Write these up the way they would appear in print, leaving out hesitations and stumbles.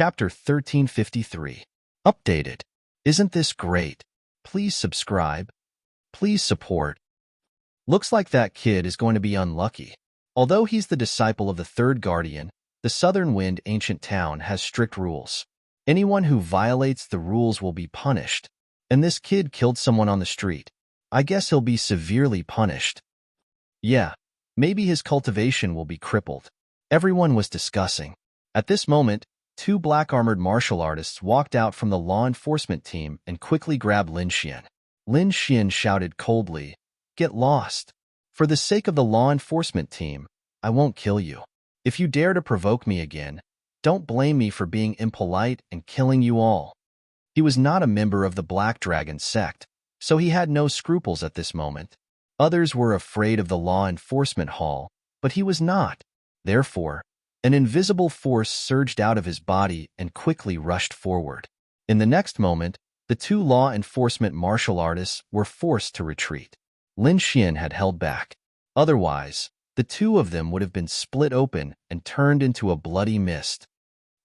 Chapter 1353. Updated. Isn't this great? Please subscribe. Please support. Looks like that kid is going to be unlucky. Although he's the disciple of the third guardian, the Southern Wind ancient town has strict rules. Anyone who violates the rules will be punished. And this kid killed someone on the street. I guess he'll be severely punished. Yeah, maybe his cultivation will be crippled. Everyone was discussing. At this moment, two black-armored martial artists walked out from the law enforcement team and quickly grabbed Lin Xian. Lin Xian shouted coldly, "Get lost. For the sake of the law enforcement team, I won't kill you. If you dare to provoke me again, don't blame me for being impolite and killing you all." He was not a member of the Black Dragon sect, so he had no scruples at this moment. Others were afraid of the law enforcement hall, but he was not. Therefore, an invisible force surged out of his body and quickly rushed forward. In the next moment, the two law enforcement martial artists were forced to retreat. Lin Xian had held back. Otherwise, the two of them would have been split open and turned into a bloody mist.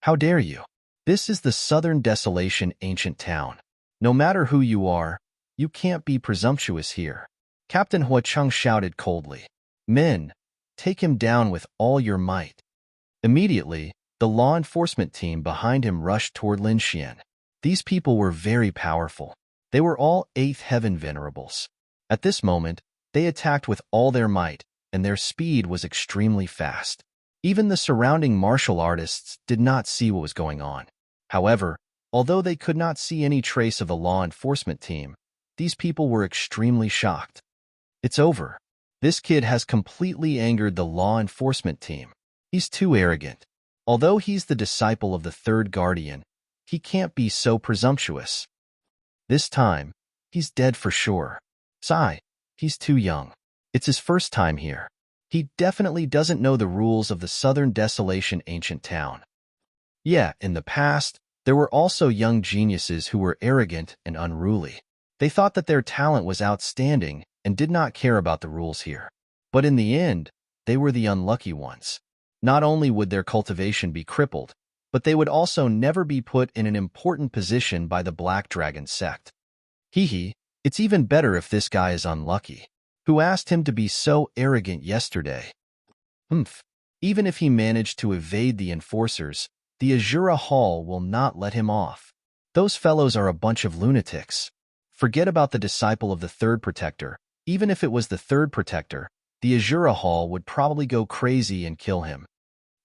How dare you? This is the Southern Desolation ancient town. No matter who you are, you can't be presumptuous here. Captain Hua Chung shouted coldly. Men, take him down with all your might. Immediately, the law enforcement team behind him rushed toward Lin Xian. These people were very powerful. They were all Eighth Heaven venerables. At this moment, they attacked with all their might, and their speed was extremely fast. Even the surrounding martial artists did not see what was going on. However, although they could not see any trace of the law enforcement team, these people were extremely shocked. It's over. This kid has completely angered the law enforcement team. He's too arrogant. Although he's the disciple of the third guardian, he can't be so presumptuous. This time, he's dead for sure. Sigh, he's too young. It's his first time here. He definitely doesn't know the rules of the Southern Desolation ancient town. Yeah, in the past, there were also young geniuses who were arrogant and unruly. They thought that their talent was outstanding and did not care about the rules here. But in the end, they were the unlucky ones. Not only would their cultivation be crippled, but they would also never be put in an important position by the Black Dragon sect. Hee, it's even better if this guy is unlucky. Who asked him to be so arrogant yesterday? Even if he managed to evade the enforcers, the Azura Hall will not let him off. Those fellows are a bunch of lunatics. Forget about the disciple of the third protector. Even if it was the third protector, the Azura Hall would probably go crazy and kill him.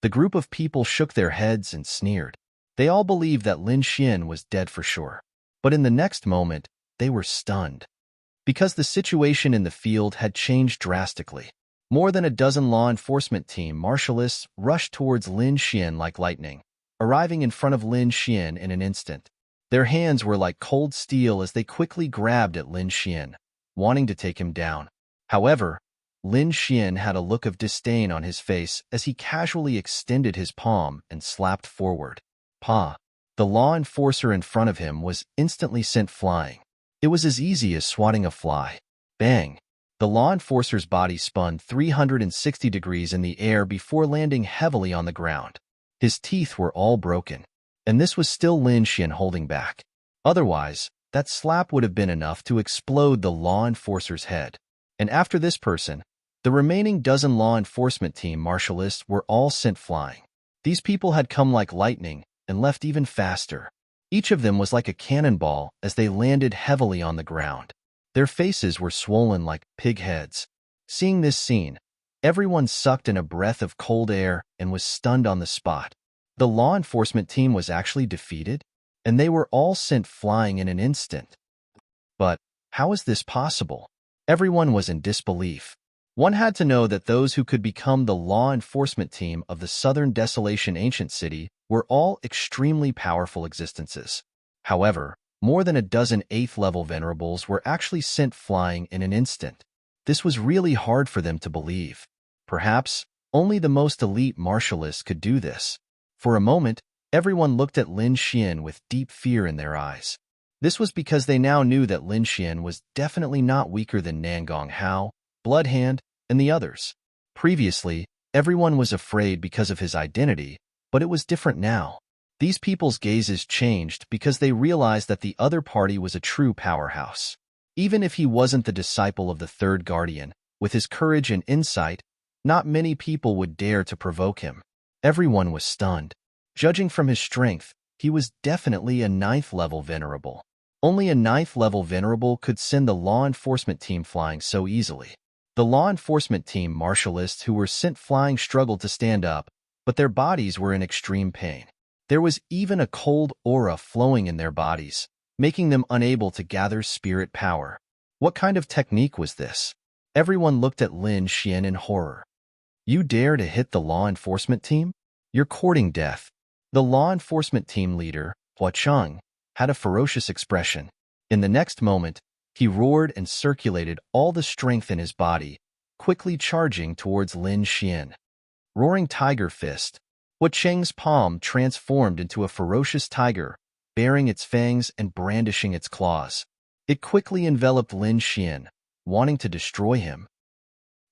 The group of people shook their heads and sneered. They all believed that Lin Xian was dead for sure. But in the next moment, they were stunned. Because the situation in the field had changed drastically. More than a dozen law enforcement team martialists rushed towards Lin Xian like lightning, arriving in front of Lin Xian in an instant. Their hands were like cold steel as they quickly grabbed at Lin Xian, wanting to take him down. However, Lin Xian had a look of disdain on his face as he casually extended his palm and slapped forward. Pa! The law enforcer in front of him was instantly sent flying. It was as easy as swatting a fly. Bang! The law enforcer's body spun 360 degrees in the air before landing heavily on the ground. His teeth were all broken. And this was still Lin Xian holding back. Otherwise, that slap would have been enough to explode the law enforcer's head. And after this person, the remaining dozen law enforcement team martialists were all sent flying. These people had come like lightning and left even faster. Each of them was like a cannonball as they landed heavily on the ground. Their faces were swollen like pig heads. Seeing this scene, everyone sucked in a breath of cold air and was stunned on the spot. The law enforcement team was actually defeated, and they were all sent flying in an instant. But how is this possible? Everyone was in disbelief. One had to know that those who could become the law enforcement team of the Southern Desolation ancient city were all extremely powerful existences. However, more than a dozen 8th-level venerables were actually sent flying in an instant. This was really hard for them to believe. Perhaps only the most elite martialists could do this. For a moment, everyone looked at Lin Xian with deep fear in their eyes. This was because they now knew that Lin Xian was definitely not weaker than Nangong Hao, Bloodhand, and the others. Previously, everyone was afraid because of his identity, but it was different now. These people's gazes changed because they realized that the other party was a true powerhouse. Even if he wasn't the disciple of the third guardian, with his courage and insight, not many people would dare to provoke him. Everyone was stunned. Judging from his strength, he was definitely a 9th-level venerable. Only a 9th-level venerable could send the law enforcement team flying so easily. The law enforcement team marshalists who were sent flying struggled to stand up, but their bodies were in extreme pain. There was even a cold aura flowing in their bodies, making them unable to gather spirit power. What kind of technique was this? Everyone looked at Lin Xian in horror. You dare to hit the law enforcement team? You're courting death. The law enforcement team leader, Hua Cheng, had a ferocious expression. In the next moment, he roared and circulated all the strength in his body, quickly charging towards Lin Xian. Roaring tiger fist. Hua Cheng's palm transformed into a ferocious tiger, baring its fangs and brandishing its claws. It quickly enveloped Lin Xian, wanting to destroy him.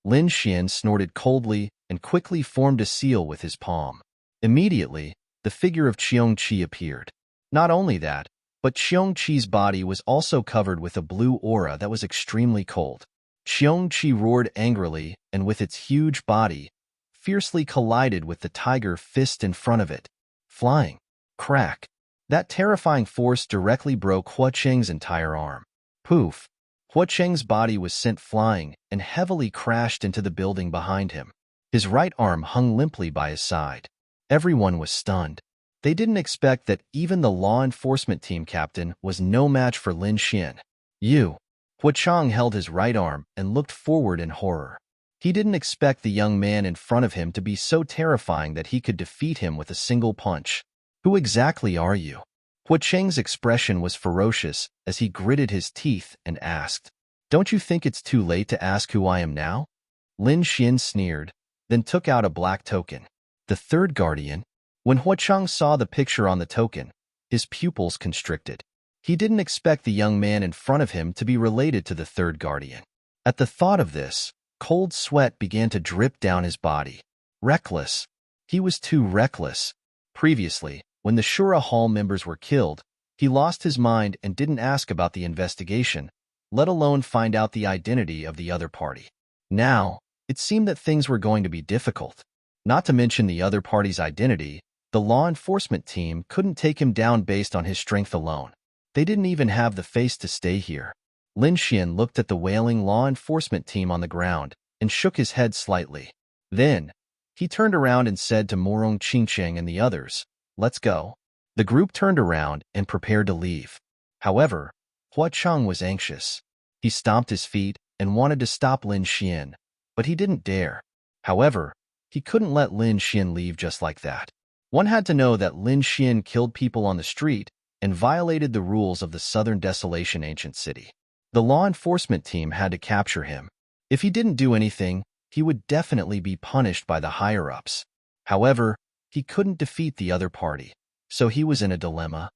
Lin Xian snorted coldly and quickly formed a seal with his palm. Immediately, the figure of Qiongqi appeared. Not only that, but Qiongqi's body was also covered with a blue aura that was extremely cold. Qiongqi roared angrily and with its huge body, fiercely collided with the tiger fist in front of it. Flying. Crack. That terrifying force directly broke Hua Cheng's entire arm. Poof. Hua Cheng's body was sent flying and heavily crashed into the building behind him. His right arm hung limply by his side. Everyone was stunned. They didn't expect that even the law enforcement team captain was no match for Lin Xian. Hua Cheng held his right arm and looked forward in horror. He didn't expect the young man in front of him to be so terrifying that he could defeat him with a single punch. Who exactly are you? Hua Cheng's expression was ferocious as he gritted his teeth and asked, Don't you think it's too late to ask who I am now? Lin Xian sneered, then took out a black token. The third guardian? When Hua Cheng saw the picture on the token, his pupils constricted. He didn't expect the young man in front of him to be related to the third guardian. At the thought of this, cold sweat began to drip down his body. Reckless. He was too reckless. Previously, when the Shura Hall members were killed, he lost his mind and didn't ask about the investigation, let alone find out the identity of the other party. Now, it seemed that things were going to be difficult. Not to mention the other party's identity, the law enforcement team couldn't take him down based on his strength alone. They didn't even have the face to stay here. Lin Xian looked at the wailing law enforcement team on the ground and shook his head slightly. Then, he turned around and said to Morong Qingcheng and the others, Let's go. The group turned around and prepared to leave. However, Hua Cheng was anxious. He stomped his feet and wanted to stop Lin Xian, but he didn't dare. However, he couldn't let Lin Xian leave just like that. One had to know that Lin Xian killed people on the street and violated the rules of the Southern Desolation ancient city. The law enforcement team had to capture him. If he didn't do anything, he would definitely be punished by the higher-ups. However, he couldn't defeat the other party, so he was in a dilemma.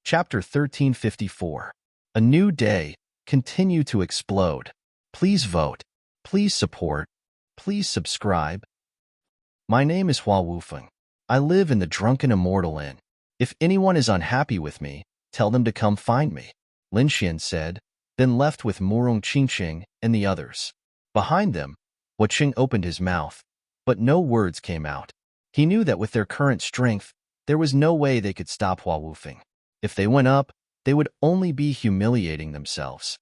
Chapter 1354. A New Day. Continue to explode. Please vote. Please support. Please subscribe. My name is Hua Wufeng. I live in the Drunken Immortal Inn. If anyone is unhappy with me, tell them to come find me, Lin Xian said, then left with Morong Qingcheng and the others. Behind them, Hua Cheng opened his mouth, but no words came out. He knew that with their current strength, there was no way they could stop Hua Wufeng. If they went up, they would only be humiliating themselves.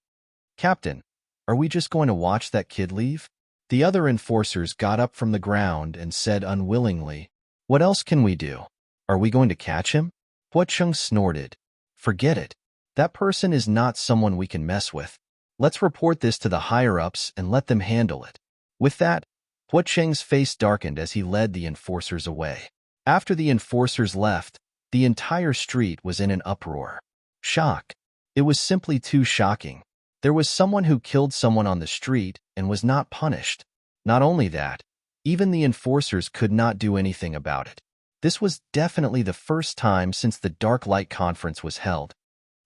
Captain, are we just going to watch that kid leave? The other enforcers got up from the ground and said unwillingly, What else can we do? Are we going to catch him? Hua Cheng snorted. Forget it. That person is not someone we can mess with. Let's report this to the higher-ups and let them handle it. With that, Hua Cheng's face darkened as he led the enforcers away. After the enforcers left, the entire street was in an uproar. Shock. It was simply too shocking. There was someone who killed someone on the street and was not punished. Not only that, even the enforcers could not do anything about it. This was definitely the first time since the Dark Light Conference was held.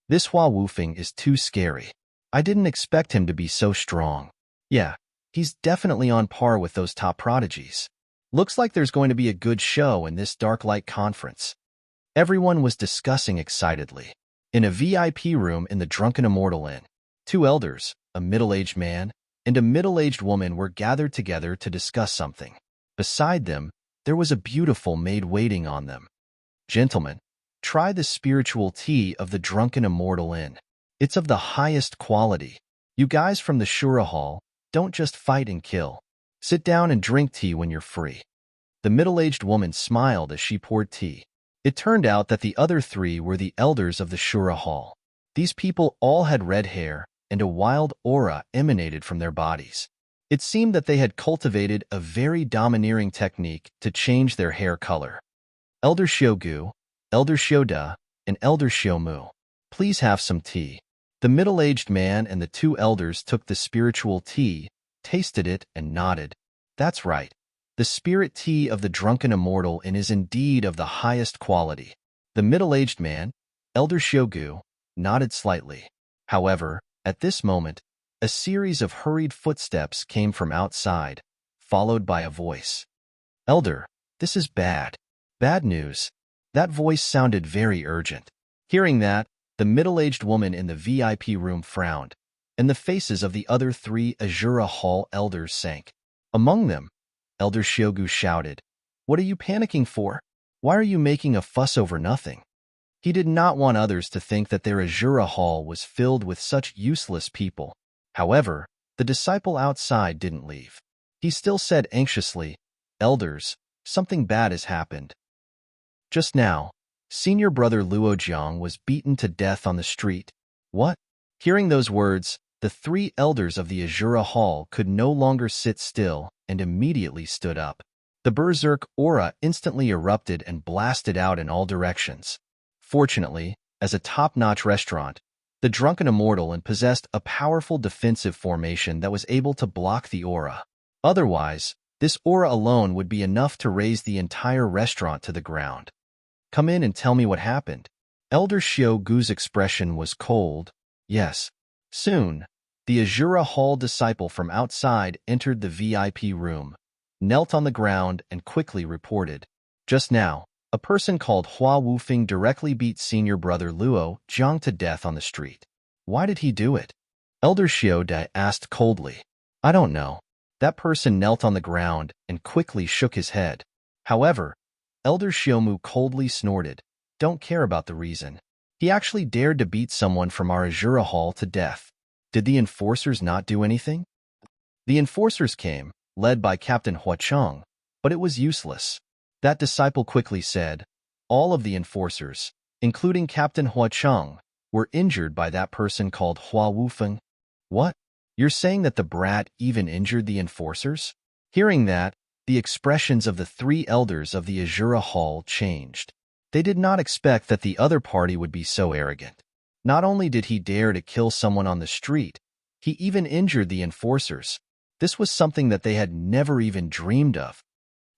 This Hua Wufeng is too scary. I didn't expect him to be so strong. Yeah, he's definitely on par with those top prodigies. Looks like there's going to be a good show in this dark light conference. Everyone was discussing excitedly. In a VIP room in the Drunken Immortal Inn, two elders, a middle-aged man, and a middle-aged woman were gathered together to discuss something. Beside them, there was a beautiful maid waiting on them. Gentlemen, try the spiritual tea of the Drunken Immortal Inn. It's of the highest quality. You guys from the Shura Hall, don't just fight and kill. Sit down and drink tea when you're free. The middle-aged woman smiled as she poured tea. It turned out that the other three were the elders of the Shura Hall. These people all had red hair, and a wild aura emanated from their bodies. It seemed that they had cultivated a very domineering technique to change their hair color. Elder Shogu, Elder Shoda, and Elder Shomu, please have some tea. The middle-aged man and the two elders took the spiritual tea, tasted it, and nodded. That's right. The spirit tea of the Drunken Immortal Inn is indeed of the highest quality. The middle-aged man, Elder Shogu, nodded slightly. However, at this moment, a series of hurried footsteps came from outside, followed by a voice. Elder, this is bad. Bad news. That voice sounded very urgent. Hearing that, the middle-aged woman in the VIP room frowned, and the faces of the other three Azura Hall elders sank. Among them, Elder Shogu shouted, "What are you panicking for? Why are you making a fuss over nothing?" He did not want others to think that their Azura Hall was filled with such useless people. However, the disciple outside didn't leave. He still said anxiously, "Elders, something bad has happened. Just now, senior brother Luojiang was beaten to death on the street." What? Hearing those words, the three elders of the Azura Hall could no longer sit still and immediately stood up. The berserk aura instantly erupted and blasted out in all directions. Fortunately, as a top-notch restaurant, the Drunken Immortal Inn possessed a powerful defensive formation that was able to block the aura. Otherwise, this aura alone would be enough to raise the entire restaurant to the ground. Come in and tell me what happened. Elder Shogu's expression was cold. Yes. Soon, the Azura Hall disciple from outside entered the VIP room, knelt on the ground, and quickly reported. Just now, a person called Hua Wufeng directly beat senior brother Luo Jiang to death on the street. Why did he do it? Elder Shioda asked coldly. I don't know. That person knelt on the ground and quickly shook his head. However, Elder Shiomu coldly snorted. Don't care about the reason. He actually dared to beat someone from our Azura Hall to death. Did the enforcers not do anything? The enforcers came, led by Captain Huacheng, but it was useless. That disciple quickly said, all of the enforcers, including Captain Huacheng, were injured by that person called Hua Wufeng. What? You're saying that the brat even injured the enforcers? Hearing that, the expressions of the three elders of the Azura Hall changed. They did not expect that the other party would be so arrogant. Not only did he dare to kill someone on the street, he even injured the enforcers. This was something that they had never even dreamed of.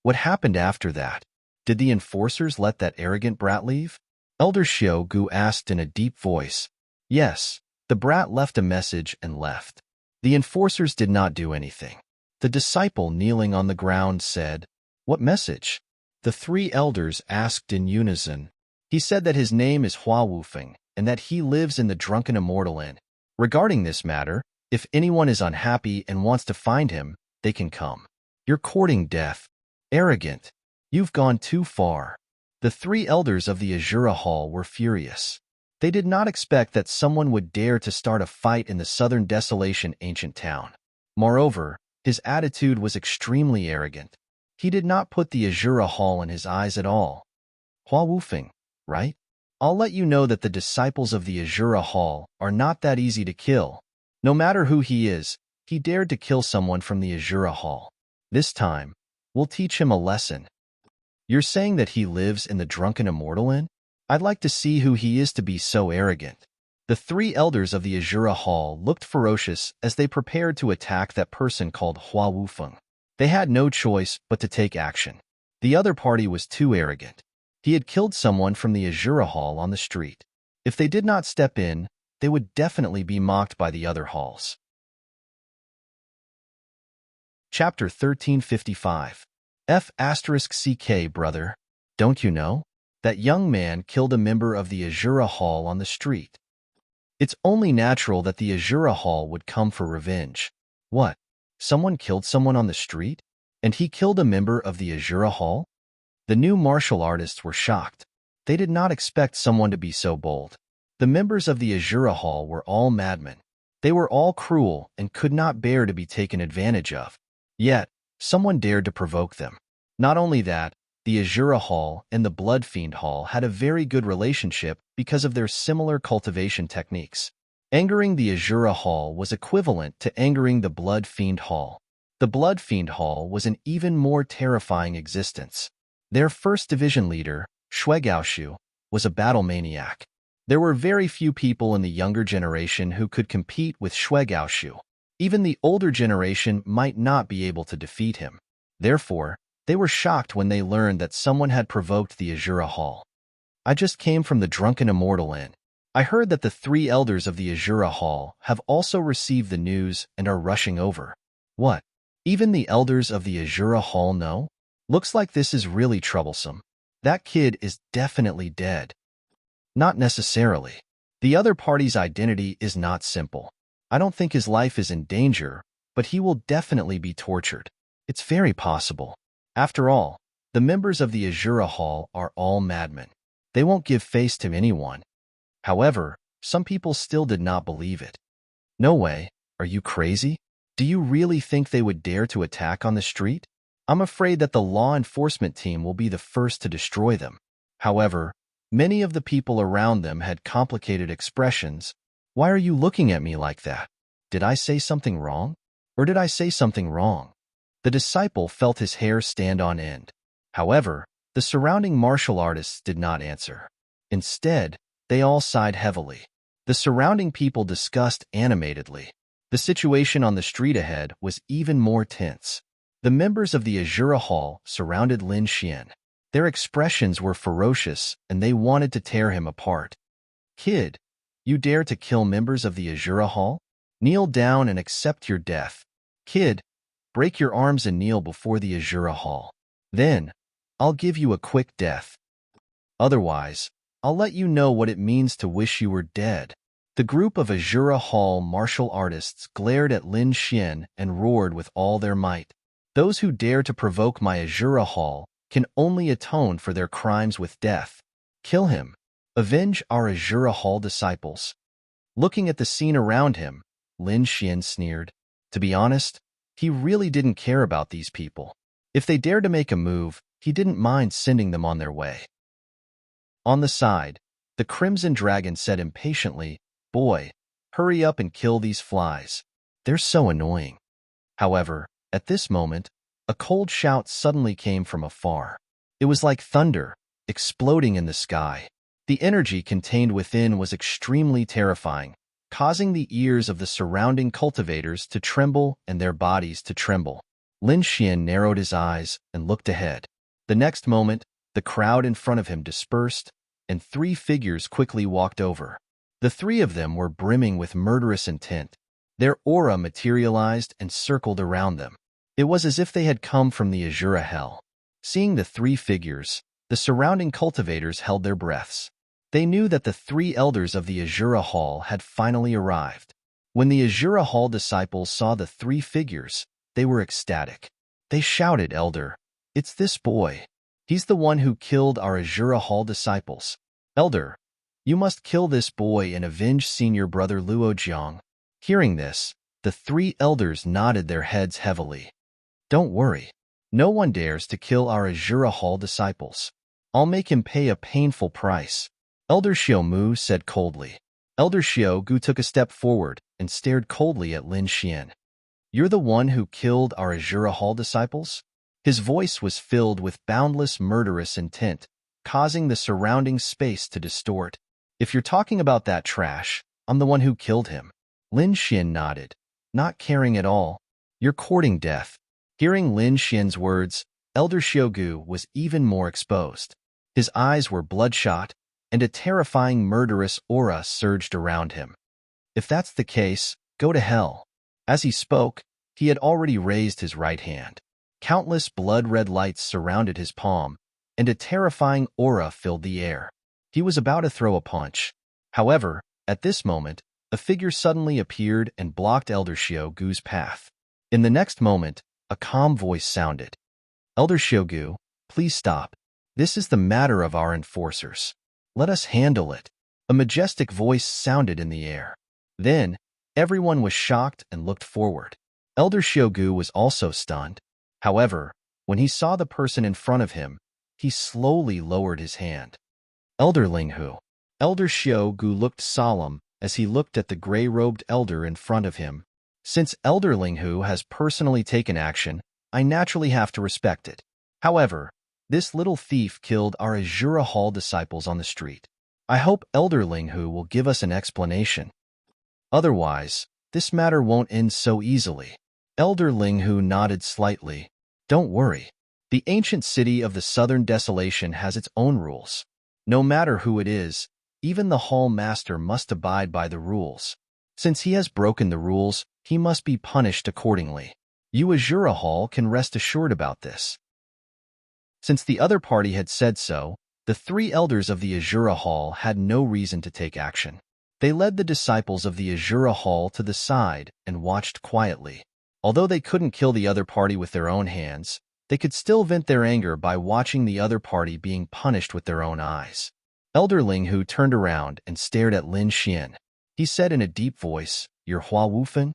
What happened after that? Did the enforcers let that arrogant brat leave? Elder Shogu asked in a deep voice. Yes, the brat left a message and left. The enforcers did not do anything. The disciple kneeling on the ground said, What message? The three elders asked in unison. He said that his name is Hua Wufeng and that he lives in the Drunken Immortal Inn. Regarding this matter, if anyone is unhappy and wants to find him, they can come. You're courting death. Arrogant. You've gone too far. The three elders of the Azura Hall were furious. They did not expect that someone would dare to start a fight in the southern desolation ancient town. Moreover, his attitude was extremely arrogant. He did not put the Azura Hall in his eyes at all. Hua Wufeng, right? I'll let you know that the disciples of the Azura Hall are not that easy to kill. No matter who he is, he dared to kill someone from the Azura Hall. This time, we'll teach him a lesson. You're saying that he lives in the Drunken Immortal Inn? I'd like to see who he is to be so arrogant. The three elders of the Azura Hall looked ferocious as they prepared to attack that person called Hua Wufeng. They had no choice but to take action. The other party was too arrogant. He had killed someone from the Azura Hall on the street. If they did not step in, they would definitely be mocked by the other halls. Chapter 1355. F***ck, brother. Don't you know? That young man killed a member of the Azura Hall on the street. It's only natural that the Azura Hall would come for revenge. What? Someone killed someone on the street? And he killed a member of the Azura Hall? The new martial artists were shocked. They did not expect someone to be so bold. The members of the Azura Hall were all madmen. They were all cruel and could not bear to be taken advantage of. Yet, someone dared to provoke them. Not only that, the Azura Hall and the Blood Fiend Hall had a very good relationship because of their similar cultivation techniques. Angering the Azura Hall was equivalent to angering the Blood Fiend Hall. The Blood Fiend Hall was an even more terrifying existence. Their first division leader, Shuegaoshu, was a battle maniac. There were very few people in the younger generation who could compete with Shuegaoshu. Even the older generation might not be able to defeat him. Therefore, they were shocked when they learned that someone had provoked the Azura Hall. I just came from the Drunken Immortal Inn. I heard that the 3 elders of the Azura Hall have also received the news and are rushing over. What? Even the elders of the Azura Hall know? Looks like this is really troublesome. That kid is definitely dead. Not necessarily. The other party's identity is not simple. I don't think his life is in danger, but he will definitely be tortured. It's very possible. After all, the members of the Azura Hall are all madmen. They won't give face to anyone. However, some people still did not believe it. No way. Are you crazy? Do you really think they would dare to attack on the street? I'm afraid that the law enforcement team will be the first to destroy them. However, many of the people around them had complicated expressions. Why are you looking at me like that? Did I say something wrong? Or did I say something wrong? The disciple felt his hair stand on end. However, the surrounding martial artists did not answer. Instead, they all sighed heavily. The surrounding people discussed animatedly. The situation on the street ahead was even more tense. The members of the Azura Hall surrounded Lin Xian. Their expressions were ferocious, and they wanted to tear him apart. Kid, you dare to kill members of the Azura Hall? Kneel down and accept your death. Kid, break your arms and kneel before the Azura Hall. Then, I'll give you a quick death. Otherwise, I'll let you know what it means to wish you were dead. The group of Azura Hall martial artists glared at Lin Xian and roared with all their might. Those who dare to provoke my Azura Hall can only atone for their crimes with death. Kill him. Avenge our Azura Hall disciples. Looking at the scene around him, Lin Xian sneered. To be honest, he really didn't care about these people. If they dared to make a move, he didn't mind sending them on their way. On the side, the Crimson Dragon said impatiently, "Boy, hurry up and kill these flies. They're so annoying." However, at this moment, a cold shout suddenly came from afar. It was like thunder, exploding in the sky. The energy contained within was extremely terrifying, causing the ears of the surrounding cultivators to tremble and their bodies to tremble. Lin Xian narrowed his eyes and looked ahead. The next moment, the crowd in front of him dispersed, and 3 figures quickly walked over. The 3 of them were brimming with murderous intent. Their aura materialized and circled around them. It was as if they had come from the Azura Hell. Seeing the 3 figures, the surrounding cultivators held their breaths. They knew that the 3 elders of the Azura Hall had finally arrived. When the Azura Hall disciples saw the 3 figures, they were ecstatic. They shouted, "Elder, it's this boy. He's the one who killed our Azura Hall disciples. Elder, you must kill this boy and avenge senior brother Luo Jiang." Hearing this, the 3 elders nodded their heads heavily. "Don't worry. No one dares to kill our Azura Hall disciples. I'll make him pay a painful price." Elder Xiaomu said coldly. Elder Xiaogu took a step forward and stared coldly at Lin Xian. "You're the one who killed our Azura Hall disciples?" His voice was filled with boundless murderous intent, causing the surrounding space to distort. "If you're talking about that trash, I'm the one who killed him." Lin Xian nodded, not caring at all. "You're courting death." Hearing Lin Xian's words, Elder Xiaogu was even more exposed. His eyes were bloodshot, and a terrifying murderous aura surged around him. "If that's the case, go to hell." As he spoke, he had already raised his right hand. Countless blood-red lights surrounded his palm, and a terrifying aura filled the air. He was about to throw a punch. However, at this moment, a figure suddenly appeared and blocked Elder Xiaogu's path. In the next moment, a calm voice sounded. Elder Xiaogu, please stop. This is the matter of our enforcers. Let us handle it. A majestic voice sounded in the air. Then, everyone was shocked and looked forward. Elder Xiaogu was also stunned. However, when he saw the person in front of him, he slowly lowered his hand. Elder Linghu. Elder Xiaogu looked solemn as he looked at the gray-robed elder in front of him. Since Elder Linghu has personally taken action, I naturally have to respect it. However, this little thief killed our Azura Hall disciples on the street. I hope Elder Linghu will give us an explanation. Otherwise, this matter won't end so easily. Elder Linghu nodded slightly. Don't worry. The ancient city of the Southern Desolation has its own rules. No matter who it is, even the Hall Master must abide by the rules. Since he has broken the rules, he must be punished accordingly. You Azura Hall can rest assured about this. Since the other party had said so, the three elders of the Azura Hall had no reason to take action. They led the disciples of the Azura Hall to the side and watched quietly. Although they couldn't kill the other party with their own hands, they could still vent their anger by watching the other party being punished with their own eyes. Elder Linghu turned around and stared at Lin Xian. He said in a deep voice, "You're Hua Wufeng?"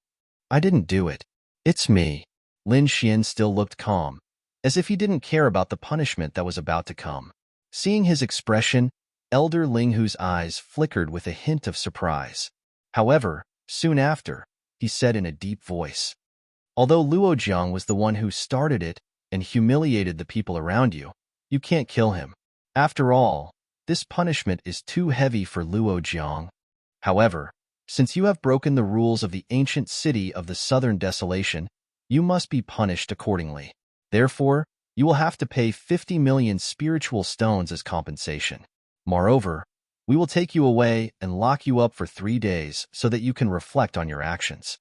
"I didn't do it. It's me." Lin Xian still looked calm, as if he didn't care about the punishment that was about to come. Seeing his expression, Elder Linghu's eyes flickered with a hint of surprise. However, soon after, he said in a deep voice, "Although Luo Jiang was the one who started it and humiliated the people around you, you can't kill him. After all, this punishment is too heavy for Luo Jiang. However, since you have broken the rules of the ancient city of the Southern Desolation, you must be punished accordingly. Therefore, you will have to pay 50 million spiritual stones as compensation. Moreover, we will take you away and lock you up for 3 days so that you can reflect on your actions."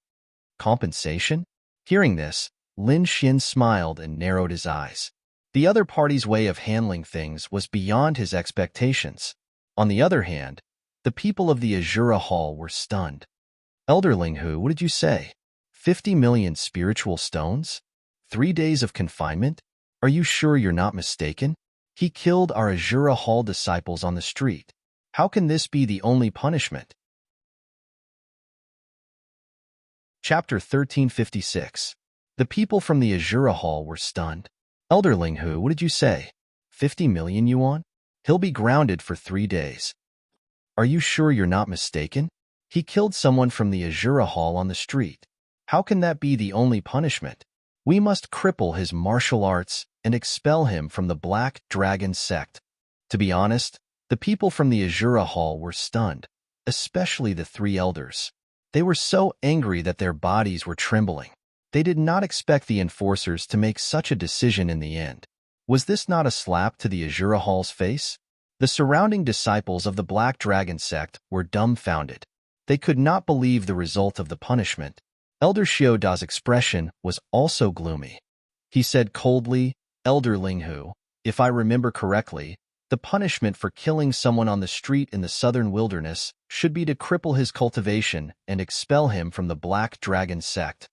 Compensation? Hearing this, Lin Xian smiled and narrowed his eyes. The other party's way of handling things was beyond his expectations. On the other hand, the people of the Azura Hall were stunned. "Elder Linghu, what did you say? 50 million spiritual stones? 3 days of confinement? Are you sure you're not mistaken? He killed our Azura Hall disciples on the street. How can this be the only punishment?" Chapter 1356. The people from the Azura Hall were stunned. "Elder Linghu, what did you say? 50 million yuan? He'll be grounded for 3 days. Are you sure you're not mistaken? He killed someone from the Azura Hall on the street. How can that be the only punishment? We must cripple his martial arts and expel him from the Black Dragon sect." To be honest, the people from the Azura Hall were stunned, especially the three elders. They were so angry that their bodies were trembling. They did not expect the enforcers to make such a decision in the end. Was this not a slap to the Azura Hall's face? The surrounding disciples of the Black Dragon sect were dumbfounded. They could not believe the result of the punishment. Elder Xiaoda's expression was also gloomy. He said coldly, "Elder Linghu, if I remember correctly, the punishment for killing someone on the street in the southern wilderness should be to cripple his cultivation and expel him from the Black Dragon sect.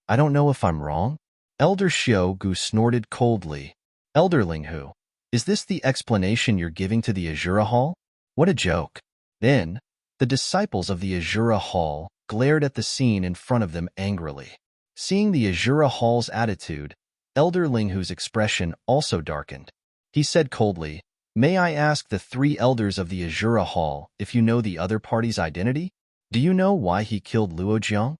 I don't know if I'm wrong?" Elder Xiaogu snorted coldly. "Elder Linghu, is this the explanation you're giving to the Azura Hall? What a joke." Then, the disciples of the Azura Hall glared at the scene in front of them angrily. Seeing the Azura Hall's attitude, Elder Linghu's expression also darkened. He said coldly, "May I ask the 3 elders of the Azura Hall if you know the other party's identity? Do you know why he killed Luo Jiang?"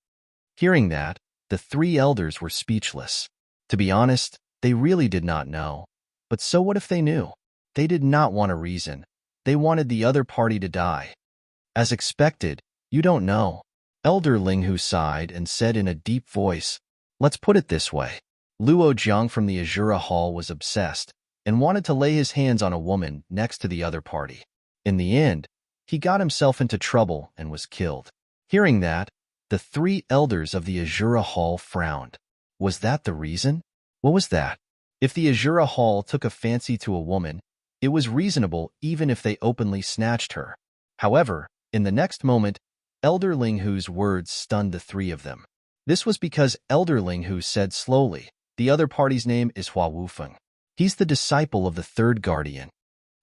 Hearing that, the 3 elders were speechless. To be honest, they really did not know. But so what if they knew? They did not want a reason. They wanted the other party to die. As expected, you don't know. Elder Linghu sighed and said in a deep voice, "Let's put it this way. Luo Jiang from the Azura Hall was obsessed and wanted to lay his hands on a woman next to the other party. In the end, he got himself into trouble and was killed." Hearing that, the 3 elders of the Azura Hall frowned. Was that the reason? What was that? If the Azura Hall took a fancy to a woman, it was reasonable even if they openly snatched her. However, in the next moment, Elder Linghu's words stunned the three of them. This was because Elder Linghu said slowly, "The other party's name is Hua Wufeng. He's the disciple of the third guardian.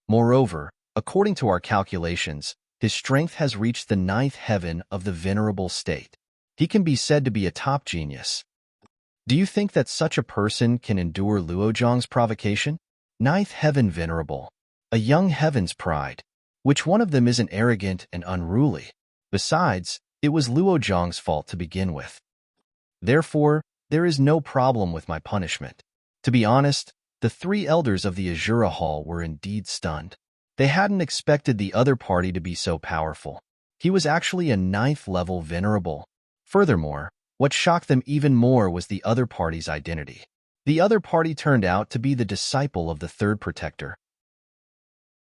Moreover, according to our calculations, his strength has reached the ninth heaven of the venerable state. He can be said to be a top genius. Do you think that such a person can endure Luozhang's provocation? Ninth heaven venerable. A young heaven's pride. Which one of them isn't arrogant and unruly? Besides, it was Luozhang's fault to begin with. Therefore, there is no problem with my punishment." To be honest, the three elders of the Azura Hall were indeed stunned. They hadn't expected the other party to be so powerful. He was actually a ninth-level venerable. Furthermore, what shocked them even more was the other party's identity. The other party turned out to be the disciple of the third protector.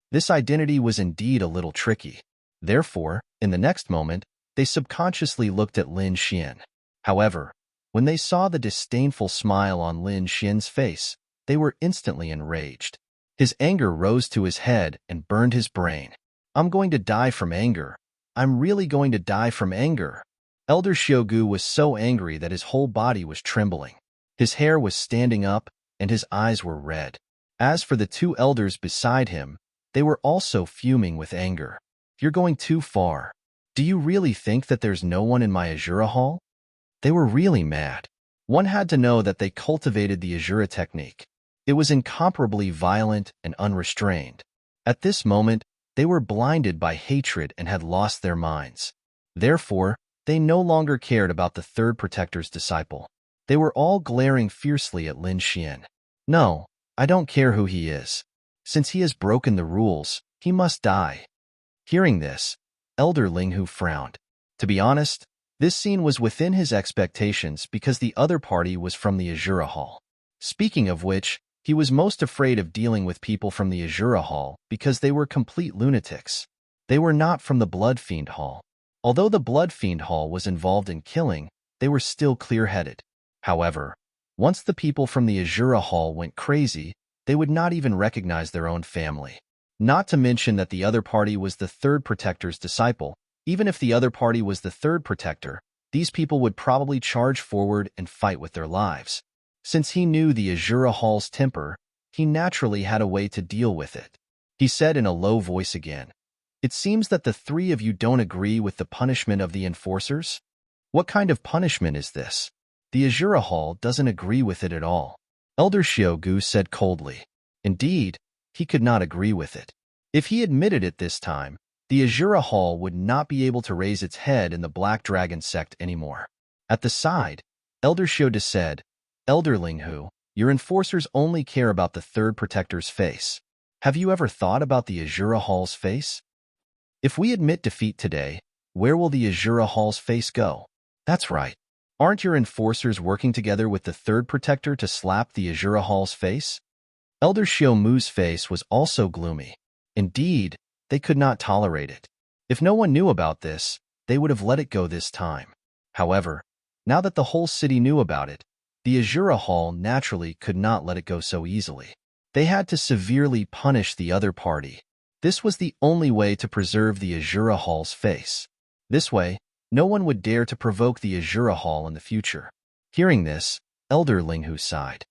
This identity was indeed a little tricky. Therefore, in the next moment, they subconsciously looked at Lin Xian. However, when they saw the disdainful smile on Lin Xian's face, they were instantly enraged. His anger rose to his head and burned his brain. "I'm going to die from anger. I'm really going to die from anger." Elder Xiaogu was so angry that his whole body was trembling. His hair was standing up, and his eyes were red. As for the two elders beside him, they were also fuming with anger. "You're going too far. Do you really think that there's no one in my Azura Hall?" They were really mad. One had to know that they cultivated the Azura technique. It was incomparably violent and unrestrained. At this moment, they were blinded by hatred and had lost their minds. Therefore, they no longer cared about the third protector's disciple. They were all glaring fiercely at Lin Xian. "No, I don't care who he is. Since he has broken the rules, he must die." Hearing this, Elder Linghu frowned. To be honest, this scene was within his expectations because the other party was from the Azura Hall. Speaking of which, he was most afraid of dealing with people from the Azura Hall because they were complete lunatics. They were not from the Blood Fiend Hall. Although the Blood Fiend Hall was involved in killing, they were still clear-headed. However, once the people from the Azura Hall went crazy, they would not even recognize their own family. Not to mention that the other party was the third protector's disciple. Even if the other party was the third protector, these people would probably charge forward and fight with their lives. Since he knew the Azura Hall's temper, he naturally had a way to deal with it. He said in a low voice again, "It seems that the three of you don't agree with the punishment of the enforcers? What kind of punishment is this? The Azura Hall doesn't agree with it at all." Elder Xiaogu said coldly. Indeed, he could not agree with it. If he admitted it this time, the Azura Hall would not be able to raise its head in the Black Dragon sect anymore. At the side, Elder Xiaodu said, "Elder Linghu, your enforcers only care about the third protector's face. Have you ever thought about the Azura Hall's face? If we admit defeat today, where will the Azura Hall's face go?" "That's right. Aren't your enforcers working together with the third protector to slap the Azura Hall's face?" Elder Xiaomu's face was also gloomy. Indeed, they could not tolerate it. If no one knew about this, they would have let it go this time. However, now that the whole city knew about it, the Azura Hall naturally could not let it go so easily. They had to severely punish the other party. This was the only way to preserve the Azura Hall's face. This way, no one would dare to provoke the Azura Hall in the future. Hearing this, Elder Linghu sighed.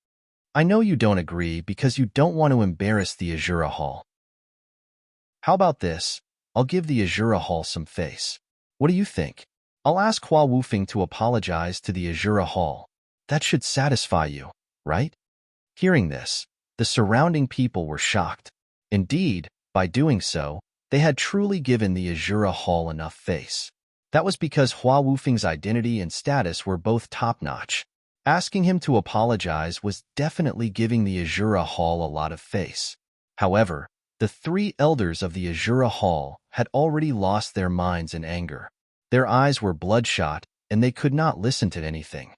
"I know you don't agree because you don't want to embarrass the Azura Hall. How about this? I'll give the Azura Hall some face. What do you think? I'll ask Hua Wufeng to apologize to the Azura Hall. That should satisfy you, right?" Hearing this, the surrounding people were shocked. Indeed, by doing so, they had truly given the Azura Hall enough face. That was because Hua Wufeng's identity and status were both top-notch. Asking him to apologize was definitely giving the Azura Hall a lot of face. However, the three elders of the Azura Hall had already lost their minds in anger. Their eyes were bloodshot, and they could not listen to anything.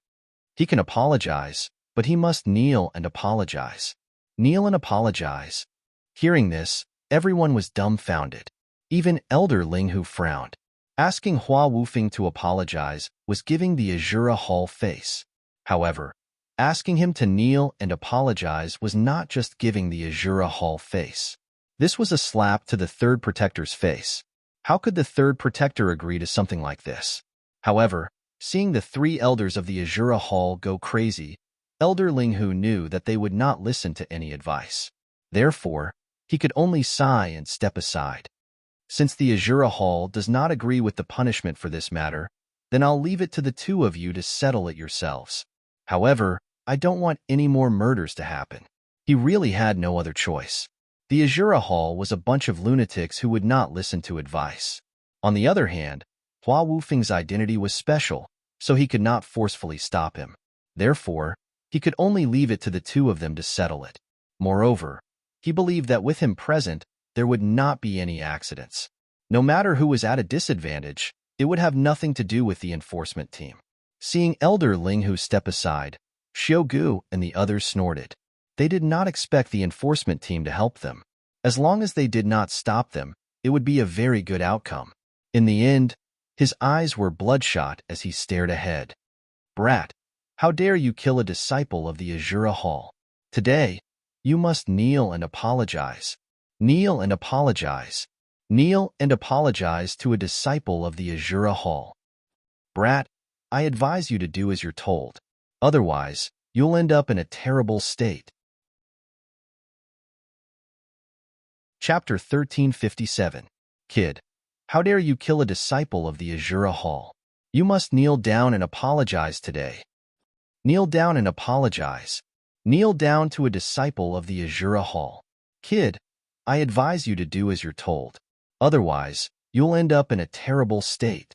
He can apologize, but he must kneel and apologize. Kneel and apologize. Hearing this, everyone was dumbfounded. Even Elder Linghu frowned. Asking Hua Wufeng to apologize was giving the Azura Hall face. However, Asking him to kneel and apologize was not just giving the Azura Hall face. This was a slap to the third protector's face. How could the third protector agree to something like this? However, seeing the three elders of the Azura Hall go crazy, Elder Linghu knew that they would not listen to any advice. Therefore, he could only sigh and step aside. Since the Azura Hall does not agree with the punishment for this matter, then I'll leave it to the two of you to settle it yourselves. However, I don't want any more murders to happen. He really had no other choice. The Azura Hall was a bunch of lunatics who would not listen to advice. On the other hand, Hua Wufeng's identity was special, so he could not forcefully stop him. Therefore, he could only leave it to the two of them to settle it. Moreover, he believed that with him present, there would not be any accidents. No matter who was at a disadvantage, it would have nothing to do with the enforcement team. Seeing Elder Linghu step aside, Xiaogu and the others snorted. They did not expect the enforcement team to help them. As long as they did not stop them, it would be a very good outcome. In the end, his eyes were bloodshot as he stared ahead. Brat, how dare you kill a disciple of the Azura Hall? Today, you must kneel and apologize. Kneel and apologize. Kneel and apologize to a disciple of the Azura Hall. Brat, I advise you to do as you're told. Otherwise, you'll end up in a terrible state. Chapter 1357. Kid, how dare you kill a disciple of the Azura Hall? You must kneel down and apologize today. Kneel down and apologize. Kneel down to a disciple of the Azura Hall. Kid, I advise you to do as you're told. Otherwise, you'll end up in a terrible state.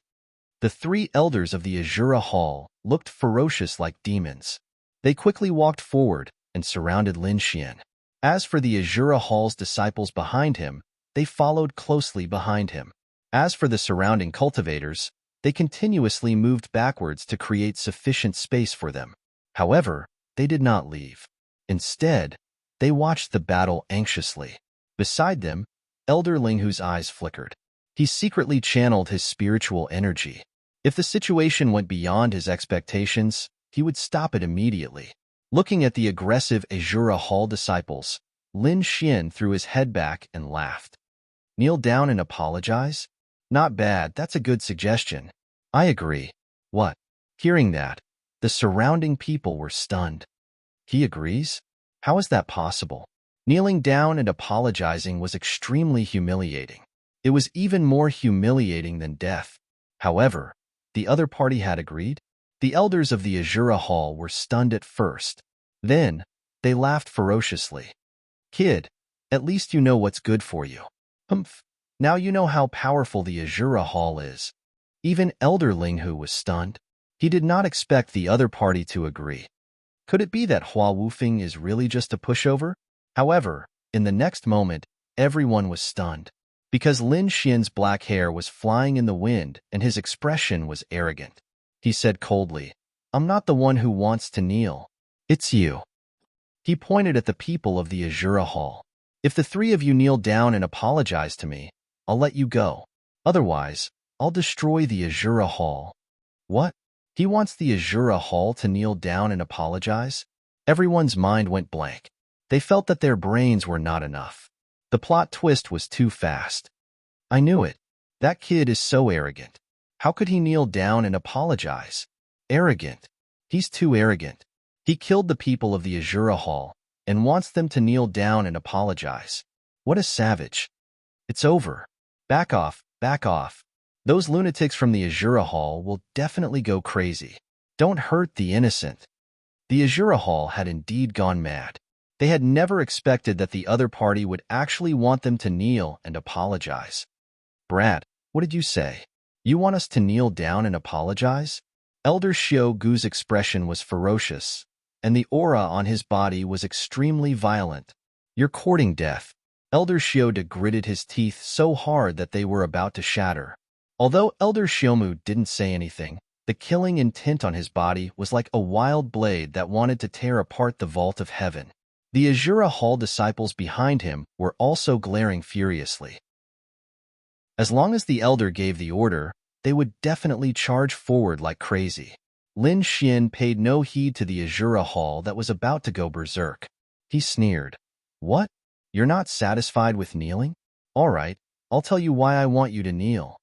The three elders of the Azura Hall looked ferocious like demons. They quickly walked forward and surrounded Lin Xian. As for the Azura Hall's disciples behind him, they followed closely behind him. As for the surrounding cultivators, they continuously moved backwards to create sufficient space for them. However, they did not leave. Instead, they watched the battle anxiously. Beside them, Elder Linghu's eyes flickered. He secretly channeled his spiritual energy. If the situation went beyond his expectations, he would stop it immediately. Looking at the aggressive Azura Hall disciples, Lin Xian threw his head back and laughed. Kneel down and apologize? Not bad, that's a good suggestion. I agree. What? Hearing that, the surrounding people were stunned. He agrees? How is that possible? Kneeling down and apologizing was extremely humiliating. It was even more humiliating than death. However, the other party had agreed. The elders of the Azura Hall were stunned at first. Then, they laughed ferociously. Kid, at least you know what's good for you. Humph. Now you know how powerful the Azura Hall is. Even Elder Linghu was stunned. He did not expect the other party to agree. Could it be that Hua Wufeng is really just a pushover? However, in the next moment, everyone was stunned, because Lin Xian's black hair was flying in the wind and his expression was arrogant. He said coldly, I'm not the one who wants to kneel. It's you. He pointed at the people of the Azura Hall. If the three of you kneel down and apologize to me, I'll let you go. Otherwise, I'll destroy the Azura Hall. What? He wants the Azura Hall to kneel down and apologize? Everyone's mind went blank. They felt that their brains were not enough. The plot twist was too fast. I knew it. That kid is so arrogant. How could he kneel down and apologize? Arrogant. He's too arrogant. He killed the people of the Azura Hall and wants them to kneel down and apologize. What a savage. It's over. Back off, back off. Those lunatics from the Azura Hall will definitely go crazy. Don't hurt the innocent. The Azura Hall had indeed gone mad. They had never expected that the other party would actually want them to kneel and apologize. Brat, what did you say? You want us to kneel down and apologize? Elder Xiaogu's expression was ferocious, and the aura on his body was extremely violent. You're courting death. Elder Xiaodu gritted his teeth so hard that they were about to shatter. Although Elder Xiaomu didn't say anything, the killing intent on his body was like a wild blade that wanted to tear apart the vault of heaven. The Azura Hall disciples behind him were also glaring furiously. As long as the elder gave the order, they would definitely charge forward like crazy. Lin Xian paid no heed to the Azura Hall that was about to go berserk. He sneered. What? You're not satisfied with kneeling? All right, I'll tell you why I want you to kneel.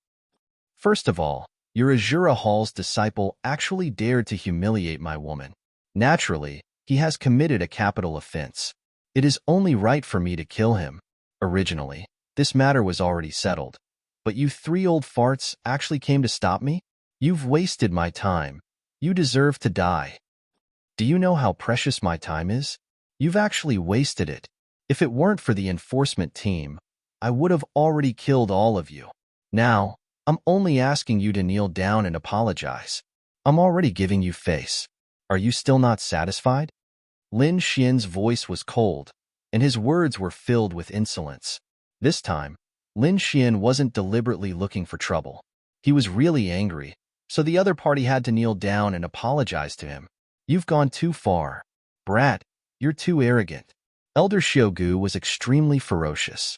First of all, your Azura Hall's disciple actually dared to humiliate my woman. Naturally, he has committed a capital offense. It is only right for me to kill him. Originally, this matter was already settled. But you three old farts actually came to stop me? You've wasted my time. You deserve to die. Do you know how precious my time is? You've actually wasted it. If it weren't for the enforcement team, I would have already killed all of you. Now, I'm only asking you to kneel down and apologize. I'm already giving you face. Are you still not satisfied? Lin Xian's voice was cold, and his words were filled with insolence. This time, Lin Xian wasn't deliberately looking for trouble. He was really angry, so the other party had to kneel down and apologize to him. You've gone too far. Brat, you're too arrogant. Elder Xiaogu was extremely ferocious.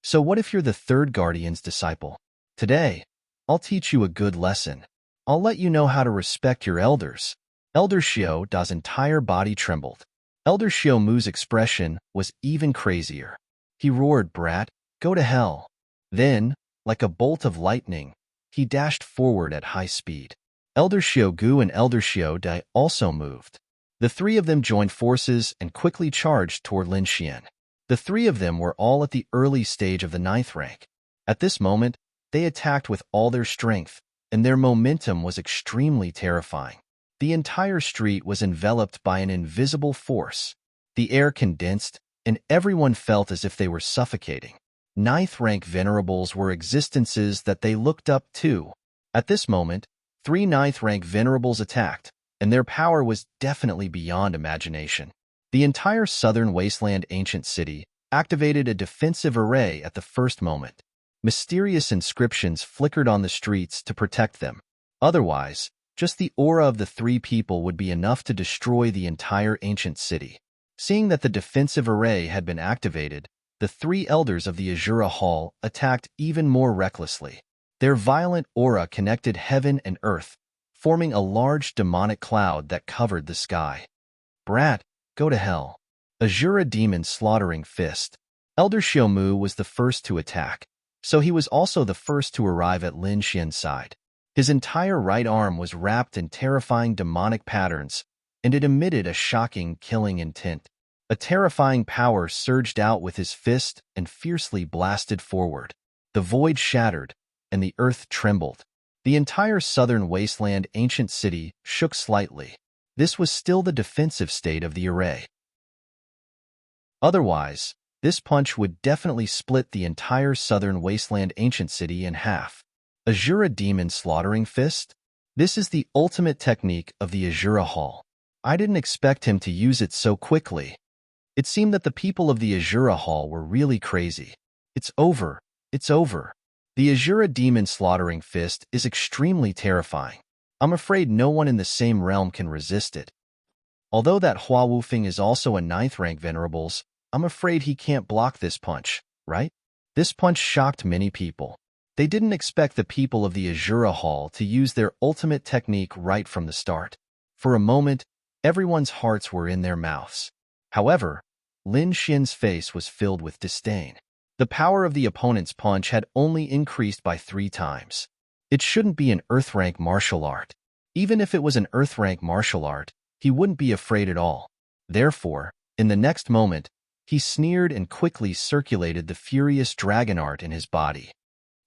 So what if you're the third guardian's disciple? Today, I'll teach you a good lesson. I'll let you know how to respect your elders. Elder Xiao Da's entire body trembled. Elder Xiao Mu's expression was even crazier. He roared, Brat, go to hell. Then, like a bolt of lightning, he dashed forward at high speed. Elder Xiaogu and Elder Xiao Dai also moved. The three of them joined forces and quickly charged toward Lin Xian. The three of them were all at the early stage of the 9th rank. At this moment, they attacked with all their strength, and their momentum was extremely terrifying. The entire street was enveloped by an invisible force. The air condensed, and everyone felt as if they were suffocating. 9th rank venerables were existences that they looked up to. At this moment, 3 9th rank venerables attacked, and their power was definitely beyond imagination. The entire southern wasteland ancient city activated a defensive array at the first moment. Mysterious inscriptions flickered on the streets to protect them. Otherwise, just the aura of the 3 people would be enough to destroy the entire ancient city. Seeing that the defensive array had been activated, the 3 elders of the Azura Hall attacked even more recklessly. Their violent aura connected heaven and earth, forming a large demonic cloud that covered the sky. Brat, go to hell. Azura Demon Slaughtering Fist. Elder Xiaomu was the first to attack, so he was also the first to arrive at Lin Xian's side. His entire right arm was wrapped in terrifying demonic patterns, and it emitted a shocking, killing intent. A terrifying power surged out with his fist and fiercely blasted forward. The void shattered, and the earth trembled. The entire southern wasteland ancient city shook slightly. This was still the defensive state of the array. Otherwise, this punch would definitely split the entire southern wasteland ancient city in half. Azura Demon Slaughtering Fist? This is the ultimate technique of the Azura Hall. I didn't expect him to use it so quickly. It seemed that the people of the Azura Hall were really crazy. It's over. It's over. The Azura Demon Slaughtering Fist is extremely terrifying. I'm afraid no one in the same realm can resist it. Although that Hua Wufeng is also a 9th rank venerables, I'm afraid he can't block this punch, right? This punch shocked many people. They didn't expect the people of the Azura Hall to use their ultimate technique right from the start. For a moment, everyone's hearts were in their mouths. However, Lin Xian's face was filled with disdain. The power of the opponent's punch had only increased by 3 times. It shouldn't be an Earth rank martial art. Even if it was an Earth rank martial art, he wouldn't be afraid at all. Therefore, in the next moment, he sneered and quickly circulated the Furious Dragon art in his body.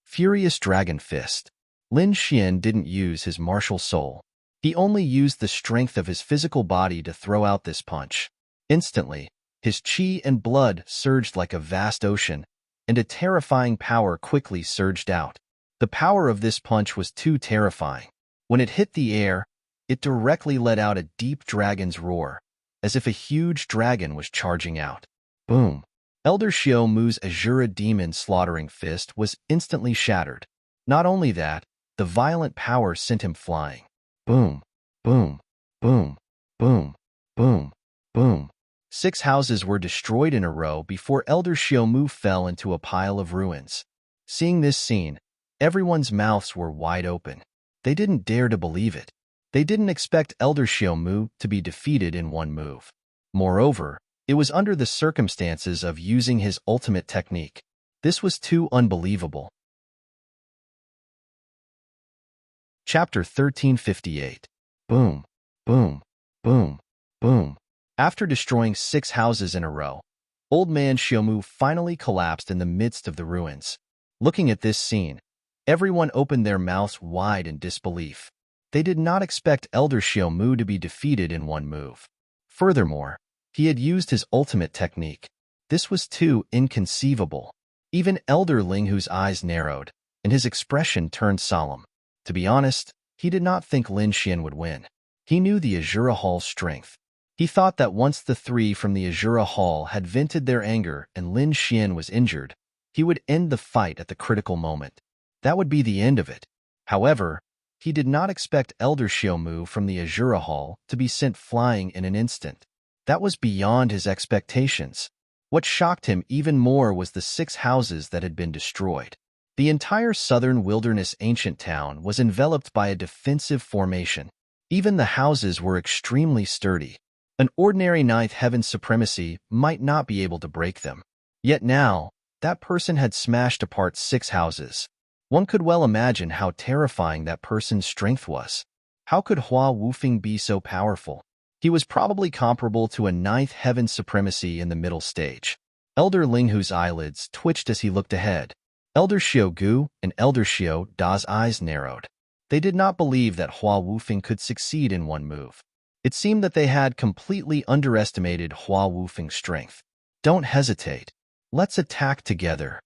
Furious Dragon Fist. Lin Xian didn't use his martial soul. He only used the strength of his physical body to throw out this punch. Instantly, his chi and blood surged like a vast ocean, and a terrifying power quickly surged out. The power of this punch was too terrifying. When it hit the air, it directly let out a deep dragon's roar, as if a huge dragon was charging out. Boom! Elder Xiaomu's Azura Demon Slaughtering Fist was instantly shattered. Not only that, the violent power sent him flying. Boom! Boom! Boom! Boom! Boom! Boom! 6 houses were destroyed in a row before Elder Xiaomu fell into a pile of ruins. Seeing this scene, everyone's mouths were wide open. They didn't dare to believe it. They didn't expect Elder Xiaomu to be defeated in one move. Moreover, it was under the circumstances of using his ultimate technique. This was too unbelievable. Chapter 1358. Boom, boom, boom, boom. After destroying 6 houses in a row, Old Man Xiaomu finally collapsed in the midst of the ruins. Looking at this scene, everyone opened their mouths wide in disbelief. They did not expect Elder Xiaomu to be defeated in one move. Furthermore, he had used his ultimate technique. This was too inconceivable. Even Elder Linghu's eyes narrowed, and his expression turned solemn. To be honest, he did not think Lin Xian would win. He knew the Azura Hall's strength. He thought that once the 3 from the Azura Hall had vented their anger and Lin Xian was injured, he would end the fight at the critical moment. That would be the end of it. However, he did not expect Elder Xiaomu from the Azura Hall to be sent flying in an instant. That was beyond his expectations. What shocked him even more was the 6 houses that had been destroyed. The entire southern wilderness ancient town was enveloped by a defensive formation. Even the houses were extremely sturdy. An ordinary ninth heaven supremacy might not be able to break them. Yet now, that person had smashed apart 6 houses. One could well imagine how terrifying that person's strength was. How could Hua Wufeng be so powerful? He was probably comparable to a ninth heaven supremacy in the middle stage. Elder Linghu's eyelids twitched as he looked ahead. Elder Xiao Gu and Elder Xiao Da's eyes narrowed. They did not believe that Hua Wufeng could succeed in one move. It seemed that they had completely underestimated Hua Wufeng's strength. Don't hesitate. Let's attack together.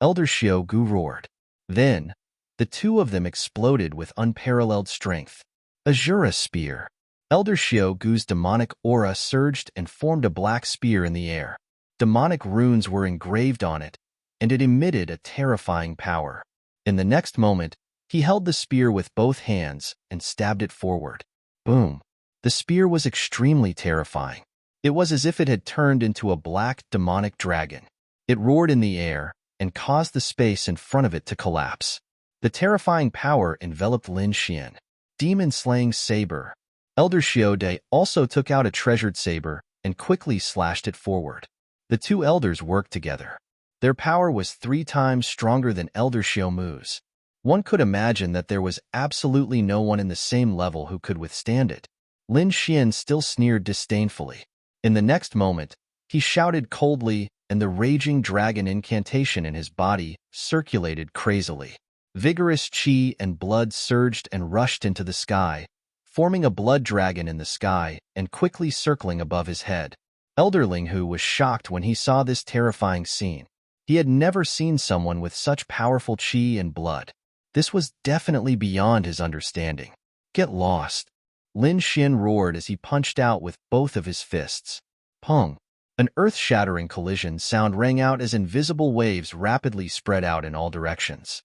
Elder Xiao Gu roared. Then, the 2 of them exploded with unparalleled strength. Azura Spear. Elder Xiao Gu's demonic aura surged and formed a black spear in the air. Demonic runes were engraved on it, and it emitted a terrifying power. In the next moment, he held the spear with both hands and stabbed it forward. Boom. The spear was extremely terrifying. It was as if it had turned into a black demonic dragon. It roared in the air and caused the space in front of it to collapse. The terrifying power enveloped Lin Xian. Demon-slaying saber. Elder Xiao Dai also took out a treasured saber and quickly slashed it forward. The 2 elders worked together. Their power was 3 times stronger than Elder Xiaomu's. One could imagine that there was absolutely no one in the same level who could withstand it. Lin Xian still sneered disdainfully. In the next moment, he shouted coldly, and the raging dragon incantation in his body circulated crazily. Vigorous qi and blood surged and rushed into the sky, forming a blood dragon in the sky and quickly circling above his head. Elder Linghu was shocked when he saw this terrifying scene. He had never seen someone with such powerful qi and blood. This was definitely beyond his understanding. Get lost. Lin Xian roared as he punched out with both of his fists. Pong! An earth-shattering collision sound rang out as invisible waves rapidly spread out in all directions.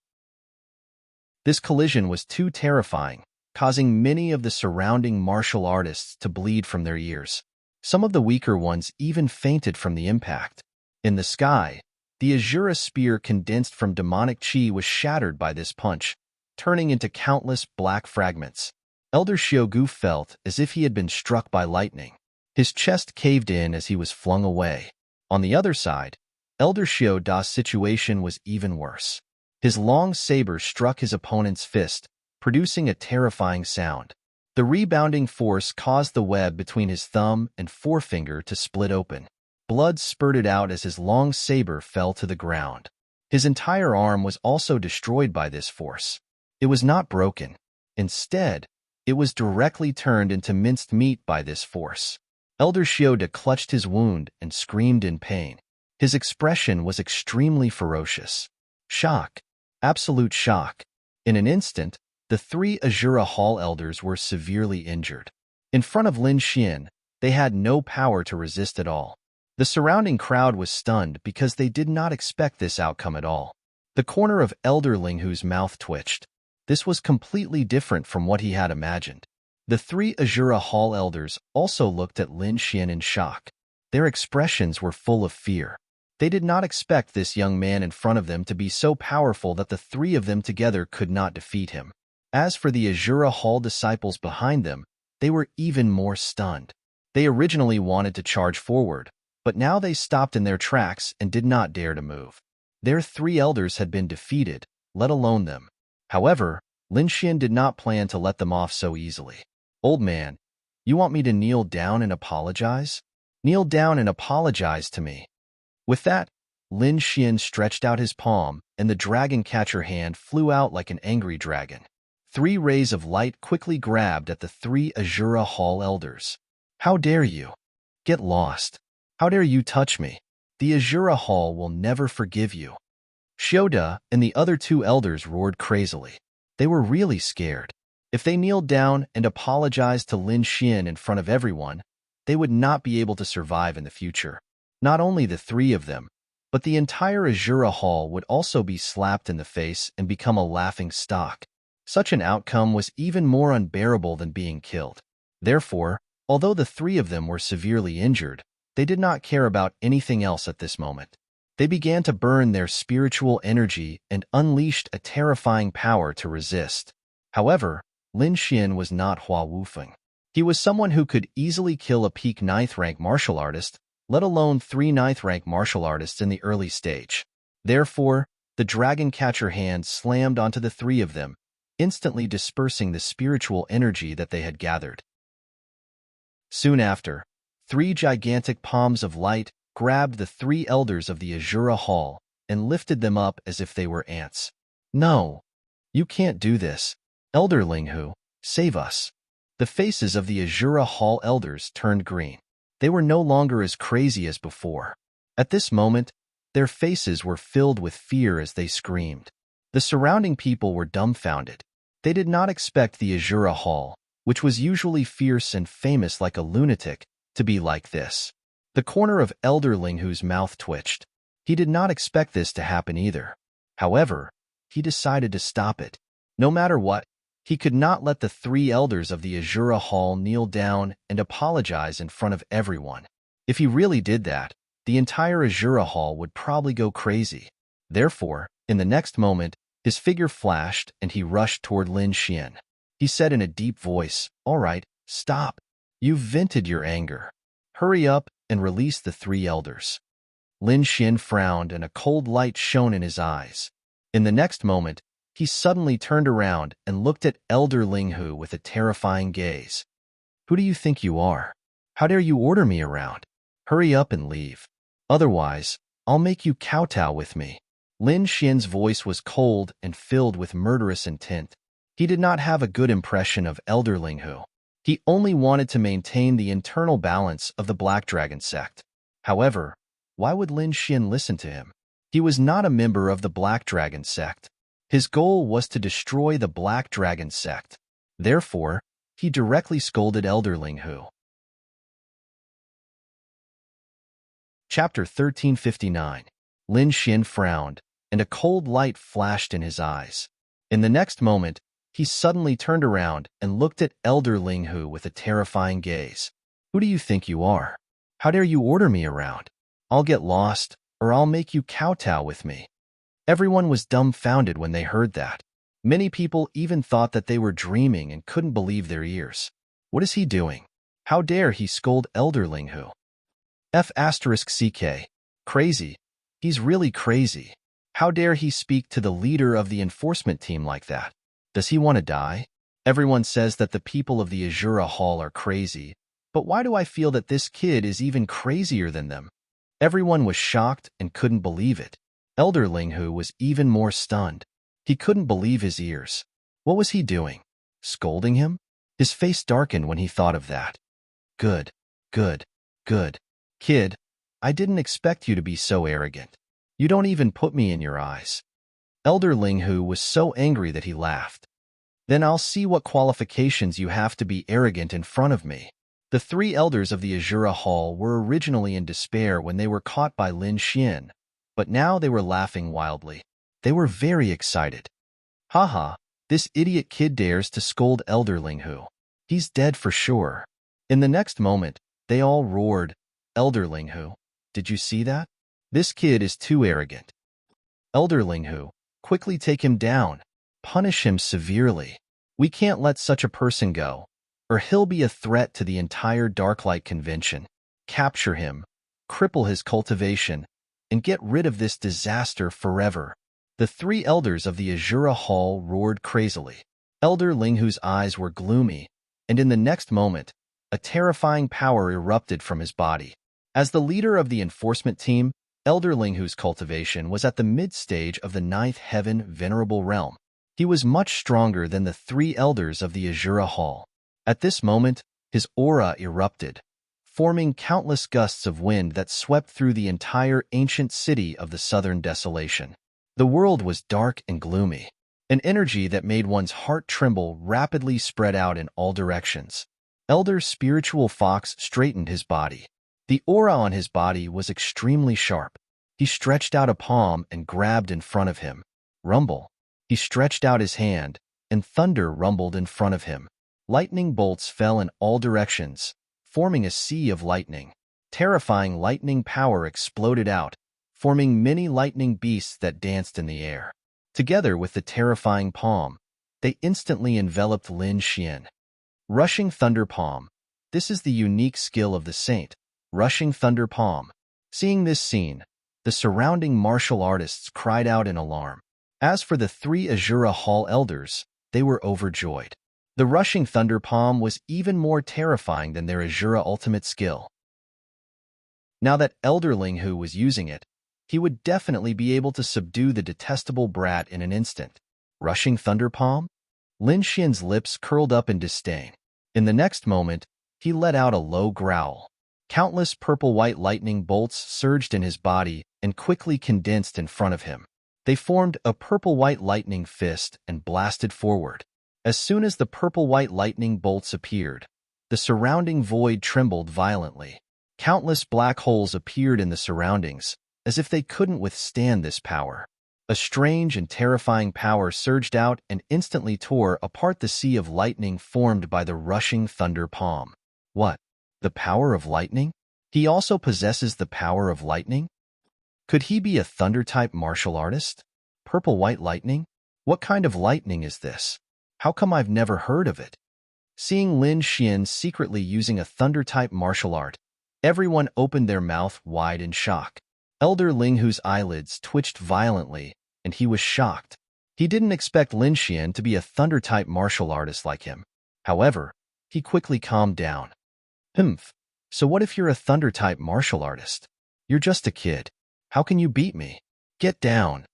This collision was too terrifying, causing many of the surrounding martial artists to bleed from their ears. Some of the weaker ones even fainted from the impact. In the sky, the Azura spear condensed from demonic qi was shattered by this punch, turning into countless black fragments. Elder Xiaogu felt as if he had been struck by lightning. His chest caved in as he was flung away. On the other side, Elder Xiao Da's situation was even worse. His long saber struck his opponent's fist, producing a terrifying sound. The rebounding force caused the web between his thumb and forefinger to split open. Blood spurted out as his long saber fell to the ground. His entire arm was also destroyed by this force. It was not broken. Instead, it was directly turned into minced meat by this force. Elder Xiaoda clutched his wound and screamed in pain. His expression was extremely ferocious. Shock. Absolute shock. In an instant, the 3 Azura Hall elders were severely injured. In front of Lin Xian, they had no power to resist at all. The surrounding crowd was stunned because they did not expect this outcome at all. The corner of Elder Linghu's mouth twitched. This was completely different from what he had imagined. The 3 Azura Hall elders also looked at Lin Xian in shock. Their expressions were full of fear. They did not expect this young man in front of them to be so powerful that the 3 of them together could not defeat him. As for the Azura Hall disciples behind them, they were even more stunned. They originally wanted to charge forward, but now they stopped in their tracks and did not dare to move. Their 3 elders had been defeated, let alone them. However, Lin Xian did not plan to let them off so easily. "Old man, you want me to kneel down and apologize? Kneel down and apologize to me." With that, Lin Xian stretched out his palm, and the dragon catcher hand flew out like an angry dragon. 3 rays of light quickly grabbed at the 3 Azura Hall elders. "How dare you? Get lost. How dare you touch me? The Azura Hall will never forgive you." Shioda and the other 2 elders roared crazily. They were really scared. If they kneeled down and apologized to Lin Xian in front of everyone, they would not be able to survive in the future. Not only the 3 of them, but the entire Azura Hall would also be slapped in the face and become a laughing stock. Such an outcome was even more unbearable than being killed. Therefore, although the 3 of them were severely injured, they did not care about anything else at this moment. They began to burn their spiritual energy and unleashed a terrifying power to resist. However, Lin Xian was not Hua Wufeng. He was someone who could easily kill a peak 9th rank martial artist, let alone 3 9th rank martial artists in the early stage. Therefore, the dragon catcher hand slammed onto the 3 of them, instantly dispersing the spiritual energy that they had gathered. Soon after, 3 gigantic palms of light grabbed the 3 elders of the Azura Hall and lifted them up as if they were ants. "No, you can't do this. Elder Linghu, save us." The faces of the Azura Hall elders turned green. They were no longer as crazy as before. At this moment, their faces were filled with fear as they screamed. The surrounding people were dumbfounded. They did not expect the Azura Hall, which was usually fierce and famous like a lunatic, to be like this. The corner of Elder Linghu's mouth twitched. He did not expect this to happen either. However, he decided to stop it. No matter what, he could not let the 3 elders of the Azura Hall kneel down and apologize in front of everyone. If he really did that, the entire Azura Hall would probably go crazy. Therefore, in the next moment, his figure flashed and he rushed toward Lin Xian. He said in a deep voice, "All right, stop. You've vented your anger. Hurry up and release the 3 elders." Lin Xian frowned and a cold light shone in his eyes. In the next moment, he suddenly turned around and looked at Elder Linghu with a terrifying gaze. "Who do you think you are? How dare you order me around? Hurry up and leave. Otherwise, I'll make you kowtow with me." Lin Xian's voice was cold and filled with murderous intent. He did not have a good impression of Elder Linghu. He only wanted to maintain the internal balance of the Black Dragon sect. However, why would Lin Xian listen to him? He was not a member of the Black Dragon sect. His goal was to destroy the Black Dragon sect. Therefore, he directly scolded Elder Linghu. Chapter 1359. Lin Xian frowned, and a cold light flashed in his eyes. In the next moment, he suddenly turned around and looked at Elder Linghu with a terrifying gaze. "Who do you think you are? How dare you order me around? I'll get lost, or I'll make you kowtow with me." Everyone was dumbfounded when they heard that. Many people even thought that they were dreaming and couldn't believe their ears. What is he doing? How dare he scold Elder Linghu? F***CK. Crazy. He's really crazy. How dare he speak to the leader of the enforcement team like that? Does he want to die? Everyone says that the people of the Azura Hall are crazy, but why do I feel that this kid is even crazier than them? Everyone was shocked and couldn't believe it. Elder Linghu was even more stunned. He couldn't believe his ears. What was he doing? Scolding him? His face darkened when he thought of that. Good, good, good. Kid, I didn't expect you to be so arrogant. You don't even put me in your eyes. Elder Linghu was so angry that he laughed. Then I'll see what qualifications you have to be arrogant in front of me. The 3 elders of the Azura Hall were originally in despair when they were caught by Lin Xian, but now they were laughing wildly. They were very excited. Haha, this idiot kid dares to scold Elder Linghu. He's dead for sure. In the next moment, they all roared, "Elder Linghu, did you see that? This kid is too arrogant. Elder Linghu, quickly take him down. Punish him severely." We can't let such a person go, or he'll be a threat to the entire Darklight Convention. Capture him, cripple his cultivation, and get rid of this disaster forever. The three elders of the Azura Hall roared crazily. Elder Linghu's eyes were gloomy, and in the next moment, a terrifying power erupted from his body. As the leader of the enforcement team, Elder Linghu's cultivation was at the mid-stage of the Ninth Heaven Venerable Realm. He was much stronger than the three elders of the Azura Hall. At this moment, his aura erupted, forming countless gusts of wind that swept through the entire ancient city of the Southern Desolation. The world was dark and gloomy. An energy that made one's heart tremble rapidly spread out in all directions. Elder Spiritual Fox straightened his body. The aura on his body was extremely sharp. He stretched out a palm and grabbed in front of him. Rumble. He stretched out his hand, and thunder rumbled in front of him. Lightning bolts fell in all directions, forming a sea of lightning. Terrifying lightning power exploded out, forming many lightning beasts that danced in the air. Together with the terrifying palm, they instantly enveloped Lin Xian. Rushing Thunder Palm. This is the unique skill of the saint, Rushing Thunder Palm. Seeing this scene, the surrounding martial artists cried out in alarm. As for the three Azura Hall elders, they were overjoyed. The Rushing Thunder Palm was even more terrifying than their Azura ultimate skill. Now that Elder Linghu was using it, he would definitely be able to subdue the detestable brat in an instant. Rushing Thunder Palm? Lin Xian's lips curled up in disdain. In the next moment, he let out a low growl. Countless purple-white lightning bolts surged in his body and quickly condensed in front of him. They formed a purple-white lightning fist and blasted forward. As soon as the purple-white lightning bolts appeared, the surrounding void trembled violently. Countless black holes appeared in the surroundings, as if they couldn't withstand this power. A strange and terrifying power surged out and instantly tore apart the sea of lightning formed by the Rushing Thunder Palm. What? The power of lightning? He also possesses the power of lightning? Could he be a thunder-type martial artist? Purple-white lightning? What kind of lightning is this? How come I've never heard of it? Seeing Lin Xian secretly using a thunder-type martial art, everyone opened their mouth wide in shock. Elder Linghu's eyelids twitched violently, and he was shocked. He didn't expect Lin Xian to be a thunder-type martial artist like him. However, he quickly calmed down. So what if you're a thunder-type martial artist? You're just a kid. How can you beat me? Get down.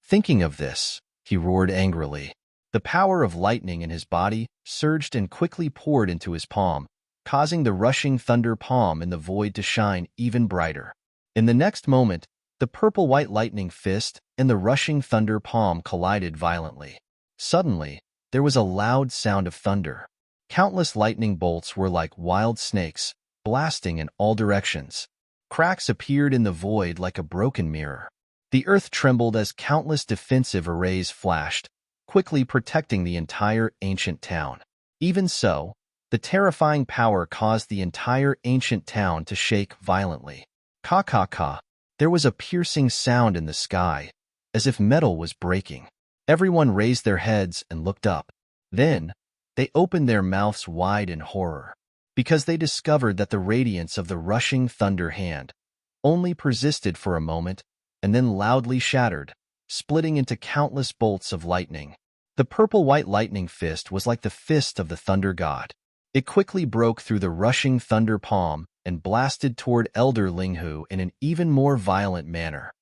Thinking of this, he roared angrily. The power of lightning in his body surged and quickly poured into his palm, causing the Rushing Thunder Palm in the void to shine even brighter. In the next moment, the purple-white lightning fist and the Rushing Thunder Palm collided violently. Suddenly, there was a loud sound of thunder. Countless lightning bolts were like wild snakes, blasting in all directions. Cracks appeared in the void like a broken mirror. The earth trembled as countless defensive arrays flashed, quickly protecting the entire ancient town. Even so, the terrifying power caused the entire ancient town to shake violently. Ka. There was a piercing sound in the sky, as if metal was breaking. Everyone raised their heads and looked up. Then, they opened their mouths wide in horror, because they discovered that the radiance of the Rushing Thunder Hand only persisted for a moment and then loudly shattered, splitting into countless bolts of lightning. The purple-white lightning fist was like the fist of the thunder god. It quickly broke through the Rushing Thunder Palm and blasted toward Elder Linghu in an even more violent manner.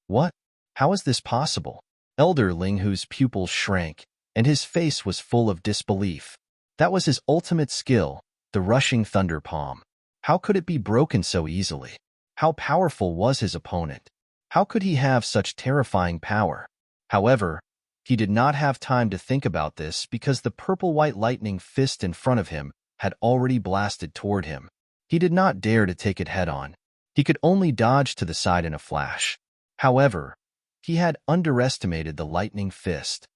What? How is this possible? Elder Linghu's pupils shrank, and his face was full of disbelief. That was his ultimate skill, the Rushing Thunder Palm. How could it be broken so easily? How powerful was his opponent? How could he have such terrifying power? However, he did not have time to think about this because the purple-white lightning fist in front of him had already blasted toward him. He did not dare to take it head-on. He could only dodge to the side in a flash. However, he had underestimated the lightning fist.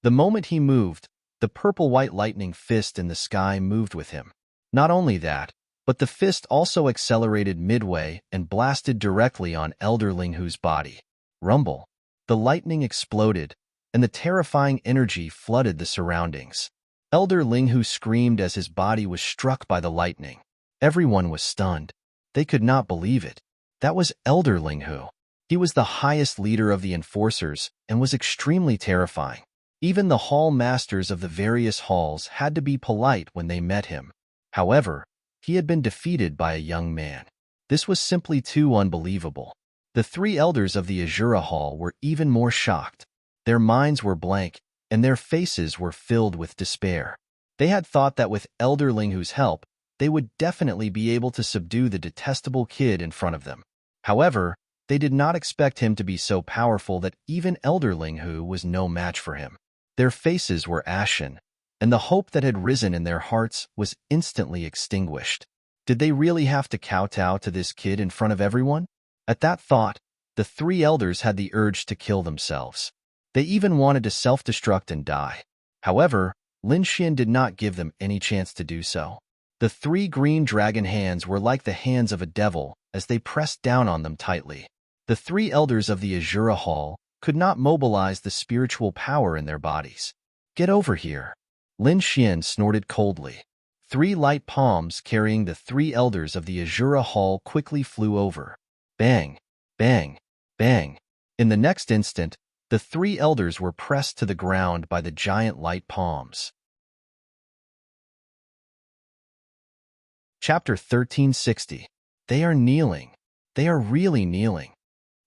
The moment he moved, the purple-white lightning fist in the sky moved with him. Not only that, but the fist also accelerated midway and blasted directly on Elder Linghu's body. Rumble. The lightning exploded, and the terrifying energy flooded the surroundings. Elder Linghu screamed as his body was struck by the lightning. Everyone was stunned. They could not believe it. That was Elder Linghu. He was the highest leader of the enforcers and was extremely terrifying. Even the hall masters of the various halls had to be polite when they met him. However, he had been defeated by a young man. This was simply too unbelievable. The three elders of the Azura Hall were even more shocked. Their minds were blank, and their faces were filled with despair. They had thought that with Elder Linghu's help, they would definitely be able to subdue the detestable kid in front of them. However, they did not expect him to be so powerful that even Elder Linghu was no match for him. Their faces were ashen, and the hope that had risen in their hearts was instantly extinguished. Did they really have to kowtow to this kid in front of everyone? At that thought, the three elders had the urge to kill themselves. They even wanted to self-destruct and die. However, Lin Xian did not give them any chance to do so. The three green dragon hands were like the hands of a devil as they pressed down on them tightly. The three elders of the Azura Hall could not mobilize the spiritual power in their bodies. "Get over here." Lin Xian snorted coldly. Three light palms carrying the three elders of the Azura Hall quickly flew over. Bang, bang, bang. In the next instant, the three elders were pressed to the ground by the giant light palms. Chapter 1360. They are kneeling. They are really kneeling.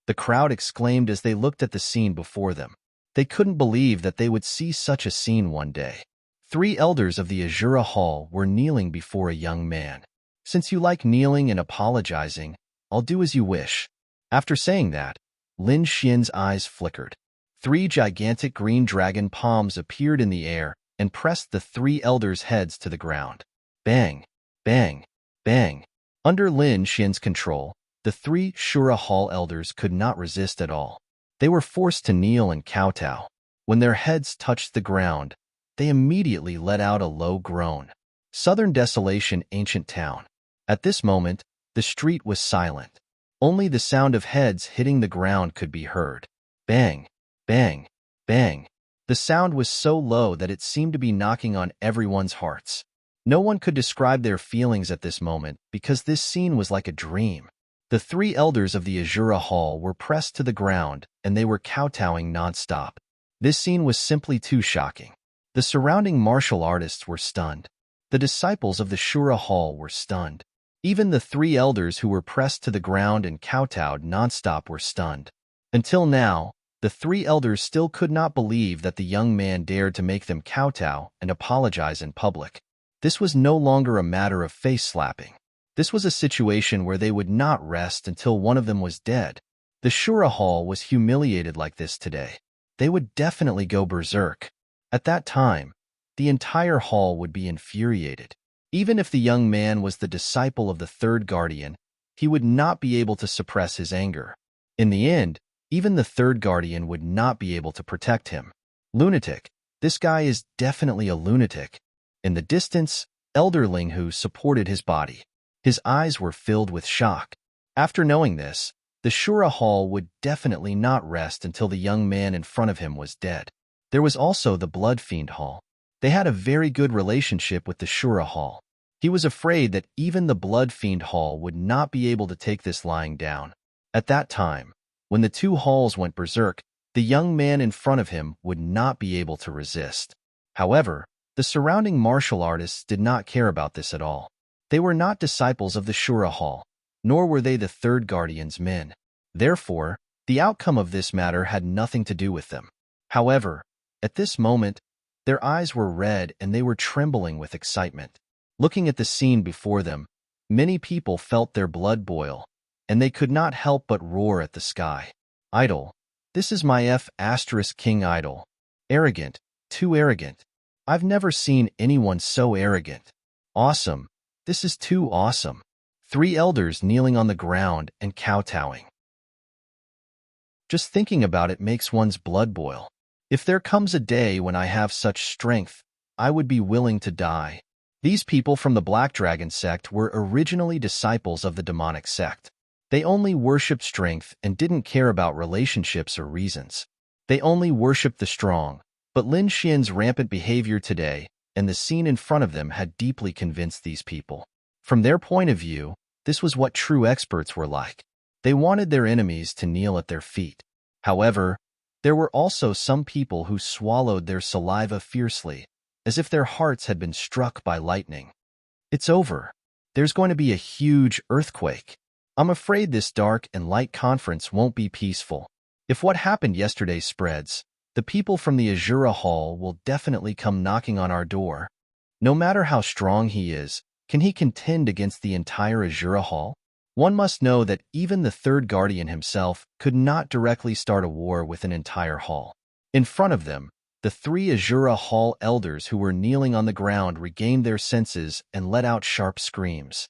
The crowd exclaimed as they looked at the scene before them. They couldn't believe that they would see such a scene one day. Three elders of the Azura Hall were kneeling before a young man. "Since you like kneeling and apologizing, I'll do as you wish." After saying that, Lin Xian's eyes flickered. Three gigantic green dragon palms appeared in the air and pressed the three elders' heads to the ground. Bang, bang, bang. Under Lin Xian's control, the three Shura Hall elders could not resist at all. They were forced to kneel and kowtow. When their heads touched the ground, they immediately let out a low groan. Southern Desolation Ancient Town. At this moment, the street was silent. Only the sound of heads hitting the ground could be heard. Bang, bang, bang. The sound was so low that it seemed to be knocking on everyone's hearts. No one could describe their feelings at this moment because this scene was like a dream. The three elders of the Azura Hall were pressed to the ground and they were kowtowing non-stop. This scene was simply too shocking. The surrounding martial artists were stunned. The disciples of the Shura Hall were stunned. Even the three elders who were pressed to the ground and kowtowed non-stop were stunned. Until now, the three elders still could not believe that the young man dared to make them kowtow and apologize in public. This was no longer a matter of face-slapping. This was a situation where they would not rest until one of them was dead. The Shura Hall was humiliated like this today. They would definitely go berserk. At that time, the entire hall would be infuriated. Even if the young man was the disciple of the third guardian, he would not be able to suppress his anger. In the end, even the third guardian would not be able to protect him. Lunatic. This guy is definitely a lunatic. In the distance, Elder Linghu supported his body. His eyes were filled with shock. After knowing this, the Shura Hall would definitely not rest until the young man in front of him was dead. There was also the Blood Fiend Hall. They had a very good relationship with the Shura Hall. He was afraid that even the Blood Fiend Hall would not be able to take this lying down. At that time, when the two halls went berserk, the young man in front of him would not be able to resist. However, the surrounding martial artists did not care about this at all. They were not disciples of the Shura Hall, nor were they the third guardian's men. Therefore, the outcome of this matter had nothing to do with them. However, at this moment, their eyes were red and they were trembling with excitement. Looking at the scene before them, many people felt their blood boil, and they could not help but roar at the sky. Idol. This is my King idol. Arrogant. Too arrogant. I've never seen anyone so arrogant. Awesome. This is too awesome. Three elders kneeling on the ground and kowtowing. Just thinking about it makes one's blood boil. If there comes a day when I have such strength, I would be willing to die. These people from the Black Dragon sect were originally disciples of the demonic sect. They only worshipped strength and didn't care about relationships or reasons. They only worship the strong. But Lin Xian's rampant behavior today and the scene in front of them had deeply convinced these people. From their point of view, this was what true experts were like. They wanted their enemies to kneel at their feet. However, there were also some people who swallowed their saliva fiercely, as if their hearts had been struck by lightning. It's over. There's going to be a huge earthquake. I'm afraid this dark and light conference won't be peaceful. If what happened yesterday spreads, the people from the Azura Hall will definitely come knocking on our door. No matter how strong he is, can he contend against the entire Azura Hall? One must know that even the third guardian himself could not directly start a war with an entire hall. In front of them, the three Azura Hall elders who were kneeling on the ground regained their senses and let out sharp screams.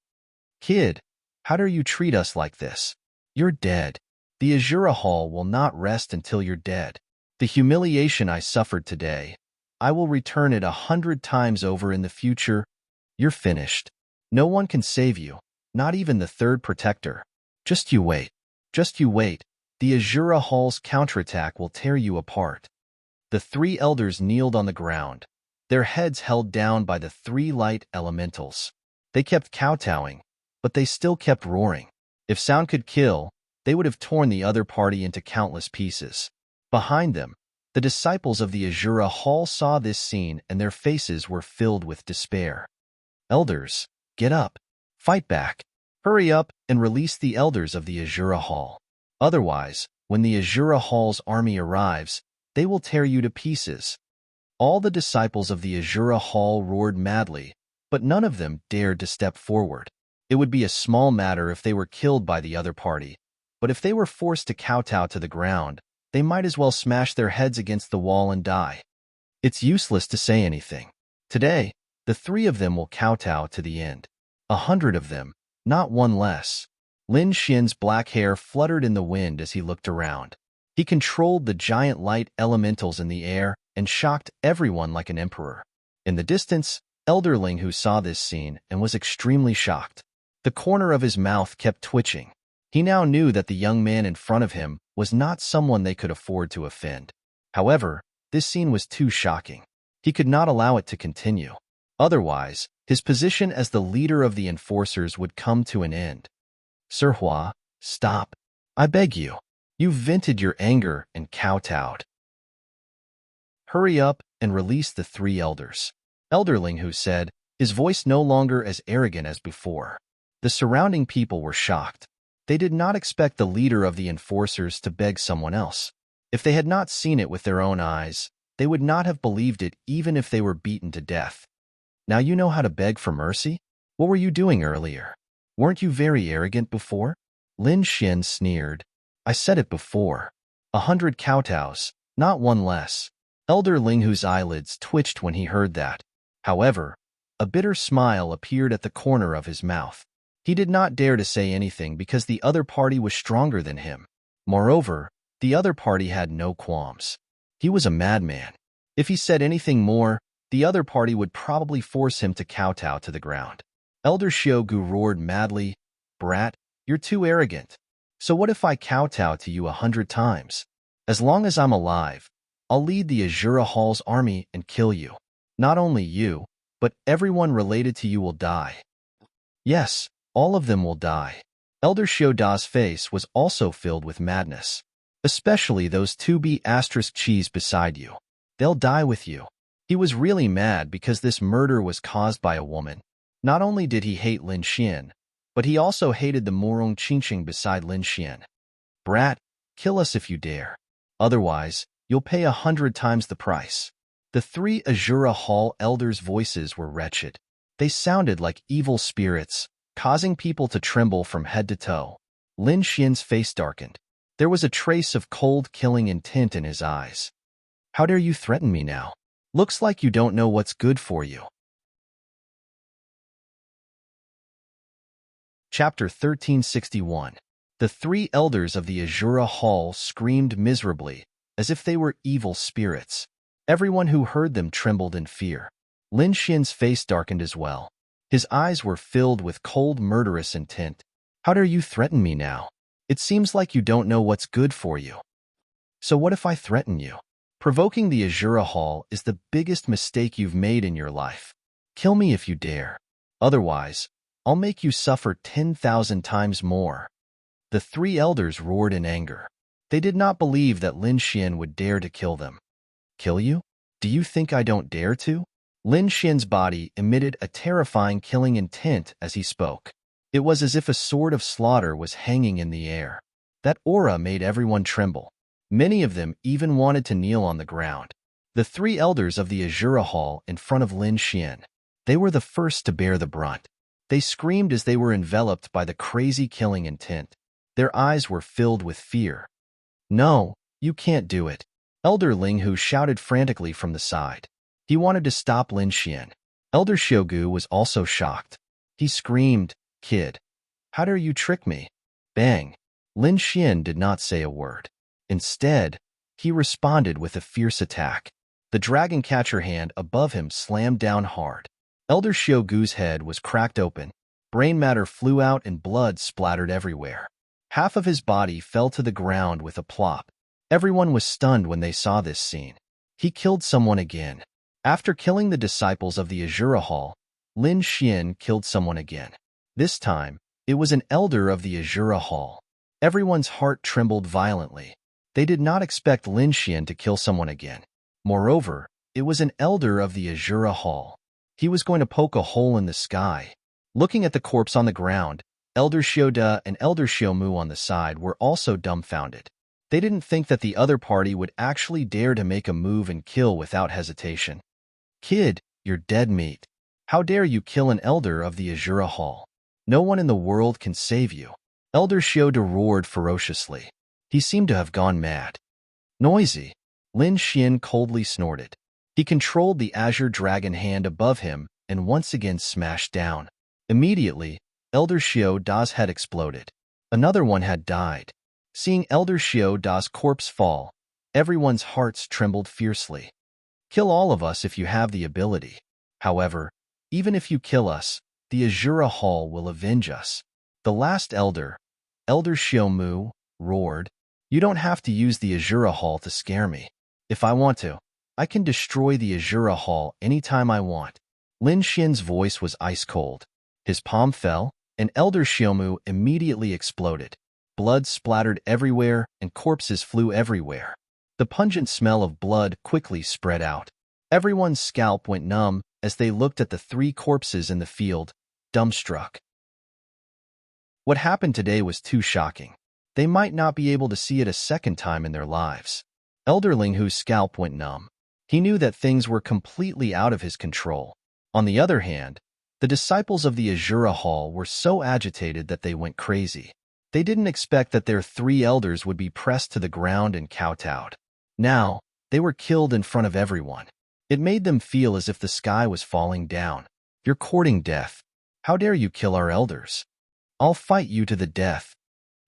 Kid, how dare you treat us like this? You're dead. The Azura Hall will not rest until you're dead. The humiliation I suffered today, I will return it 100 times over in the future. You're finished. No one can save you, not even the third protector. Just you wait. Just you wait. The Azura Hall's counterattack will tear you apart. The three elders kneeled on the ground, their heads held down by the three light elementals. They kept kowtowing, but they still kept roaring. If sound could kill, they would have torn the other party into countless pieces. Behind them, the disciples of the Azura Hall saw this scene and their faces were filled with despair. Elders, get up. Fight back. Hurry up and release the elders of the Azura Hall. Otherwise, when the Azura Hall's army arrives, they will tear you to pieces. All the disciples of the Azura Hall roared madly, but none of them dared to step forward. It would be a small matter if they were killed by the other party, but if they were forced to kowtow to the ground, they might as well smash their heads against the wall and die. It's useless to say anything. Today, the three of them will kowtow to the end. 100 of them, not one less. Lin Xian's black hair fluttered in the wind as he looked around. He controlled the giant light elementals in the air and shocked everyone like an emperor. In the distance, Elder Ling who saw this scene and was extremely shocked. The corner of his mouth kept twitching. He now knew that the young man in front of him was not someone they could afford to offend. However, this scene was too shocking. He could not allow it to continue. Otherwise, his position as the leader of the enforcers would come to an end. Sir Hua, stop. I beg you. You've vented your anger and kowtowed. Hurry up and release the three elders. Elder Ling Hu said, his voice no longer as arrogant as before. The surrounding people were shocked. They did not expect the leader of the enforcers to beg someone else. If they had not seen it with their own eyes, they would not have believed it even if they were beaten to death. Now you know how to beg for mercy? What were you doing earlier? Weren't you very arrogant before? Lin Xian sneered. I said it before. 100 kowtows, not one less. Elder Ling Hu's eyelids twitched when he heard that. However, a bitter smile appeared at the corner of his mouth. He did not dare to say anything because the other party was stronger than him. Moreover, the other party had no qualms. He was a madman. If he said anything more, the other party would probably force him to kowtow to the ground. Elder Xiaogu roared madly, Brat, you're too arrogant. So what if I kowtow to you 100 times? As long as I'm alive, I'll lead the Azura Hall's army and kill you. Not only you, but everyone related to you will die. Yes, all of them will die. Elder Xiaoda's face was also filled with madness. Especially those 2B asterisk cheese beside you. They'll die with you. He was really mad because this murder was caused by a woman. Not only did he hate Lin Xian, but he also hated the Murong Qingqing beside Lin Xian. Brat, kill us if you dare. Otherwise, you'll pay 100 times the price. The three Azura Hall elders' voices were wretched. They sounded like evil spirits, causing people to tremble from head to toe. Lin Xian's face darkened. There was a trace of cold killing intent in his eyes. How dare you threaten me now? Looks like you don't know what's good for you. Chapter 1361. The three elders of the Azura Hall screamed miserably, as if they were evil spirits. Everyone who heard them trembled in fear. Lin Xian's face darkened as well. His eyes were filled with cold, murderous intent. How dare you threaten me now? It seems like you don't know what's good for you. So what if I threaten you? Provoking the Azura Hall is the biggest mistake you've made in your life. Kill me if you dare. Otherwise, I'll make you suffer 10,000 times more. The three elders roared in anger. They did not believe that Lin Xian would dare to kill them. Kill you? Do you think I don't dare to? Lin Xian's body emitted a terrifying killing intent as he spoke. It was as if a sword of slaughter was hanging in the air. That aura made everyone tremble. Many of them even wanted to kneel on the ground. The three elders of the Azura Hall in front of Lin Xian. They were the first to bear the brunt. They screamed as they were enveloped by the crazy killing intent. Their eyes were filled with fear. No, you can't do it. Elder Ling Hu shouted frantically from the side. He wanted to stop Lin Xian. Elder Xiaogu was also shocked. He screamed, "Kid, how dare you trick me?" Bang! Lin Xian did not say a word. Instead, he responded with a fierce attack. The dragon catcher hand above him slammed down hard. Elder Xiaogu's head was cracked open. Brain matter flew out and blood splattered everywhere. Half of his body fell to the ground with a plop. Everyone was stunned when they saw this scene. He killed someone again. After killing the disciples of the Azura Hall, Lin Xian killed someone again. This time, it was an elder of the Azura Hall. Everyone's heart trembled violently. They did not expect Lin Xian to kill someone again. Moreover, it was an elder of the Azura Hall. He was going to poke a hole in the sky. Looking at the corpse on the ground, Elder Xiaoda and Elder Xiaomu on the side were also dumbfounded. They didn't think that the other party would actually dare to make a move and kill without hesitation. Kid, you're dead meat. How dare you kill an elder of the Azura Hall? No one in the world can save you. Elder Xiaoda roared ferociously. He seemed to have gone mad. Noisy. Lin Xian coldly snorted. He controlled the azure dragon hand above him and once again smashed down. Immediately, Elder Xiaoda's head exploded. Another one had died. Seeing Elder Xiaoda's corpse fall, everyone's hearts trembled fiercely. Kill all of us if you have the ability. However, even if you kill us, the Azura Hall will avenge us. The last elder, Elder Xiaomu, roared, "You don't have to use the Azura Hall to scare me. If I want to, I can destroy the Azura Hall anytime I want." Lin Xian's voice was ice cold. His palm fell, and Elder Xiaomu immediately exploded. Blood splattered everywhere, and corpses flew everywhere. The pungent smell of blood quickly spread out. Everyone's scalp went numb as they looked at the three corpses in the field, dumbstruck. What happened today was too shocking. They might not be able to see it a second time in their lives. Elder Ling Hu's scalp went numb. He knew that things were completely out of his control. On the other hand, the disciples of the Azura Hall were so agitated that they went crazy. They didn't expect that their three elders would be pressed to the ground and kowtowed. Now, they were killed in front of everyone. It made them feel as if the sky was falling down. "You're courting death. How dare you kill our elders? I'll fight you to the death."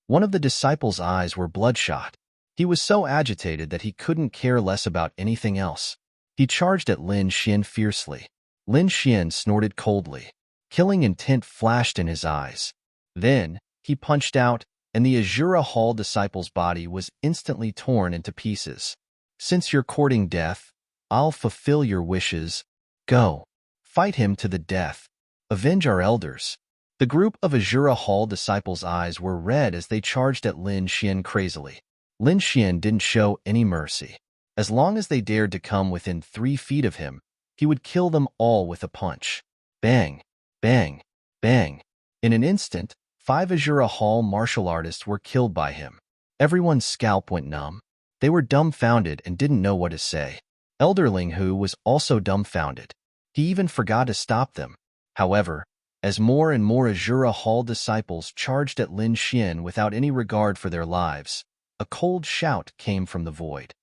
One of the disciples' eyes were bloodshot. He was so agitated that he couldn't care less about anything else. He charged at Lin Xian fiercely. Lin Xian snorted coldly. Killing intent flashed in his eyes. Then, he punched out, and the Azura Hall disciple's body was instantly torn into pieces. "Since you're courting death, I'll fulfill your wishes. Go. Fight him to the death. Avenge our elders." The group of Azura Hall disciples' eyes were red as they charged at Lin Xian crazily. Lin Xian didn't show any mercy. As long as they dared to come within 3 feet of him, he would kill them all with a punch. Bang, bang, bang. In an instant, 5 Azura Hall martial artists were killed by him. Everyone's scalp went numb. They were dumbfounded and didn't know what to say. Elder Ling Hu was also dumbfounded. He even forgot to stop them. However, as more and more Azura Hall disciples charged at Lin Xian without any regard for their lives, a cold shout came from the void.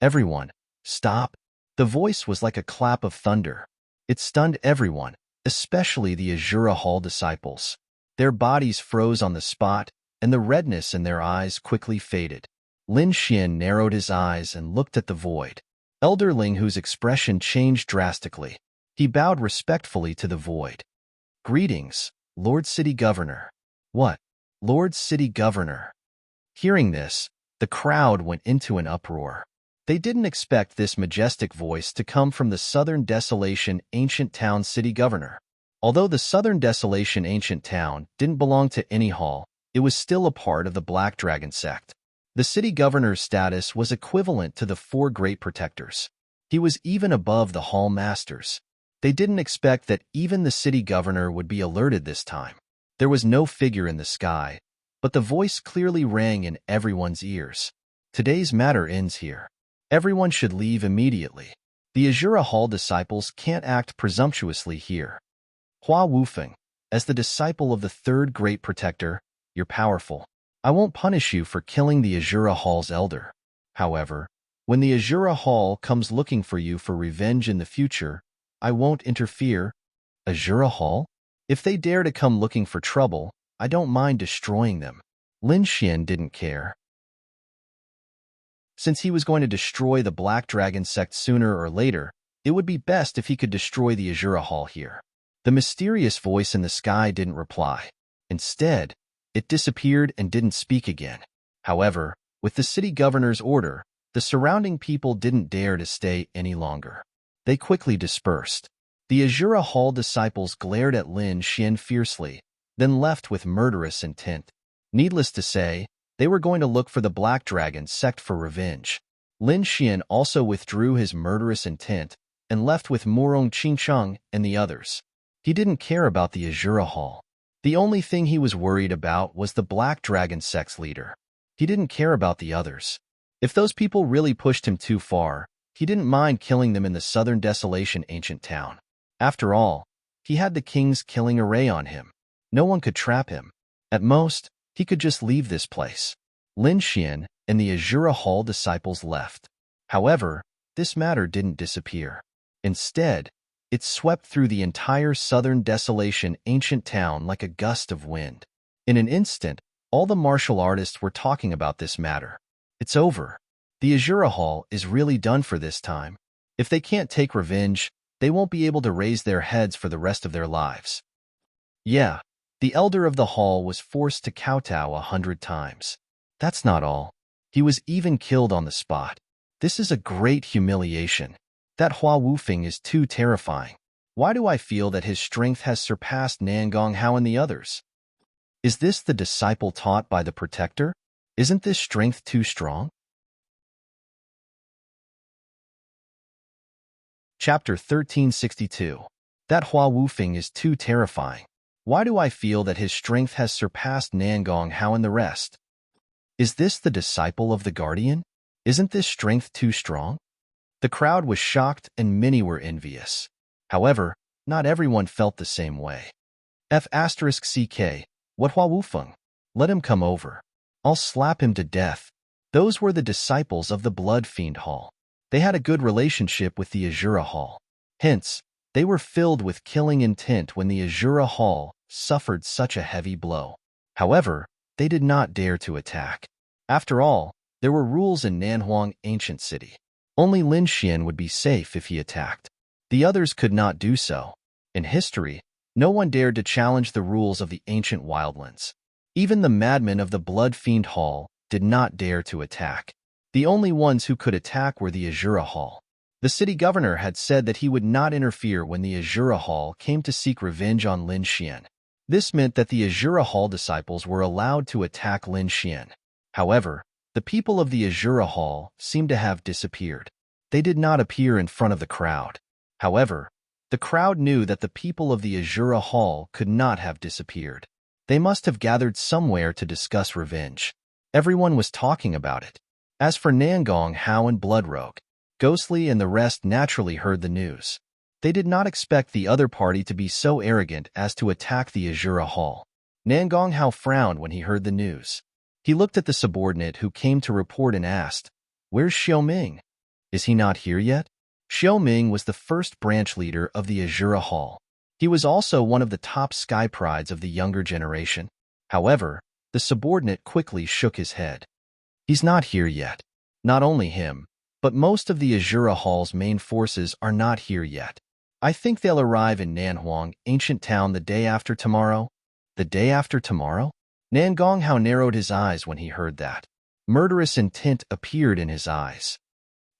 "Everyone, stop!" The voice was like a clap of thunder. It stunned everyone, especially the Azura Hall disciples. Their bodies froze on the spot, and the redness in their eyes quickly faded. Lin Xian narrowed his eyes and looked at the void. Elder Ling Hu's expression changed drastically. He bowed respectfully to the void. "Greetings, Lord City Governor." "What? Lord City Governor?" Hearing this, The crowd went into an uproar. They didn't expect this majestic voice to come from the Southern Desolation Ancient Town city governor. Although the Southern Desolation Ancient Town didn't belong to any hall, it was still a part of the Black Dragon sect. The city governor's status was equivalent to the four great protectors. He was even above the hall masters. They didn't expect that even the city governor would be alerted this time. There was no figure in the sky, but the voice clearly rang in everyone's ears. Today's matter ends here. Everyone should leave immediately. The Azura Hall disciples can't act presumptuously here. Hua Wufeng, as the disciple of the third great protector, you're powerful. I won't punish you for killing the Azura Hall's elder. However, when the Azura Hall comes looking for you for revenge in the future, I won't interfere. Azura Hall? If they dare to come looking for trouble, I don't mind destroying them. Lin Xian didn't care. Since he was going to destroy the Black Dragon sect sooner or later, it would be best if he could destroy the Azura Hall here. The mysterious voice in the sky didn't reply. Instead, it disappeared and didn't speak again. However, with the city governor's order, the surrounding people didn't dare to stay any longer. They quickly dispersed. The Azura Hall disciples glared at Lin Xian fiercely, then left with murderous intent. Needless to say, they were going to look for the Black Dragon sect for revenge. Lin Xian also withdrew his murderous intent and left with Murong Qingcheng and the others. He didn't care about the Azura Hall. The only thing he was worried about was the Black Dragon sect's leader. He didn't care about the others. If those people really pushed him too far, he didn't mind killing them in the Southern Desolation Ancient Town. After all, he had the king's killing array on him. No one could trap him. At most, he could just leave this place. Lin Xian and the Azura Hall disciples left. However, this matter didn't disappear. Instead, it swept through the entire Southern Desolation Ancient Town like a gust of wind. In an instant, all the martial artists were talking about this matter. It's over. The Azura Hall is really done for this time. If they can't take revenge, they won't be able to raise their heads for the rest of their lives. Yeah, the elder of the hall was forced to kowtow 100 times. That's not all. He was even killed on the spot. This is a great humiliation. That Hua Wufeng is too terrifying. Why do I feel that his strength has surpassed Nangong Hao and the others? Is this the disciple taught by the protector? Isn't this strength too strong? Chapter 1362. That Hua Wufeng is too terrifying. Why do I feel that his strength has surpassed Nangong Hao and the rest? Is this the disciple of the guardian? Isn't this strength too strong? The crowd was shocked and many were envious. However, not everyone felt the same way. F***CK, what Hua Wufeng? Let him come over. I'll slap him to death. Those were the disciples of the Blood Fiend Hall. They had a good relationship with the Azura Hall. Hence, they were filled with killing intent when the Azura Hall suffered such a heavy blow. However, they did not dare to attack. After all, there were rules in Nanhuang Ancient City. Only Lin Xian would be safe if he attacked. The others could not do so. In history, no one dared to challenge the rules of the ancient wildlands. Even the madmen of the Blood Fiend Hall did not dare to attack. The only ones who could attack were the Azura Hall. The city governor had said that he would not interfere when the Azura Hall came to seek revenge on Lin Xian. This meant that the Azura Hall disciples were allowed to attack Lin Xian. However, the people of the Azura Hall seemed to have disappeared. They did not appear in front of the crowd. However, the crowd knew that the people of the Azura Hall could not have disappeared. They must have gathered somewhere to discuss revenge. Everyone was talking about it. As for Nangong Hao and Bloodrogue, Ghostly and the rest naturally heard the news. They did not expect the other party to be so arrogant as to attack the Azura Hall. Nangong Hao frowned when he heard the news. He looked at the subordinate who came to report and asked, "Where's Xiao Ming? Is he not here yet?" Xiao Ming was the first branch leader of the Azura Hall. He was also one of the top sky prides of the younger generation. However, the subordinate quickly shook his head. He's not here yet. Not only him, but most of the Azura Hall's main forces are not here yet. I think they'll arrive in Nanhuang Ancient Town the day after tomorrow. The day after tomorrow? Nangong Hao narrowed his eyes when he heard that. Murderous intent appeared in his eyes.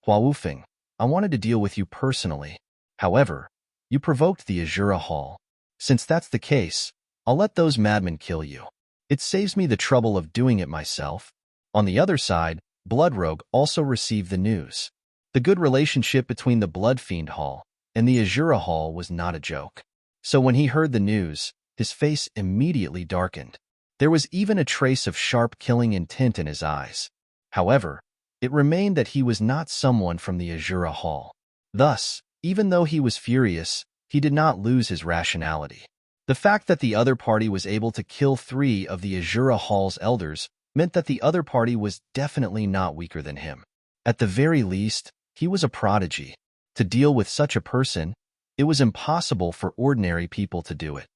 Hua Wufeng, I wanted to deal with you personally. However, you provoked the Azura Hall. Since that's the case, I'll let those madmen kill you. It saves me the trouble of doing it myself. On the other side, Bloodrogue also received the news. The good relationship between the Bloodfiend Hall and the Azura Hall was not a joke. So when he heard the news, his face immediately darkened. There was even a trace of sharp killing intent in his eyes. However, it remained that he was not someone from the Azura Hall. Thus, even though he was furious, he did not lose his rationality. The fact that the other party was able to kill 3 of the Azura Hall's elders meant that the other party was definitely not weaker than him. At the very least, he was a prodigy. To deal with such a person, it was impossible for ordinary people to do it.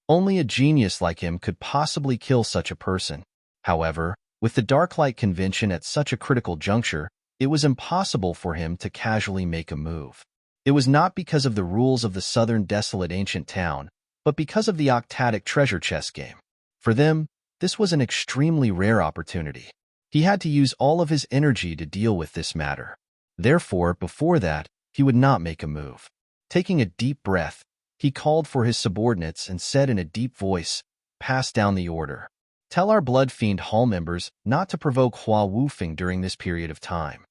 Only a genius like him could possibly kill such a person. However, with the Darklight Convention at such a critical juncture, it was impossible for him to casually make a move. It was not because of the rules of the southern desolate ancient town, but because of the octatic treasure chest game. For them, this was an extremely rare opportunity. He had to use all of his energy to deal with this matter. Therefore, before that, he would not make a move. Taking a deep breath, he called for his subordinates and said in a deep voice, "Pass down the order. Tell our Bloodfiend Hall members not to provoke Hua Wufeng during this period of time.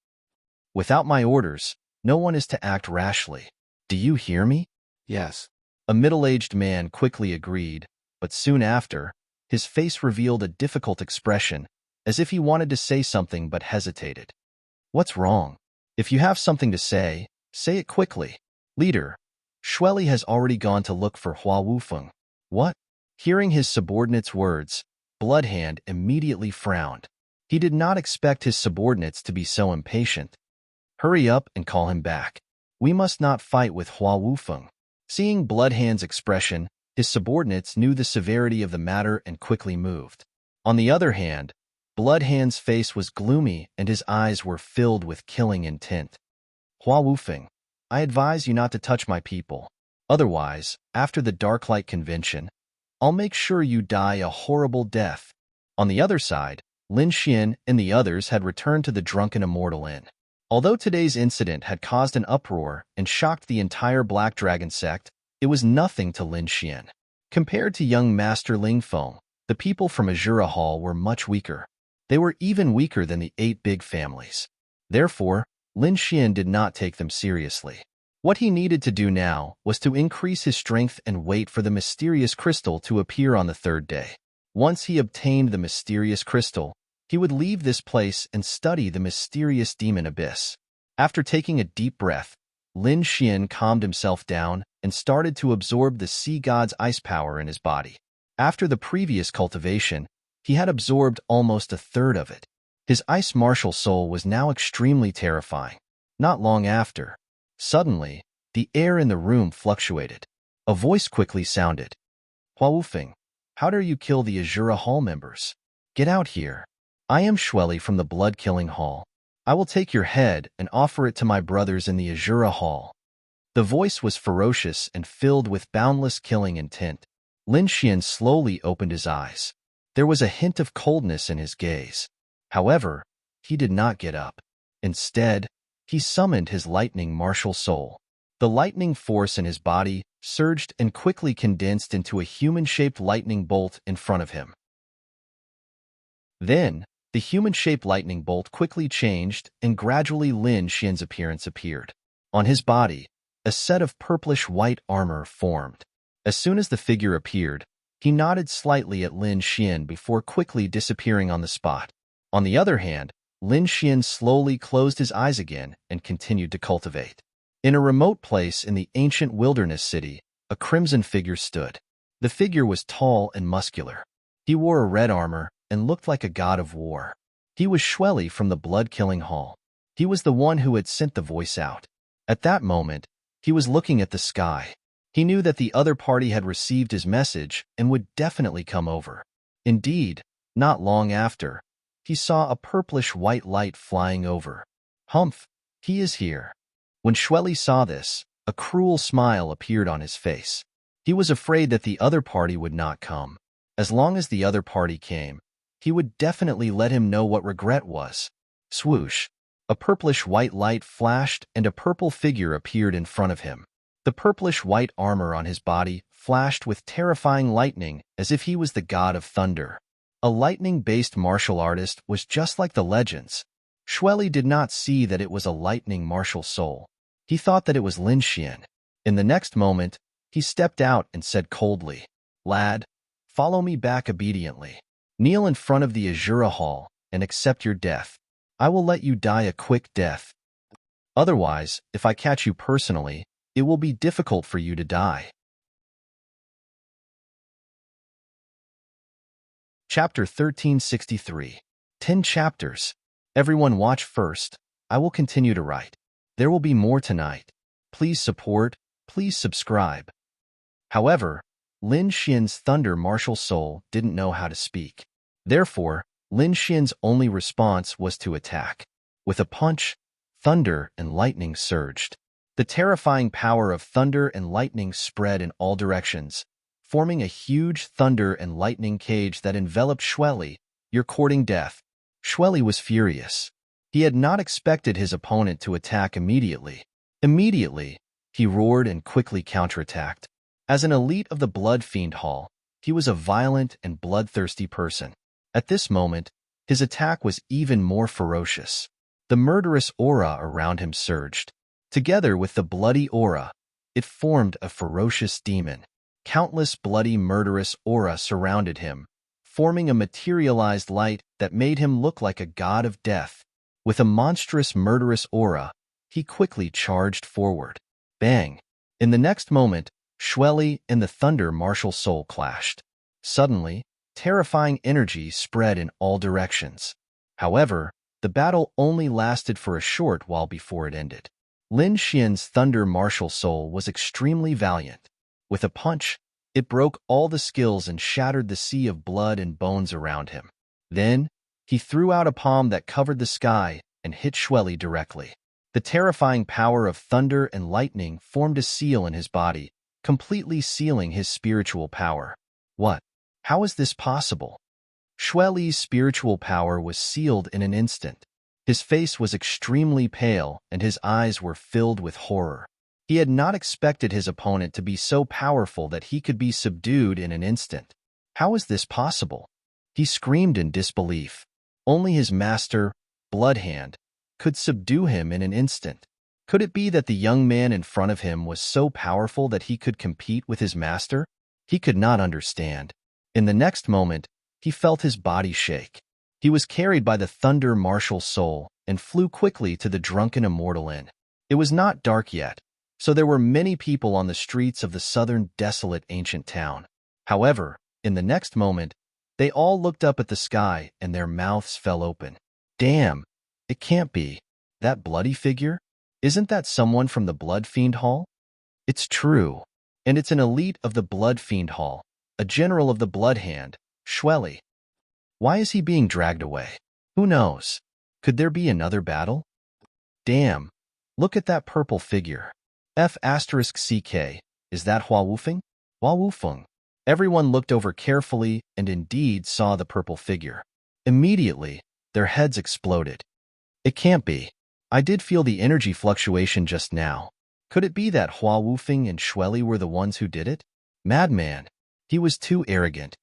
Without my orders, no one is to act rashly. Do you hear me?" Yes. A middle-aged man quickly agreed, but soon after, his face revealed a difficult expression, as if he wanted to say something but hesitated. "What's wrong? If you have something to say it quickly." "Leader, Shueli has already gone to look for Hua Wufeng." "What?" Hearing his subordinate's words, Bloodhand immediately frowned. He did not expect his subordinates to be so impatient. "Hurry up and call him back. We must not fight with Hua Wufeng." Seeing Bloodhand's expression, his subordinates knew the severity of the matter and quickly moved. On the other hand, Bloodhand's face was gloomy and his eyes were filled with killing intent. "Hua Wufeng, I advise you not to touch my people. Otherwise, after the Darklight Convention, I'll make sure you die a horrible death." On the other side, Lin Xian and the others had returned to the Drunken Immortal Inn. Although today's incident had caused an uproar and shocked the entire Black Dragon sect, it was nothing to Lin Xian. Compared to young Master Ling Feng, the people from Azura Hall were much weaker. They were even weaker than the 8 big families. Therefore, Lin Xian did not take them seriously. What he needed to do now was to increase his strength and wait for the mysterious crystal to appear on the 3rd day. Once he obtained the mysterious crystal, he would leave this place and study the mysterious demon abyss. After taking a deep breath, Lin Xian calmed himself down and started to absorb the sea god's ice power in his body. After the previous cultivation, he had absorbed almost a third of it. His ice martial soul was now extremely terrifying. Not long after, suddenly, the air in the room fluctuated. A voice quickly sounded. "Hua Wufeng, how dare you kill the Azura Hall members? Get out here. I am Shueli from the Blood-Killing Hall. I will take your head and offer it to my brothers in the Azura Hall." The voice was ferocious and filled with boundless killing intent. Lin Xian slowly opened his eyes. There was a hint of coldness in his gaze. However, he did not get up. Instead, he summoned his lightning martial soul. The lightning force in his body surged and quickly condensed into a human-shaped lightning bolt in front of him. Then, the human-shaped lightning bolt quickly changed and gradually Lin Xian's appearance appeared. On his body, a set of purplish-white armor formed. As soon as the figure appeared, he nodded slightly at Lin Xian before quickly disappearing on the spot. On the other hand, Lin Xian slowly closed his eyes again and continued to cultivate. In a remote place in the ancient wilderness city, a crimson figure stood. The figure was tall and muscular. He wore a red armor and looked like a god of war. He was Shueli from the Blood-Killing Hall. He was the one who had sent the voice out. At that moment, he was looking at the sky. He knew that the other party had received his message and would definitely come over. Indeed, not long after, he saw a purplish-white light flying over. "Humph, he is here." When Shueli saw this, a cruel smile appeared on his face. He was afraid that the other party would not come. As long as the other party came, he would definitely let him know what regret was. Swoosh! A purplish-white light flashed and a purple figure appeared in front of him. The purplish-white armor on his body flashed with terrifying lightning as if he was the god of thunder. A lightning-based martial artist was just like the legends. Shueli did not see that it was a lightning martial soul. He thought that it was Lin Xian. In the next moment, he stepped out and said coldly, "Lad, follow me back obediently. Kneel in front of the Azura Hall and accept your death. I will let you die a quick death. Otherwise, if I catch you personally, it will be difficult for you to die." Chapter 1363. 10 chapters. Everyone watch first. I will continue to write. There will be more tonight. Please support, please subscribe. However, Lin Xian's thunder martial soul didn't know how to speak. Therefore, Lin Xian's only response was to attack. With a punch, thunder and lightning surged. The terrifying power of thunder and lightning spread in all directions, forming a huge thunder and lightning cage that enveloped Shueli. "You're courting death." Shueli was furious. He had not expected his opponent to attack immediately. Immediately, he roared and quickly counterattacked. As an elite of the Blood Fiend Hall, he was a violent and bloodthirsty person. At this moment, his attack was even more ferocious. The murderous aura around him surged. Together with the bloody aura, it formed a ferocious demon. Countless bloody murderous aura surrounded him, forming a materialized light that made him look like a god of death. With a monstrous murderous aura, he quickly charged forward. Bang! In the next moment, Shueli and the thunder martial soul clashed. Suddenly, terrifying energy spread in all directions. However, the battle only lasted for a short while before it ended. Lin Xian's thunder martial soul was extremely valiant. With a punch, it broke all the skills and shattered the sea of blood and bones around him. Then, he threw out a palm that covered the sky and hit Shueli directly. The terrifying power of thunder and lightning formed a seal in his body, completely sealing his spiritual power. What? How is this possible? Shueli's spiritual power was sealed in an instant. His face was extremely pale and his eyes were filled with horror. He had not expected his opponent to be so powerful that he could be subdued in an instant. How is this possible? He screamed in disbelief. Only his master, Bloodhand, could subdue him in an instant. Could it be that the young man in front of him was so powerful that he could compete with his master? He could not understand. In the next moment, he felt his body shake. He was carried by the thunder martial soul and flew quickly to the drunken immortal inn. It was not dark yet, so there were many people on the streets of the southern desolate ancient town. However, in the next moment, they all looked up at the sky and their mouths fell open. Damn, it can't be. That bloody figure? Isn't that someone from the Blood Fiend Hall? It's true, and it's an elite of the Blood Fiend Hall, a general of the Blood Hand, Shueli. Why is he being dragged away? Who knows? Could there be another battle? Damn, look at that purple figure. F***CK, is that Hua Wufeng? Hua Wufeng. Everyone looked over carefully and indeed saw the purple figure. Immediately, their heads exploded. It can't be. I did feel the energy fluctuation just now. Could it be that Hua Wufeng and Shueli were the ones who did it? Madman. He was too arrogant.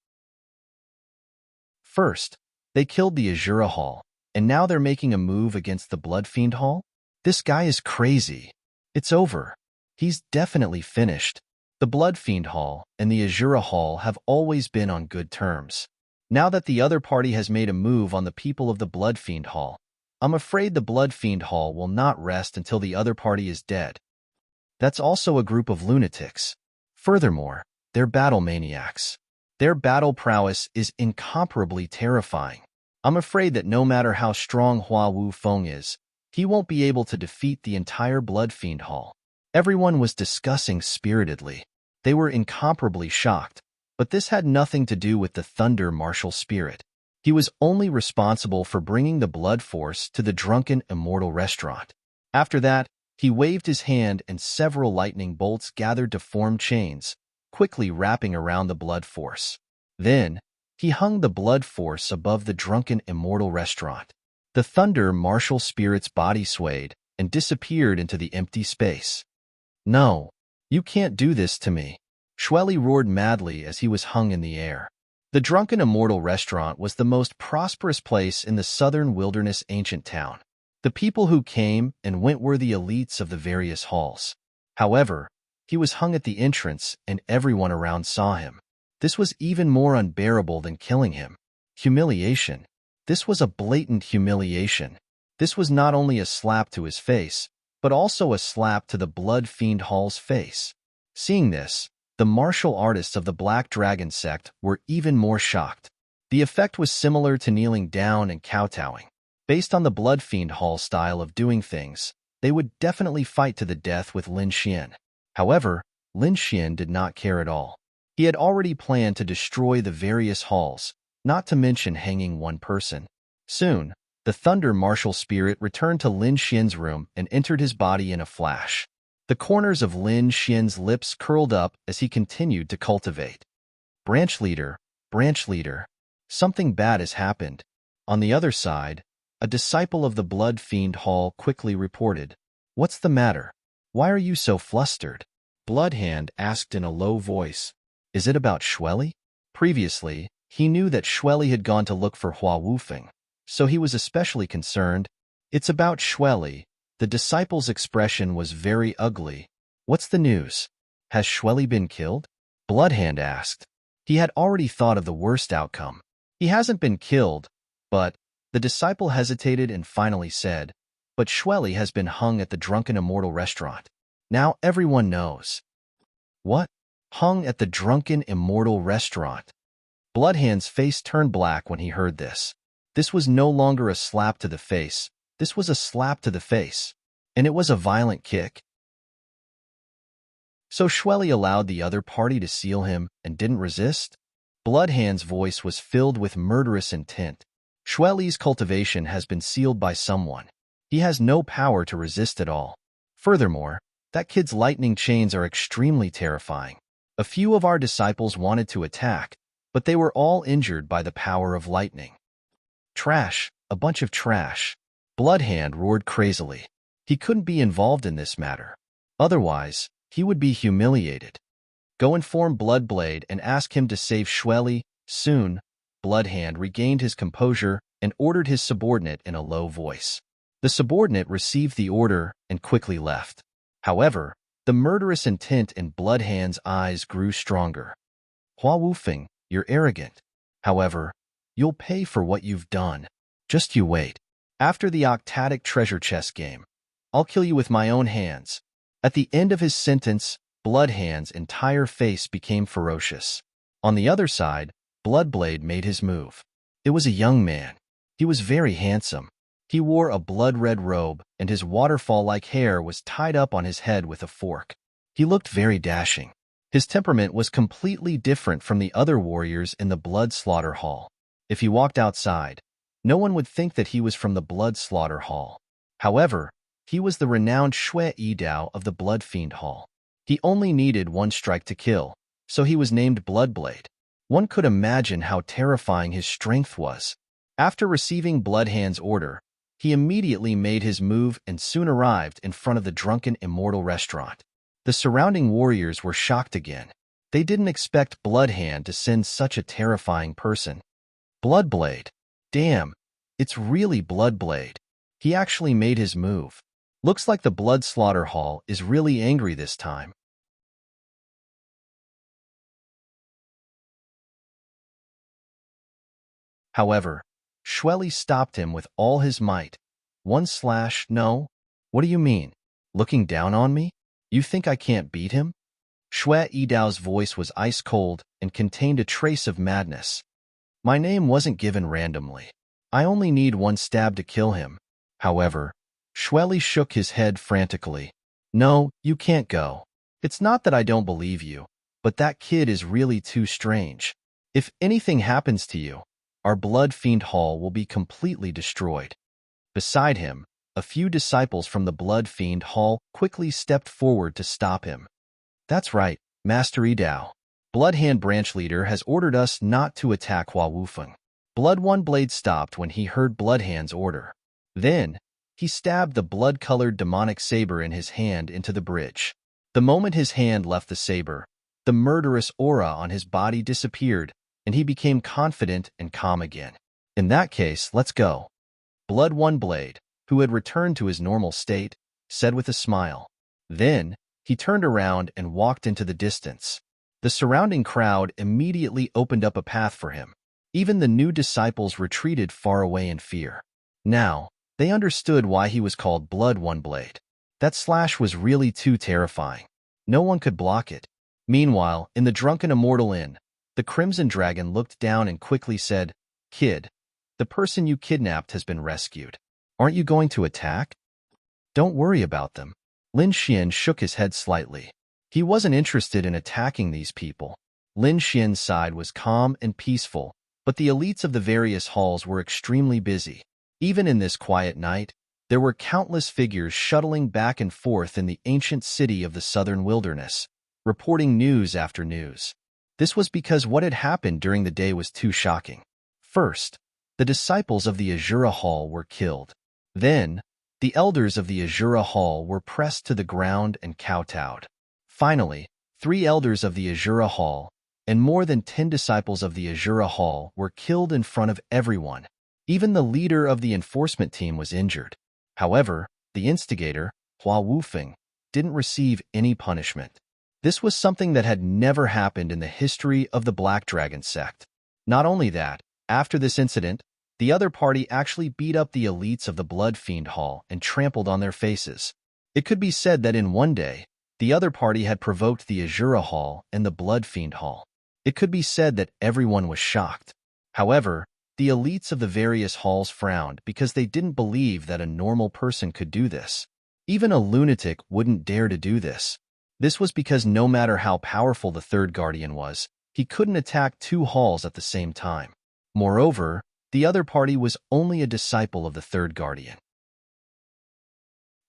First, they killed the Azura Hall, and now they're making a move against the Blood Fiend Hall? This guy is crazy. It's over. He's definitely finished. The Blood Fiend Hall and the Azura Hall have always been on good terms. Now that the other party has made a move on the people of the Blood Fiend Hall, I'm afraid the Blood Fiend Hall will not rest until the other party is dead. That's also a group of lunatics. Furthermore, they're battle maniacs. Their battle prowess is incomparably terrifying. I'm afraid that no matter how strong Hua Wufeng is, he won't be able to defeat the entire Blood Fiend Hall. Everyone was discussing spiritedly. They were incomparably shocked, but this had nothing to do with the Thunder Martial Spirit. He was only responsible for bringing the blood force to the drunken immortal restaurant. After that, he waved his hand and several lightning bolts gathered to form chains, quickly wrapping around the blood force. Then, He hung the blood force above the drunken immortal restaurant. The thunder martial spirit's body swayed and disappeared into the empty space. No, you can't do this to me. Shweli roared madly as he was hung in the air. The drunken immortal restaurant was the most prosperous place in the southern wilderness ancient town. The people who came and went were the elites of the various halls. However, he was hung at the entrance and everyone around saw him. This was even more unbearable than killing him. Humiliation. This was a blatant humiliation. This was not only a slap to his face, but also a slap to the Blood Fiend Hall's face. Seeing this, the martial artists of the Black Dragon sect were even more shocked. The effect was similar to kneeling down and kowtowing. Based on the Blood Fiend Hall style of doing things, they would definitely fight to the death with Lin Xian. However, Lin Xian did not care at all. He had already planned to destroy the various halls, not to mention hanging one person. Soon, the Thunder Martial Spirit returned to Lin Xian's room and entered his body in a flash. The corners of Lin Xian's lips curled up as he continued to cultivate. Branch leader, something bad has happened. On the other side, a disciple of the Blood Fiend Hall quickly reported, "What's the matter? Why are you so flustered?" Bloodhand asked in a low voice, "Is it about Shweli?" Previously, he knew that Shweli had gone to look for Hua Wufeng, so he was especially concerned. "It's about Shweli." The disciple's expression was very ugly. "What's the news? Has Shweli been killed?" Bloodhand asked. He had already thought of the worst outcome. "He hasn't been killed, but..." The disciple hesitated and finally said, "But Shweli has been hung at the Drunken Immortal restaurant. Now everyone knows." "What? Hung at the Drunken Immortal restaurant?" Bloodhand's face turned black when he heard this. This was no longer a slap to the face. This was a slap to the face. And it was a violent kick. So Shweli allowed the other party to seal him and didn't resist? Bloodhand's voice was filled with murderous intent. Shweli's cultivation has been sealed by someone. He has no power to resist at all. Furthermore, that kid's lightning chains are extremely terrifying. A few of our disciples wanted to attack, but they were all injured by the power of lightning. Trash, a bunch of trash. Bloodhand roared crazily. He couldn't be involved in this matter. Otherwise, he would be humiliated. Go inform Bloodblade and ask him to save Shweli soon. Bloodhand regained his composure and ordered his subordinate in a low voice. The subordinate received the order and quickly left. However, the murderous intent in Bloodhand's eyes grew stronger. "Hua Wufeng, you're arrogant. However, you'll pay for what you've done. Just you wait. After the octatic treasure chest game, I'll kill you with my own hands." At the end of his sentence, Bloodhand's entire face became ferocious. On the other side, Bloodblade made his move. It was a young man. He was very handsome. He wore a blood-red robe, and his waterfall-like hair was tied up on his head with a fork. He looked very dashing. His temperament was completely different from the other warriors in the Blood Slaughter Hall. If he walked outside, no one would think that he was from the Blood Slaughter Hall. However, he was the renowned Xue Yidao of the Blood Fiend Hall. He only needed one strike to kill, so he was named Bloodblade. One could imagine how terrifying his strength was. After receiving Bloodhand's order, he immediately made his move and soon arrived in front of the Drunken Immortal restaurant. The surrounding warriors were shocked again. They didn't expect Bloodhand to send such a terrifying person. Bloodblade. Damn, it's really Bloodblade. He actually made his move. Looks like the Blood Slaughter Hall is really angry this time. However, Shweli stopped him with all his might. No? What do you mean? Looking down on me? You think I can't beat him? Xue Yidao's voice was ice-cold and contained a trace of madness. My name wasn't given randomly. I only need one stab to kill him. However, Shweli shook his head frantically. No, you can't go. It's not that I don't believe you, but that kid is really too strange. If anything happens to you, our Blood Fiend Hall will be completely destroyed. Beside him, a few disciples from the Blood Fiend Hall quickly stepped forward to stop him. That's right, Master Yidao. Bloodhand branch leader has ordered us not to attack Hua Wufeng. Blood One Blade stopped when he heard Bloodhand's order. Then, he stabbed the blood-colored demonic saber in his hand into the bridge. The moment his hand left the saber, the murderous aura on his body disappeared, and he became confident and calm again. In that case, let's go. Blood One Blade, who had returned to his normal state, said with a smile. Then, he turned around and walked into the distance. The surrounding crowd immediately opened up a path for him. Even the new disciples retreated far away in fear. Now, they understood why he was called Blood One Blade. That slash was really too terrifying. No one could block it. Meanwhile, in the Drunken Immortal Inn, the Crimson Dragon looked down and quickly said, "Kid, the person you kidnapped has been rescued. Aren't you going to attack?" "Don't worry about them." Lin Xian shook his head slightly. He wasn't interested in attacking these people. Lin Xian's side was calm and peaceful, but the elites of the various halls were extremely busy. Even in this quiet night, there were countless figures shuttling back and forth in the ancient city of the southern wilderness, reporting news after news. This was because what had happened during the day was too shocking. First, the disciples of the Azura Hall were killed. Then, the elders of the Azura Hall were pressed to the ground and kowtowed. Finally, 3 elders of the Azura Hall and more than 10 disciples of the Azura Hall were killed in front of everyone. Even the leader of the enforcement team was injured. However, the instigator, Hua Wufeng, didn't receive any punishment. This was something that had never happened in the history of the Black Dragon sect. Not only that, after this incident, the other party actually beat up the elites of the Blood Fiend Hall and trampled on their faces. It could be said that in one day, the other party had provoked the Azura Hall and the Blood Fiend Hall. It could be said that everyone was shocked. However, the elites of the various halls frowned because they didn't believe that a normal person could do this. Even a lunatic wouldn't dare to do this. This was because no matter how powerful the third guardian was, he couldn't attack 2 halls at the same time. Moreover, the other party was only a disciple of the third guardian.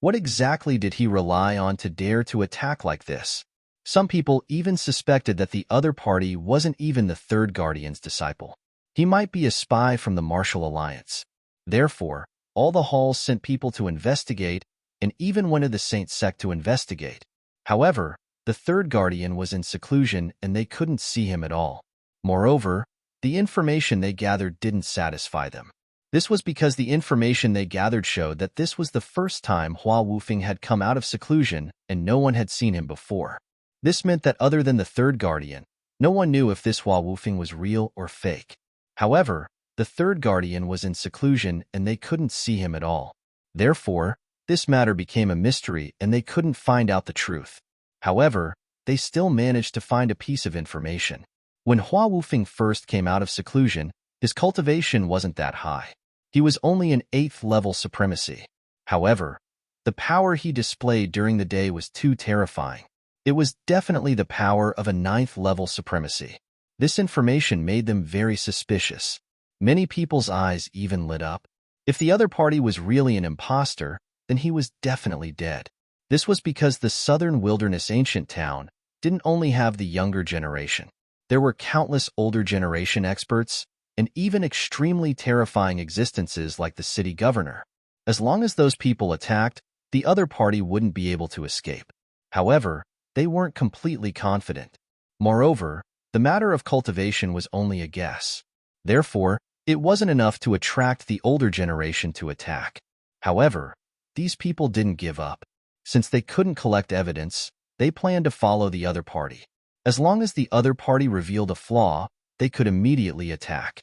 What exactly did he rely on to dare to attack like this? Some people even suspected that the other party wasn't even the third guardian's disciple. He might be a spy from the Martial Alliance. Therefore, all the halls sent people to investigate and even went to the Saint sect to investigate. However, the third guardian was in seclusion and they couldn't see him at all. Moreover, the information they gathered didn't satisfy them. This was because the information they gathered showed that this was the first time Hua Wufeng had come out of seclusion and no one had seen him before. This meant that other than the third guardian, no one knew if this Hua Wufeng was real or fake. However, the third guardian was in seclusion and they couldn't see him at all. Therefore, this matter became a mystery and they couldn't find out the truth. However, they still managed to find a piece of information. When Hua Wufeng first came out of seclusion, his cultivation wasn't that high. He was only an 8th level supremacy. However, the power he displayed during the day was too terrifying. It was definitely the power of a 9th level supremacy. This information made them very suspicious. Many people's eyes even lit up. If the other party was really an imposter, then he was definitely dead. This was because the southern wilderness ancient town didn't only have the younger generation. There were countless older generation experts and even extremely terrifying existences like the city governor. As long as those people attacked, the other party wouldn't be able to escape. However, they weren't completely confident. Moreover, the matter of cultivation was only a guess. Therefore, it wasn't enough to attract the older generation to attack. However, these people didn't give up. Since they couldn't collect evidence, they planned to follow the other party. As long as the other party revealed a flaw, they could immediately attack.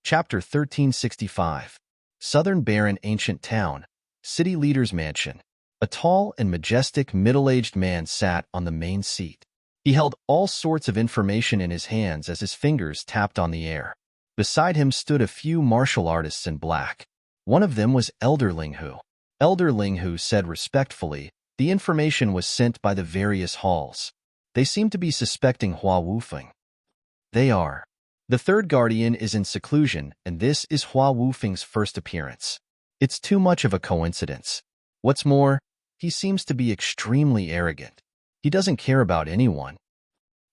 Chapter 1365. Southern Barren Ancient Town, City Leader's Mansion. A tall and majestic middle-aged man sat on the main seat. He held all sorts of information in his hands as his fingers tapped on the air. Beside him stood a few martial artists in black. One of them was Elder Linghu. Elder Linghu said respectfully, the information was sent by the various halls. They seem to be suspecting Hua Wufeng. They are. The third guardian is in seclusion, and this is Hua Wufeng's first appearance. It's too much of a coincidence. What's more, he seems to be extremely arrogant. He doesn't care about anyone.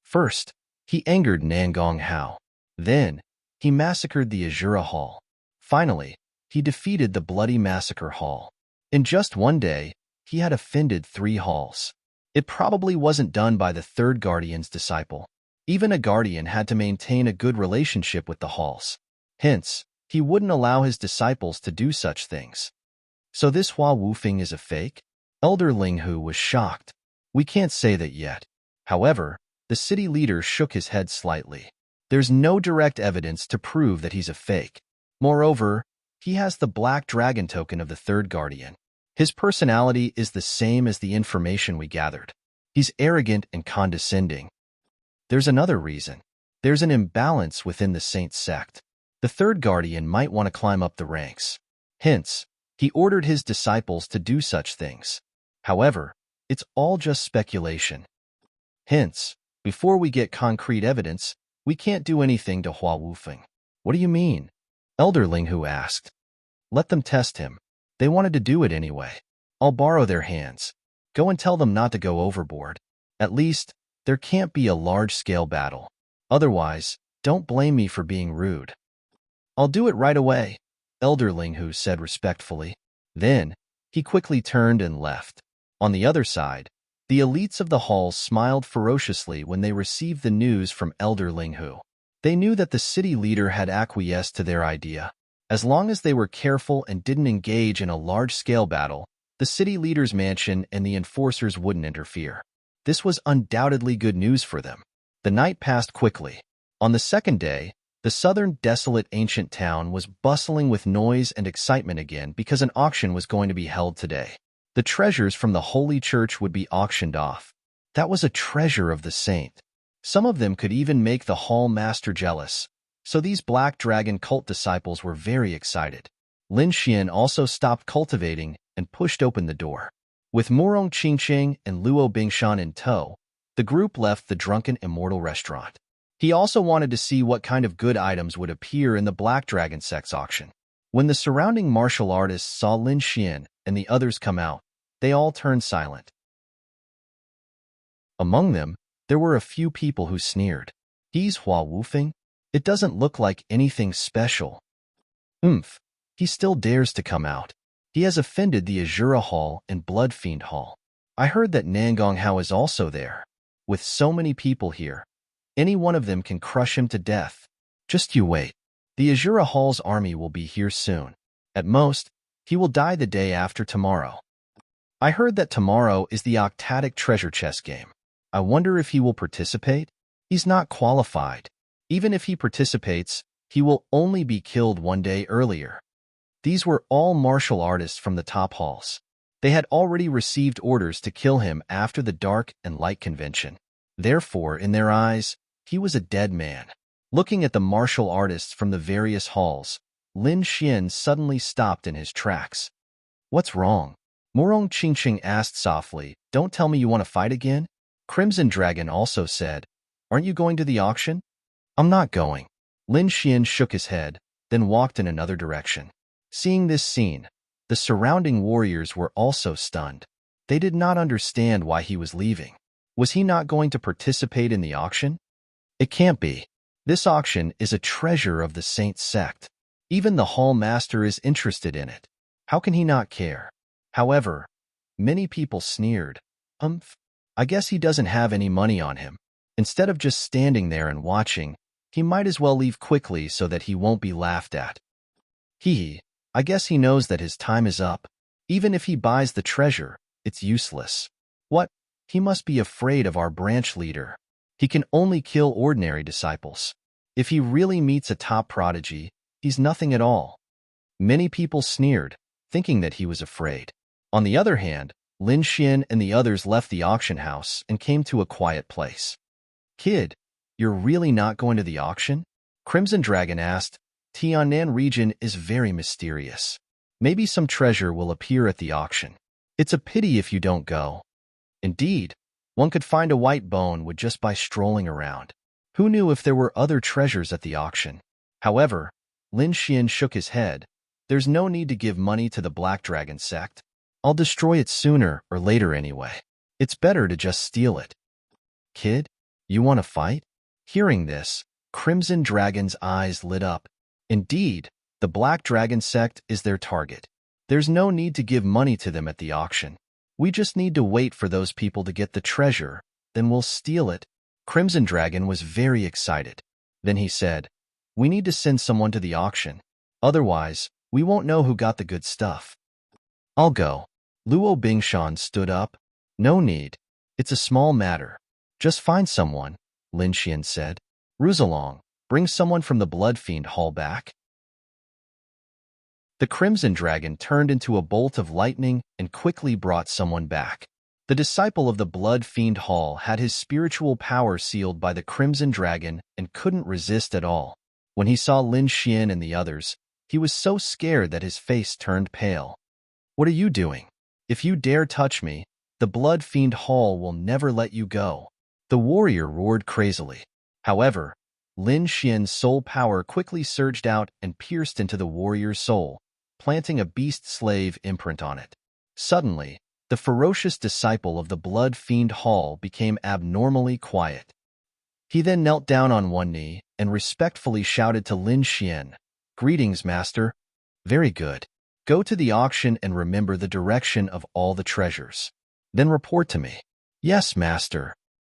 First, he angered Nangong Hao. Then, he massacred the Azura Hall. Finally, he defeated the Bloody Massacre Hall. In just one day, he had offended 3 halls. It probably wasn't done by the third guardian's disciple. Even a guardian had to maintain a good relationship with the halls. Hence, he wouldn't allow his disciples to do such things. So this Hua Wufeng is a fake? Elder Linghu was shocked. We can't say that yet. However, the city leader shook his head slightly. There's no direct evidence to prove that he's a fake. Moreover, he has the Black Dragon token of the third guardian. His personality is the same as the information we gathered. He's arrogant and condescending. There's another reason. There's an imbalance within the Saint sect. The third guardian might want to climb up the ranks. Hence, he ordered his disciples to do such things. However, it's all just speculation. Hence, before we get concrete evidence, we can't do anything to Hua Wufeng. What do you mean? Elder Linghu asked. Let them test him. They wanted to do it anyway. I'll borrow their hands. Go and tell them not to go overboard. At least, there can't be a large-scale battle. Otherwise, don't blame me for being rude. I'll do it right away, Elder Linghu said respectfully. Then, he quickly turned and left. On the other side, the elites of the hall smiled ferociously when they received the news from Elder Linghu. They knew that the city leader had acquiesced to their idea. As long as they were careful and didn't engage in a large-scale battle, the city leader's mansion and the enforcers wouldn't interfere. This was undoubtedly good news for them. The night passed quickly. On the second day, the southern desolate ancient town was bustling with noise and excitement again because an auction was going to be held today. The treasures from the holy church would be auctioned off. That was a treasure of the saint. Some of them could even make the hall master jealous. So these Black Dragon cult disciples were very excited. Lin Xian also stopped cultivating and pushed open the door. With Murong Qingqing and Luo Bingshan in tow, the group left the Drunken Immortal restaurant. He also wanted to see what kind of good items would appear in the Black Dragon sect's auction. When the surrounding martial artists saw Lin Xian and the others come out, they all turned silent. Among them, there were a few people who sneered. He's Hua Wufeng? It doesn't look like anything special. He still dares to come out. He has offended the Azura Hall and Blood Fiend Hall. I heard that Nangong Hao is also there. With so many people here, any one of them can crush him to death. Just you wait. The Azura Hall's army will be here soon. At most, he will die the day after tomorrow. I heard that tomorrow is the Octadic treasure chest game. I wonder if he will participate? He's not qualified. Even if he participates, he will only be killed one day earlier. These were all martial artists from the top halls. They had already received orders to kill him after the Dark and Light Convention. Therefore, in their eyes, he was a dead man. Looking at the martial artists from the various halls, Lin Xian suddenly stopped in his tracks. What's wrong? Murong Qingqing asked softly, don't tell me you want to fight again? Crimson Dragon also said, aren't you going to the auction? I'm not going. Lin Xian shook his head, then walked in another direction. Seeing this scene, the surrounding warriors were also stunned. They did not understand why he was leaving. Was he not going to participate in the auction? It can't be. This auction is a treasure of the Saint sect. Even the hall master is interested in it. How can he not care? However, many people sneered. I guess he doesn't have any money on him. Instead of just standing there and watching, he might as well leave quickly so that he won't be laughed at. I guess he knows that his time is up. Even if he buys the treasure, it's useless. What? He must be afraid of our branch leader. He can only kill ordinary disciples. If he really meets a top prodigy, he's nothing at all. Many people sneered, thinking that he was afraid. On the other hand, Lin Xian and the others left the auction house and came to a quiet place. Kid, you're really not going to the auction? Crimson Dragon asked. Tiannan region is very mysterious. Maybe some treasure will appear at the auction. It's a pity if you don't go. Indeed, one could find a white bone with just by strolling around. Who knew if there were other treasures at the auction? However, Lin Xian shook his head. There's no need to give money to the Black Dragon sect. I'll destroy it sooner or later anyway. It's better to just steal it. Kid, you want to fight? Hearing this, Crimson Dragon's eyes lit up. Indeed, the Black Dragon sect is their target. There's no need to give money to them at the auction. We just need to wait for those people to get the treasure, then we'll steal it. Crimson Dragon was very excited. Then he said, we need to send someone to the auction. Otherwise, we won't know who got the good stuff. I'll go. Luo Bingshan stood up. No need. It's a small matter. Just find someone, Lin Xian said. Ruzalong, bring someone from the Blood Fiend Hall back. The Crimson Dragon turned into a bolt of lightning and quickly brought someone back. The disciple of the Blood Fiend Hall had his spiritual power sealed by the Crimson Dragon and couldn't resist at all. When he saw Lin Xian and the others, he was so scared that his face turned pale. What are you doing? If you dare touch me, the Blood Fiend Hall will never let you go. The warrior roared crazily. However, Lin Xian's soul power quickly surged out and pierced into the warrior's soul, planting a beast slave imprint on it. Suddenly, the ferocious disciple of the Blood Fiend Hall became abnormally quiet. He then knelt down on one knee and respectfully shouted to Lin Xian, Greetings, master. Very good. Go to the auction and remember the direction of all the treasures. Then report to me. Yes, master.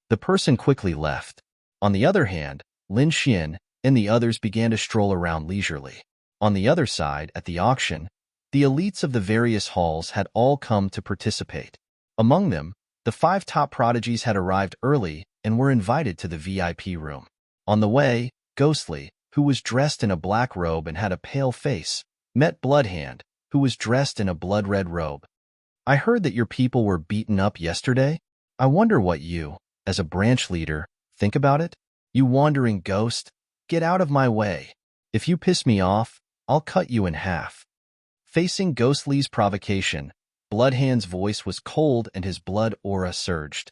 The person quickly left. On the other hand, Lin Xian and the others began to stroll around leisurely. On the other side, at the auction, the elites of the various halls had all come to participate. Among them, the 5 top prodigies had arrived early and were invited to the VIP room. On the way, Ghostly, who was dressed in a black robe and had a pale face, met Bloodhand, who was dressed in a blood-red robe. I heard that your people were beaten up yesterday. I wonder what you, as a branch leader, think about it? You wandering ghost, get out of my way. If you piss me off, I'll cut you in half. Facing Ghostly's provocation, Bloodhand's voice was cold and his blood aura surged.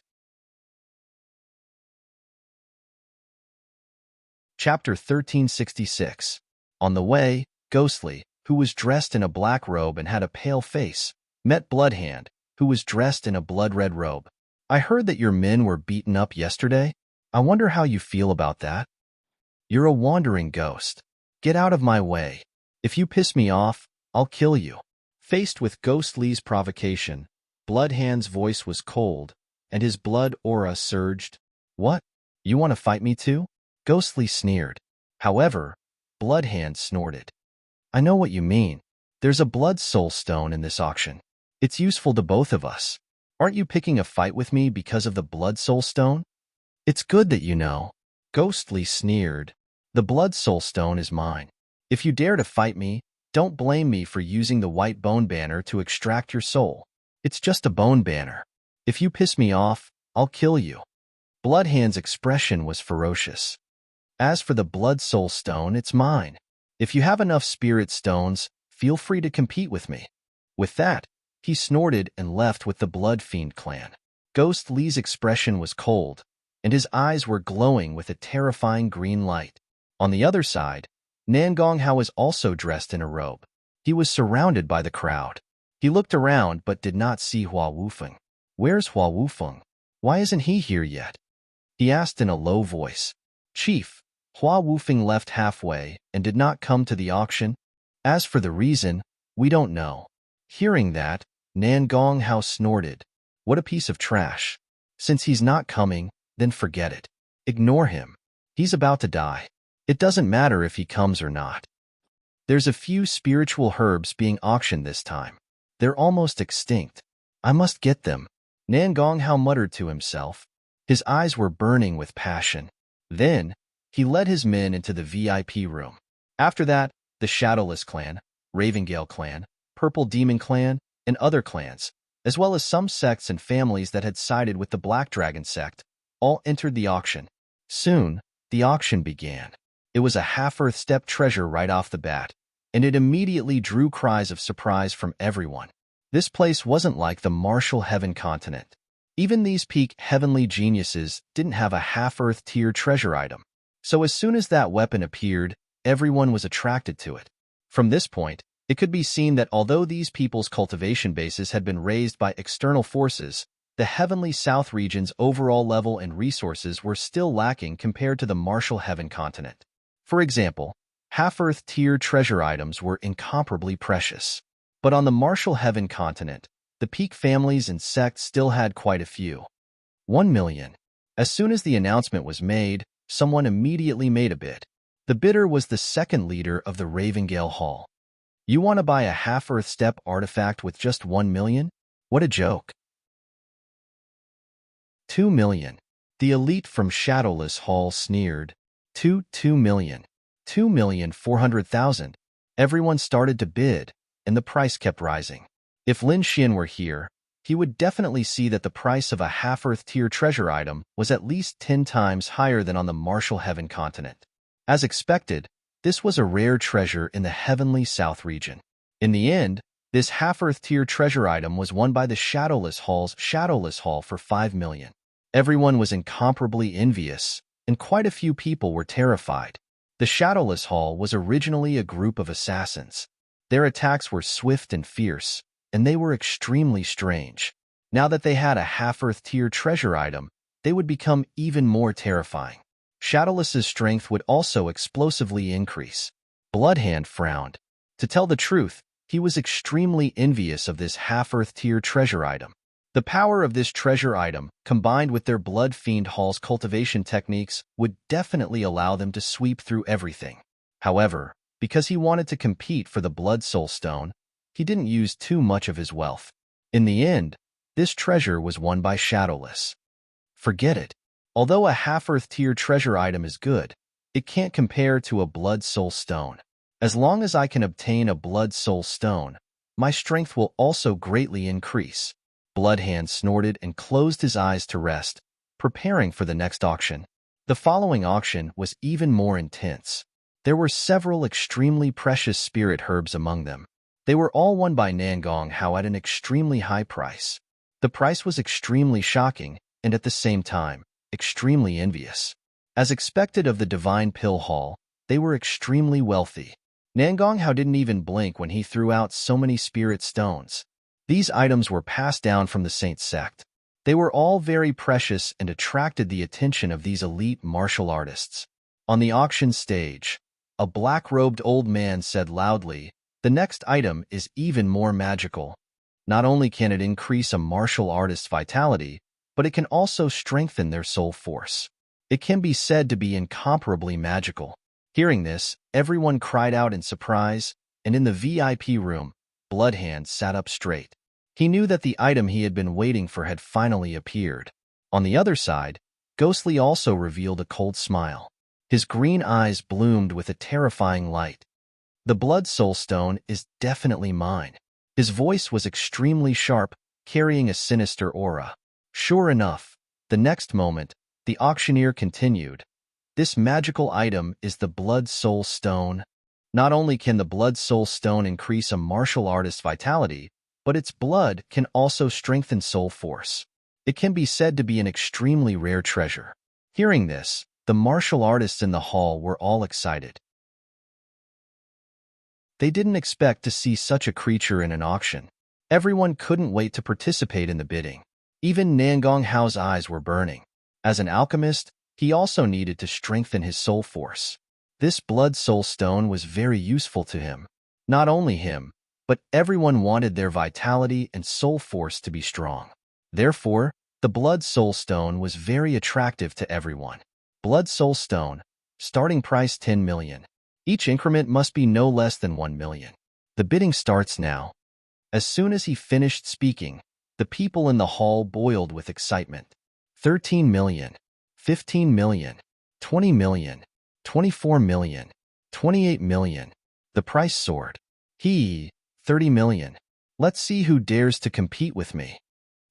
Chapter 1366. On the way, Ghostly, who was dressed in a black robe and had a pale face, met Bloodhand, who was dressed in a blood-red robe. I heard that your men were beaten up yesterday. I wonder how you feel about that. You're a wandering ghost. Get out of my way. If you piss me off, I'll kill you. Faced with Ghostly's provocation, Bloodhand's voice was cold, and his blood aura surged. What? You want to fight me too? Ghostly sneered. However, Bloodhand snorted. I know what you mean. There's a blood soul stone in this auction. It's useful to both of us. Aren't you picking a fight with me because of the blood soul stone? It's good that you know. Ghostly sneered. The blood soul stone is mine. If you dare to fight me, don't blame me for using the white bone banner to extract your soul. It's just a bone banner. If you piss me off, I'll kill you. Bloodhand's expression was ferocious. As for the blood soul stone, it's mine. If you have enough spirit stones, feel free to compete with me. With that, he snorted and left with the Blood Fiend clan. Ghostly's expression was cold, and his eyes were glowing with a terrifying green light. On the other side, Nangong Hao was also dressed in a robe. He was surrounded by the crowd. He looked around but did not see Hua Wufeng. Where's Hua Wufeng? Why isn't he here yet? He asked in a low voice. Chief, Hua Wufeng left halfway and did not come to the auction. As for the reason, we don't know. Hearing that, Nangong Hao snorted. What a piece of trash. Since he's not coming, then forget it. Ignore him. He's about to die. It doesn't matter if he comes or not. There's a few spiritual herbs being auctioned this time. They're almost extinct. I must get them. Nangong Hao muttered to himself. His eyes were burning with passion. Then, he led his men into the VIP room. After that, the Shadowless clan, Ravengale clan, Purple Demon clan, and other clans, as well as some sects and families that had sided with the Black Dragon sect, all entered the auction. Soon, the auction began. It was a half-earth step treasure right off the bat, and it immediately drew cries of surprise from everyone. This place wasn't like the Martial Heaven continent. Even these peak heavenly geniuses didn't have a half-earth tier treasure item. So as soon as that weapon appeared, everyone was attracted to it. From this point, It could be seen that although these people's cultivation bases had been raised by external forces, the Heavenly South region's overall level and resources were still lacking compared to the Martial Heaven continent. For example, Half-Earth tier treasure items were incomparably precious. But on the Martial Heaven continent, the peak families and sects still had quite a few. 1 million. As soon as the announcement was made, someone immediately made a bid. The bidder was the second leader of the Ravengale Hall. You want to buy a Half-Earth Step artifact with just 1 million? What a joke. 2 million. The elite from Shadowless Hall sneered. 2 million. 2,400,000. Everyone started to bid, and the price kept rising. If Lin Xian were here, he would definitely see that the price of a Half-Earth tier treasure item was at least 10 times higher than on the Martial Heaven continent. As expected, this was a rare treasure in the Heavenly South region. In the end, this Half-Earth tier treasure item was won by the Shadowless Hall's Shadowless Hall for 5 million. Everyone was incomparably envious, and quite a few people were terrified. The Shadowless Hall was originally a group of assassins. Their attacks were swift and fierce, and they were extremely strange. Now that they had a Half-Earth tier treasure item, they would become even more terrifying. Shadowless's strength would also explosively increase. Bloodhand frowned. To tell the truth, he was extremely envious of this Half-Earth tier treasure item. The power of this treasure item, combined with their Blood Fiend Hall's cultivation techniques, would definitely allow them to sweep through everything. However, because he wanted to compete for the Blood Soul Stone, he didn't use too much of his wealth. In the end, this treasure was won by Shadowless. Forget it. Although a Half-Earth tier treasure item is good, it can't compare to a Blood Soul Stone. As long as I can obtain a Blood Soul Stone, my strength will also greatly increase. Bloodhand snorted and closed his eyes to rest, preparing for the next auction. The following auction was even more intense. There were several extremely precious spirit herbs among them. They were all won by Nangong Hao at an extremely high price. The price was extremely shocking, and at the same time, extremely envious. As expected of the Divine Pill Hall, they were extremely wealthy. Nangong Hao didn't even blink when he threw out so many spirit stones. These items were passed down from the Saint sect. They were all very precious and attracted the attention of these elite martial artists. On the auction stage, a black-robed old man said loudly, "The next item is even more magical. Not only can it increase a martial artist's vitality, but it can also strengthen their soul force. It can be said to be incomparably magical." Hearing this, everyone cried out in surprise, and in the VIP room, Bloodhand sat up straight. He knew that the item he had been waiting for had finally appeared. On the other side, Ghostly also revealed a cold smile. His green eyes bloomed with a terrifying light. "The Blood Soul Stone is definitely mine." His voice was extremely sharp, carrying a sinister aura. Sure enough, the next moment, the auctioneer continued, "This magical item is the Blood Soul Stone. Not only can the Blood Soul Stone increase a martial artist's vitality, but its blood can also strengthen soul force. It can be said to be an extremely rare treasure." Hearing this, the martial artists in the hall were all excited. They didn't expect to see such a creature in an auction. Everyone couldn't wait to participate in the bidding. Even Nangong Hao's eyes were burning. As an alchemist, he also needed to strengthen his soul force. This Blood Soul Stone was very useful to him. Not only him, but everyone wanted their vitality and soul force to be strong. Therefore, the Blood Soul Stone was very attractive to everyone. Blood Soul Stone, starting price 10 million. Each increment must be no less than 1 million. The bidding starts now. As soon as he finished speaking, the people in the hall boiled with excitement. 13 million, 15 million, 20 million, 24 million, 28 million. The price soared. 30 million. Let's see who dares to compete with me."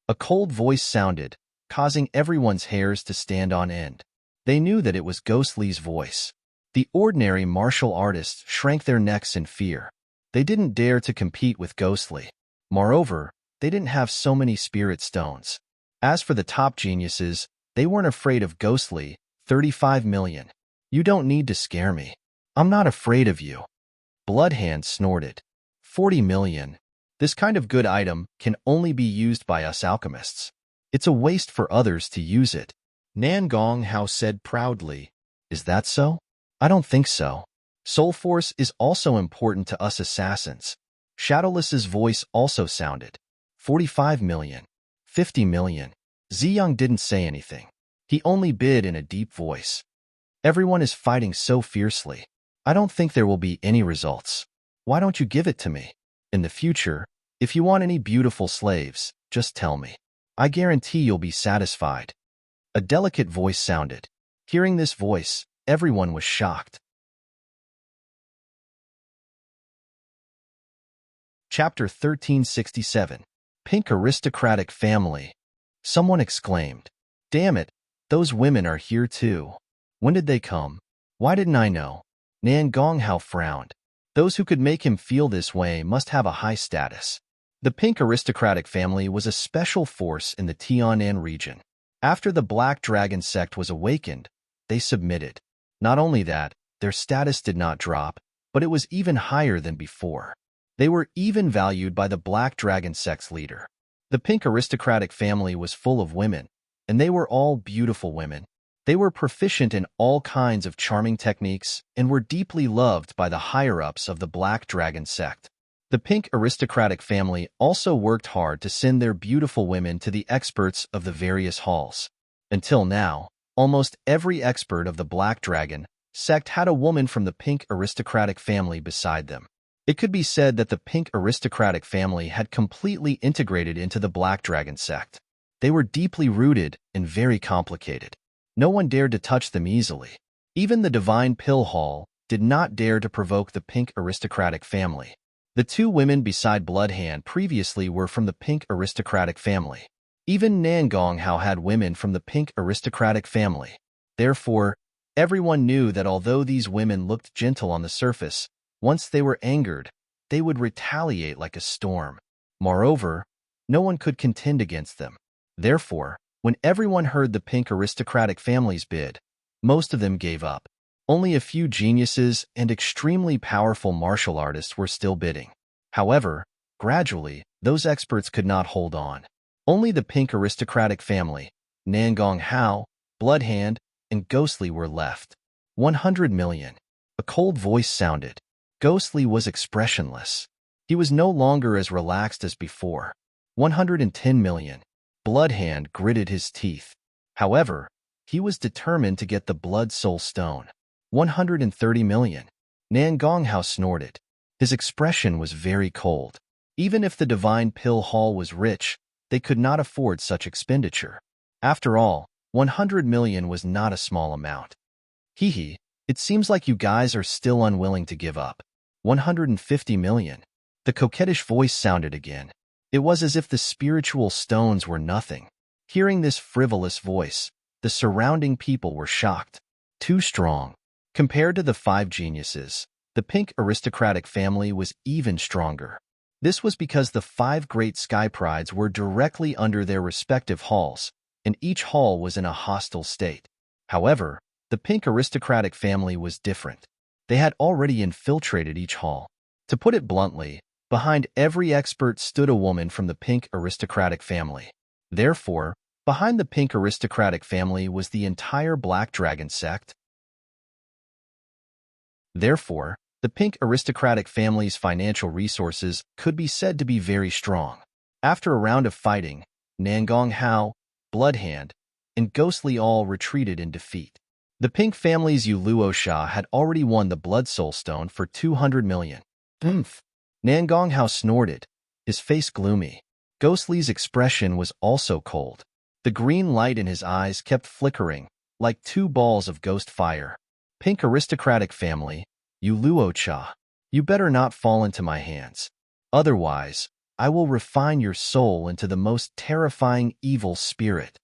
A cold voice sounded, causing everyone's hairs to stand on end. They knew that it was Ghostly's voice. The ordinary martial artists shrank their necks in fear. They didn't dare to compete with Ghostly. Moreover, they didn't have so many spirit stones. As for the top geniuses, they weren't afraid of Ghostly. 35 million. "You don't need to scare me. I'm not afraid of you." Bloodhand snorted. 40 million. This kind of good item can only be used by us alchemists. It's a waste for others to use it. Nan Gonghao said proudly. Is that so? I don't think so. Soul Force is also important to us assassins. Shadowless's voice also sounded. 45 million. 50 million. Ziyang didn't say anything. He only bid in a deep voice. Everyone is fighting so fiercely. I don't think there will be any results. Why don't you give it to me? In the future, if you want any beautiful slaves, just tell me. I guarantee you'll be satisfied. A delicate voice sounded. Hearing this voice, everyone was shocked. Chapter 1367. Pink Aristocratic Family. Someone exclaimed. Damn it, those women are here too. When did they come? Why didn't I know? Nan Gonghao frowned. Those who could make him feel this way must have a high status. The Pink Aristocratic Family was a special force in the Tianan region. After the Black Dragon sect was awakened, they submitted. Not only that, their status did not drop, but it was even higher than before. They were even valued by the Black Dragon sect's leader. The Pink Aristocratic Family was full of women, and they were all beautiful women. They were proficient in all kinds of charming techniques and were deeply loved by the higher-ups of the Black Dragon sect. The Pink Aristocratic Family also worked hard to send their beautiful women to the experts of the various halls. Until now, almost every expert of the Black Dragon sect had a woman from the Pink Aristocratic Family beside them. It could be said that the Pink Aristocratic Family had completely integrated into the Black Dragon sect. They were deeply rooted and very complicated. No one dared to touch them easily. Even the Divine Pill Hall did not dare to provoke the Pink Aristocratic Family. The two women beside Bloodhand previously were from the Pink Aristocratic Family. Even Nan Gonghao had women from the Pink Aristocratic Family. Therefore, everyone knew that although these women looked gentle on the surface, once they were angered, they would retaliate like a storm. Moreover, no one could contend against them. Therefore, when everyone heard the Pink Aristocratic Family's bid, most of them gave up. Only a few geniuses and extremely powerful martial artists were still bidding. However, gradually, those experts could not hold on. Only the Pink Aristocratic Family, Nan Gonghao, Bloodhand, and Ghostly were left. 100 million. A cold voice sounded. Ghostly was expressionless. He was no longer as relaxed as before. 110 million. Bloodhand gritted his teeth. However, he was determined to get the Blood Soul Stone. 130 million. Nan Gonghao snorted. His expression was very cold. Even if the Divine Pill Hall was rich, they could not afford such expenditure. After all, 100 million was not a small amount. Hee, it seems like you guys are still unwilling to give up. 150 million. The coquettish voice sounded again. It was as if the spiritual stones were nothing. Hearing this frivolous voice, the surrounding people were shocked. Too strong. Compared to the five geniuses, the Pink Aristocratic Family was even stronger. This was because the five great sky prides were directly under their respective halls, and each hall was in a hostile state. However, the Pink Aristocratic Family was different. They had already infiltrated each hall. To put it bluntly, behind every expert stood a woman from the Pink Aristocratic Family. Therefore, behind the Pink Aristocratic Family was the entire Black Dragon sect. Therefore, the Pink Aristocratic Family's financial resources could be said to be very strong. After a round of fighting, Nan Gonghao, Bloodhand, and Ghostly all retreated in defeat. The Pink family's Yuluo Sha had already won the Blood Soul Stone for 200 million. Oomph! Nan Gonghao snorted, his face gloomy. Ghostly's expression was also cold. The green light in his eyes kept flickering, like two balls of ghost fire. Pink Aristocratic Family, Yuluo Cha, you better not fall into my hands. Otherwise, I will refine your soul into the most terrifying evil spirit.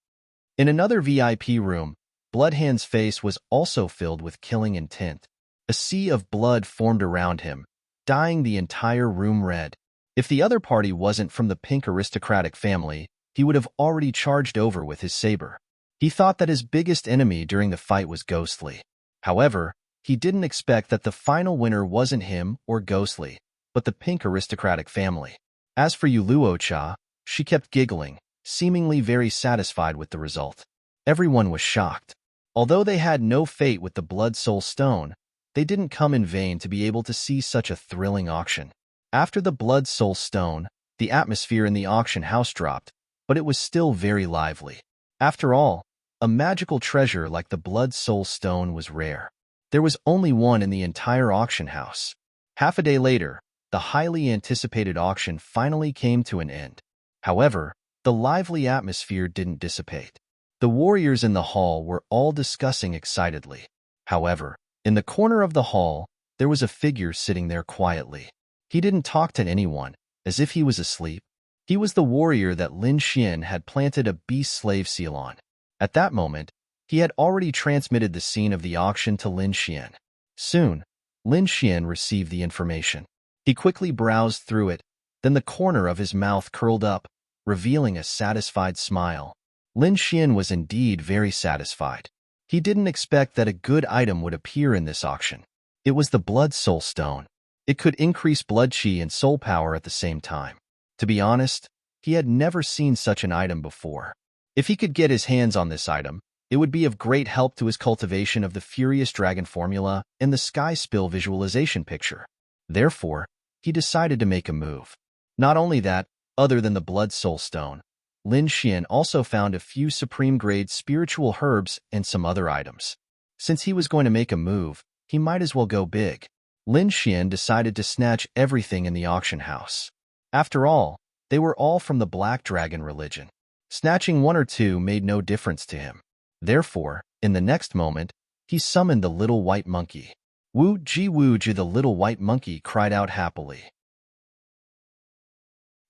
In another VIP room, Bloodhand's face was also filled with killing intent. A sea of blood formed around him, dyeing the entire room red. If the other party wasn't from the Pink Aristocratic Family, he would have already charged over with his saber. He thought that his biggest enemy during the fight was Ghostly. However, he didn't expect that the final winner wasn't him or Ghostly, but the pink aristocratic family. As for Yuluo-cha, she kept giggling, seemingly very satisfied with the result. Everyone was shocked. Although they had no fate with the Blood Soul Stone, they didn't come in vain to be able to see such a thrilling auction. After the Blood Soul Stone, the atmosphere in the auction house dropped, but it was still very lively. After all, a magical treasure like the Blood Soul Stone was rare. There was only one in the entire auction house. Half a day later, the highly anticipated auction finally came to an end. However, the lively atmosphere didn't dissipate. The warriors in the hall were all discussing excitedly. However, in the corner of the hall, there was a figure sitting there quietly. He didn't talk to anyone, as if he was asleep. He was the warrior that Lin Xian had planted a beast slave seal on. At that moment, he had already transmitted the scene of the auction to Lin Xian. Soon, Lin Xian received the information. He quickly browsed through it, then the corner of his mouth curled up, revealing a satisfied smile. Lin Xian was indeed very satisfied. He didn't expect that a good item would appear in this auction. It was the Blood Soul Stone. It could increase blood chi and soul power at the same time. To be honest, he had never seen such an item before. If he could get his hands on this item, it would be of great help to his cultivation of the Furious Dragon formula and the Sky Spill visualization picture. Therefore, he decided to make a move. Not only that, other than the Blood Soul Stone, Lin Xian also found a few supreme-grade spiritual herbs and some other items. Since he was going to make a move, he might as well go big. Lin Xian decided to snatch everything in the auction house. After all, they were all from the Black Dragon religion. Snatching one or two made no difference to him. Therefore, in the next moment, he summoned the little white monkey. Wu-ji, the little white monkey cried out happily.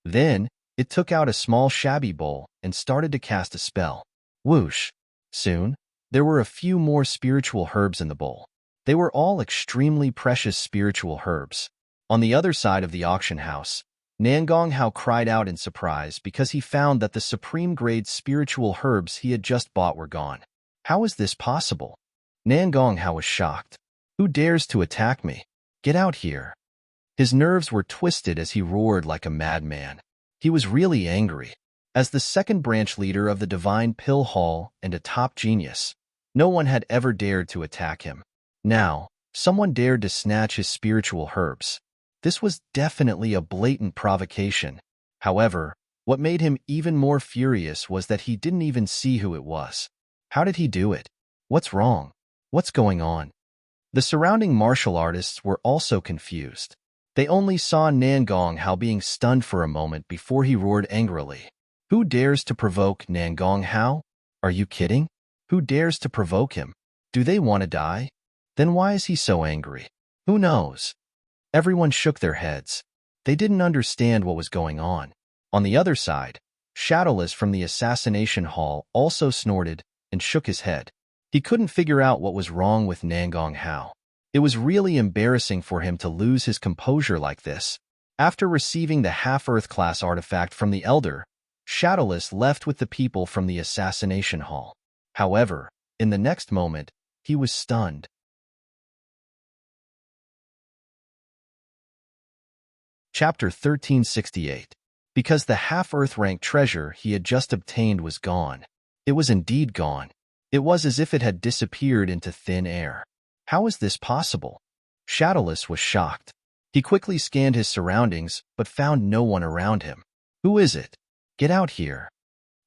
Then, it took out a small shabby bowl and started to cast a spell. Whoosh! Soon, there were a few more spiritual herbs in the bowl. They were all extremely precious spiritual herbs. On the other side of the auction house, Nangong Hao cried out in surprise because he found that the supreme-grade spiritual herbs he had just bought were gone. How is this possible? Nangong Hao was shocked. Who dares to attack me? Get out here. His nerves were twisted as he roared like a madman. He was really angry. As the second branch leader of the Divine Pill Hall and a top genius, no one had ever dared to attack him. Now, someone dared to snatch his spiritual herbs. This was definitely a blatant provocation. However, what made him even more furious was that he didn't even see who it was. How did he do it? What's wrong? What's going on? The surrounding martial artists were also confused. They only saw Nangong Hao being stunned for a moment before he roared angrily. Who dares to provoke Nangong Hao? Are you kidding? Who dares to provoke him? Do they want to die? Then why is he so angry? Who knows? Everyone shook their heads. They didn't understand what was going on. On the other side, Shadowless from the assassination hall also snorted and shook his head. He couldn't figure out what was wrong with Nangong Hao. It was really embarrassing for him to lose his composure like this. After receiving the half-Earth class artifact from the Elder, Shadowless left with the people from the assassination hall. However, in the next moment, he was stunned. Chapter 1368. Because the half-Earth rank treasure he had just obtained was gone. It was indeed gone. It was as if it had disappeared into thin air. How is this possible? Shadowless was shocked. He quickly scanned his surroundings, but found no one around him. Who is it? Get out here.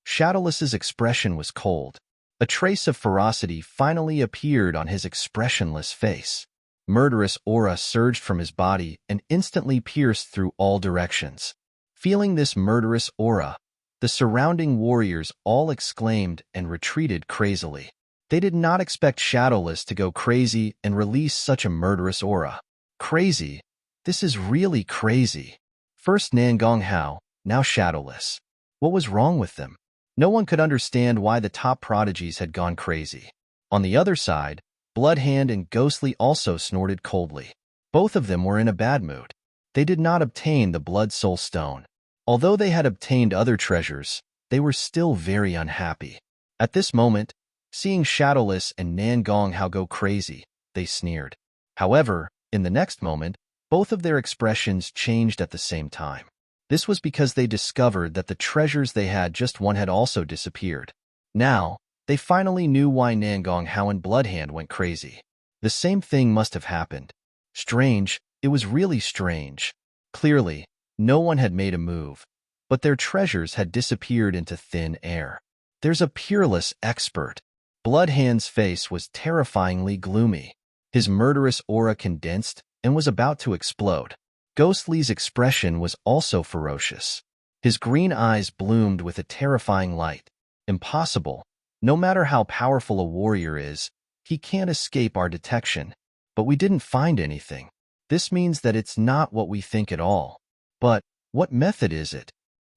Shadowless's expression was cold. A trace of ferocity finally appeared on his expressionless face. Murderous aura surged from his body and instantly pierced through all directions. Feeling this murderous aura, the surrounding warriors all exclaimed and retreated crazily. They did not expect Shadowless to go crazy and release such a murderous aura. Crazy? This is really crazy. First Nangong Hao, now Shadowless. What was wrong with them? No one could understand why the top prodigies had gone crazy. On the other side, Bloodhand and Ghostly also snorted coldly. Both of them were in a bad mood. They did not obtain the Blood Soul Stone. Although they had obtained other treasures, they were still very unhappy. At this moment, seeing Shadowless and Nangong Hao go crazy, they sneered. However, in the next moment, Both of their expressions changed at the same time. This was because they discovered that the treasures they had just won had also disappeared. Now, they finally knew why Nangong Hao and Bloodhand went crazy. The same thing must have happened. Strange, it was really strange. Clearly, no one had made a move, but their treasures had disappeared into thin air. There's a peerless expert. Bloodhand's face was terrifyingly gloomy. His murderous aura condensed and was about to explode. Ghostly's expression was also ferocious. His green eyes bloomed with a terrifying light. Impossible. No matter how powerful a warrior is, he can't escape our detection. But we didn't find anything. This means that it's not what we think at all. But what method is it?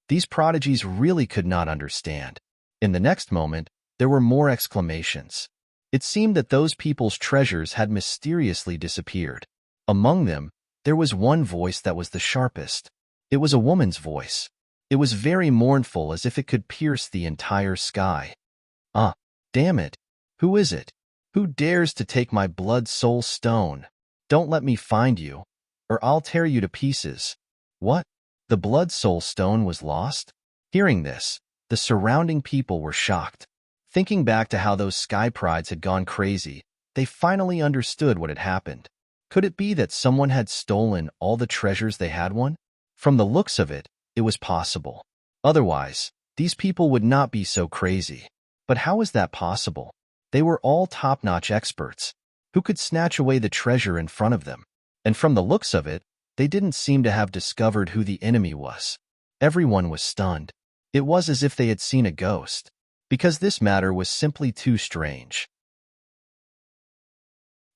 These prodigies really could not understand. In the next moment, there were more exclamations. It seemed that those people's treasures had mysteriously disappeared. Among them, there was one voice that was the sharpest. It was a woman's voice. It was very mournful, as if it could pierce the entire sky. Ah, damn it. Who is it? Who dares to take my blood soul stone? Don't let me find you, or I'll tear you to pieces. What? The blood soul stone was lost? Hearing this, the surrounding people were shocked. Thinking back to how those sky prides had gone crazy, they finally understood what had happened. Could it be that someone had stolen all the treasures they had won? From the looks of it, it was possible. Otherwise, these people would not be so crazy. But how is that possible? They were all top-notch experts. Who could snatch away the treasure in front of them? And from the looks of it, they didn't seem to have discovered who the enemy was. Everyone was stunned. It was as if they had seen a ghost, because this matter was simply too strange.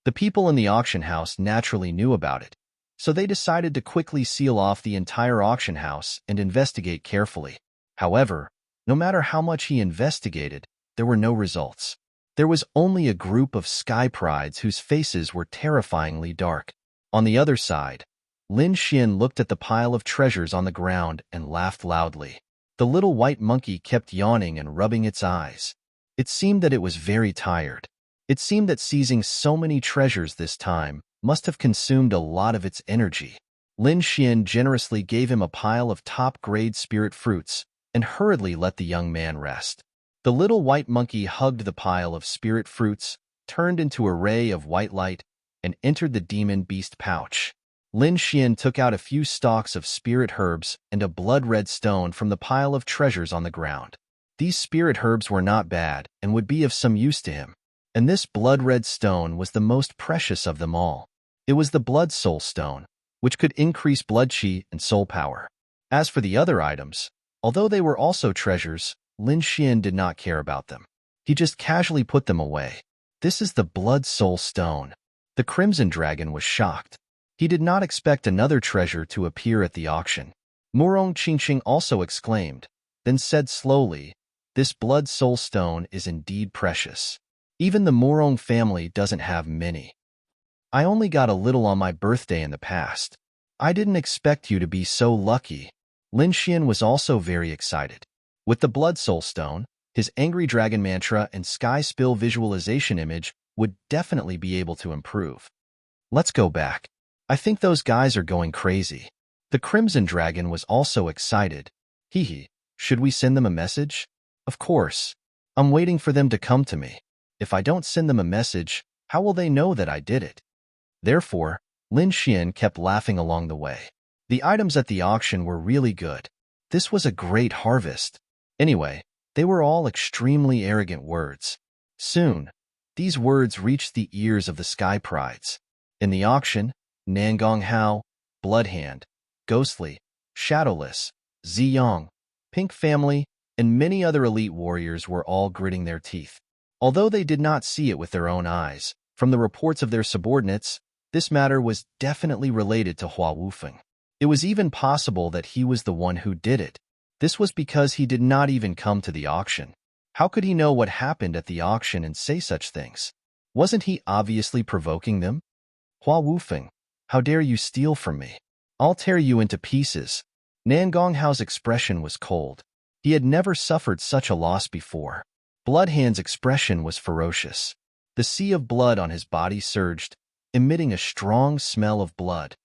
The people in the auction house naturally knew about it, so they decided to quickly seal off the entire auction house and investigate carefully. However, no matter how much he investigated, there were no results. There was only a group of sky prides whose faces were terrifyingly dark. On the other side, Lin Xin looked at the pile of treasures on the ground and laughed loudly. The little white monkey kept yawning and rubbing its eyes. It seemed that it was very tired. It seemed that seizing so many treasures this time must have consumed a lot of its energy. Lin Xin generously gave him a pile of top-grade spirit fruits and hurriedly let the young man rest. The little white monkey hugged the pile of spirit fruits, turned into a ray of white light, and entered the demon beast pouch. Lin Xin took out a few stalks of spirit herbs and a blood-red stone from the pile of treasures on the ground. These spirit herbs were not bad and would be of some use to him. And this blood-red stone was the most precious of them all. It was the blood soul stone, which could increase blood chi and soul power. As for the other items, although they were also treasures, Lin Xin did not care about them. He just casually put them away. This is the blood soul stone. The Crimson Dragon was shocked. He did not expect another treasure to appear at the auction. Murong Qingqing also exclaimed, then said slowly, "This blood soul stone is indeed precious. Even the Murong family doesn't have many. I only got a little on my birthday in the past. I didn't expect you to be so lucky." Lin Xian was also very excited. With the blood soul stone, his angry dragon mantra and sky spill visualization image would definitely be able to improve. Let's go back. I think those guys are going crazy. The Crimson Dragon was also excited. Hee, should we send them a message? Of course. I'm waiting for them to come to me. If I don't send them a message, how will they know that I did it? Therefore, Lin Xian kept laughing along the way. The items at the auction were really good. This was a great harvest. Anyway, they were all extremely arrogant words. Soon, these words reached the ears of the sky prides. In the auction, Nangong Hao, Bloodhand, Ghostly, Shadowless, Ziyang, Pink Family, and many other elite warriors were all gritting their teeth. Although they did not see it with their own eyes, from the reports of their subordinates, this matter was definitely related to Hua Wufeng. It was even possible that he was the one who did it. This was because he did not even come to the auction. How could he know what happened at the auction and say such things? Wasn't he obviously provoking them? Hua Wufeng, how dare you steal from me? I'll tear you into pieces. Nangong Hao's expression was cold. He had never suffered such a loss before. Bloodhand's expression was ferocious. The sea of blood on his body surged, emitting a strong smell of blood.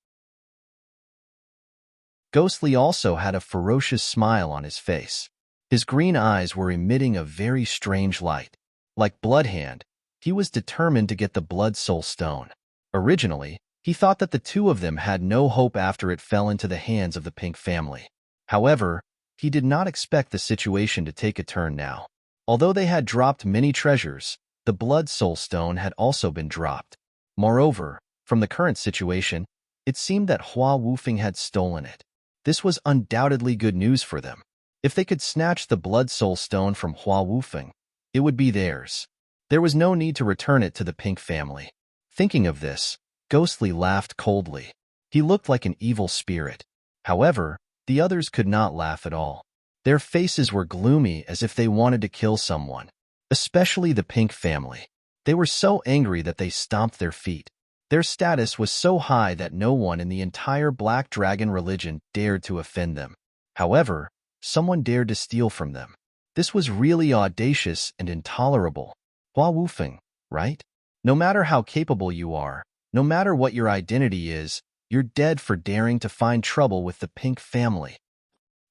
Ghostly also had a ferocious smile on his face. His green eyes were emitting a very strange light. Like Bloodhand, he was determined to get the Blood Soul Stone. Originally, he thought that the two of them had no hope after it fell into the hands of the Pink family. However, he did not expect the situation to take a turn now. Although they had dropped many treasures, the Blood Soul Stone had also been dropped. Moreover, from the current situation, it seemed that Hua Wufeng had stolen it. This was undoubtedly good news for them. If they could snatch the Blood Soul Stone from Hua Wufeng, it would be theirs. There was no need to return it to the Pink family. Thinking of this, Ghostly laughed coldly. He looked like an evil spirit. However, the others could not laugh at all. Their faces were gloomy as if they wanted to kill someone, especially the Pink family. They were so angry that they stomped their feet. Their status was so high that no one in the entire Black Dragon religion dared to offend them. However, someone dared to steal from them. This was really audacious and intolerable. Hua Wufeng, right? No matter how capable you are, no matter what your identity is, you're dead for daring to find trouble with the Pink family.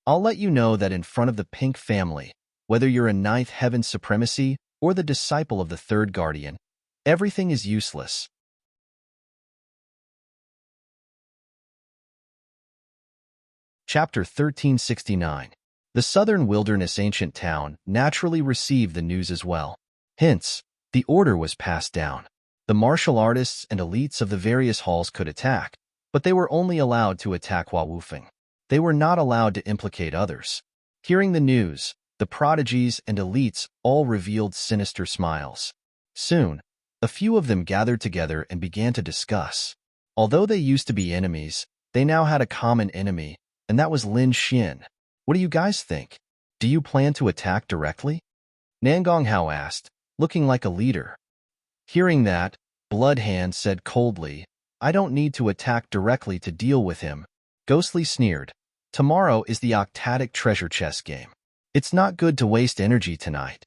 I'll let you know that in front of the Pink family, whether you're a Ninth Heaven Supremacy or the disciple of the Third Guardian, everything is useless. Chapter 1369. The Southern Wilderness Ancient Town naturally received the news as well. Hence, the order was passed down. The martial artists and elites of the various halls could attack, but they were only allowed to attack Hua Wufeng. They were not allowed to implicate others. Hearing the news, the prodigies and elites all revealed sinister smiles. Soon, a few of them gathered together and began to discuss. Although they used to be enemies, they now had a common enemy, and that was Lin Xian. What do you guys think? Do you plan to attack directly? Nangong Hao asked, looking like a leader. Hearing that, Bloodhand said coldly, I don't need to attack directly to deal with him. Ghostly sneered. Tomorrow is the Octadic treasure chest game. It's not good to waste energy tonight.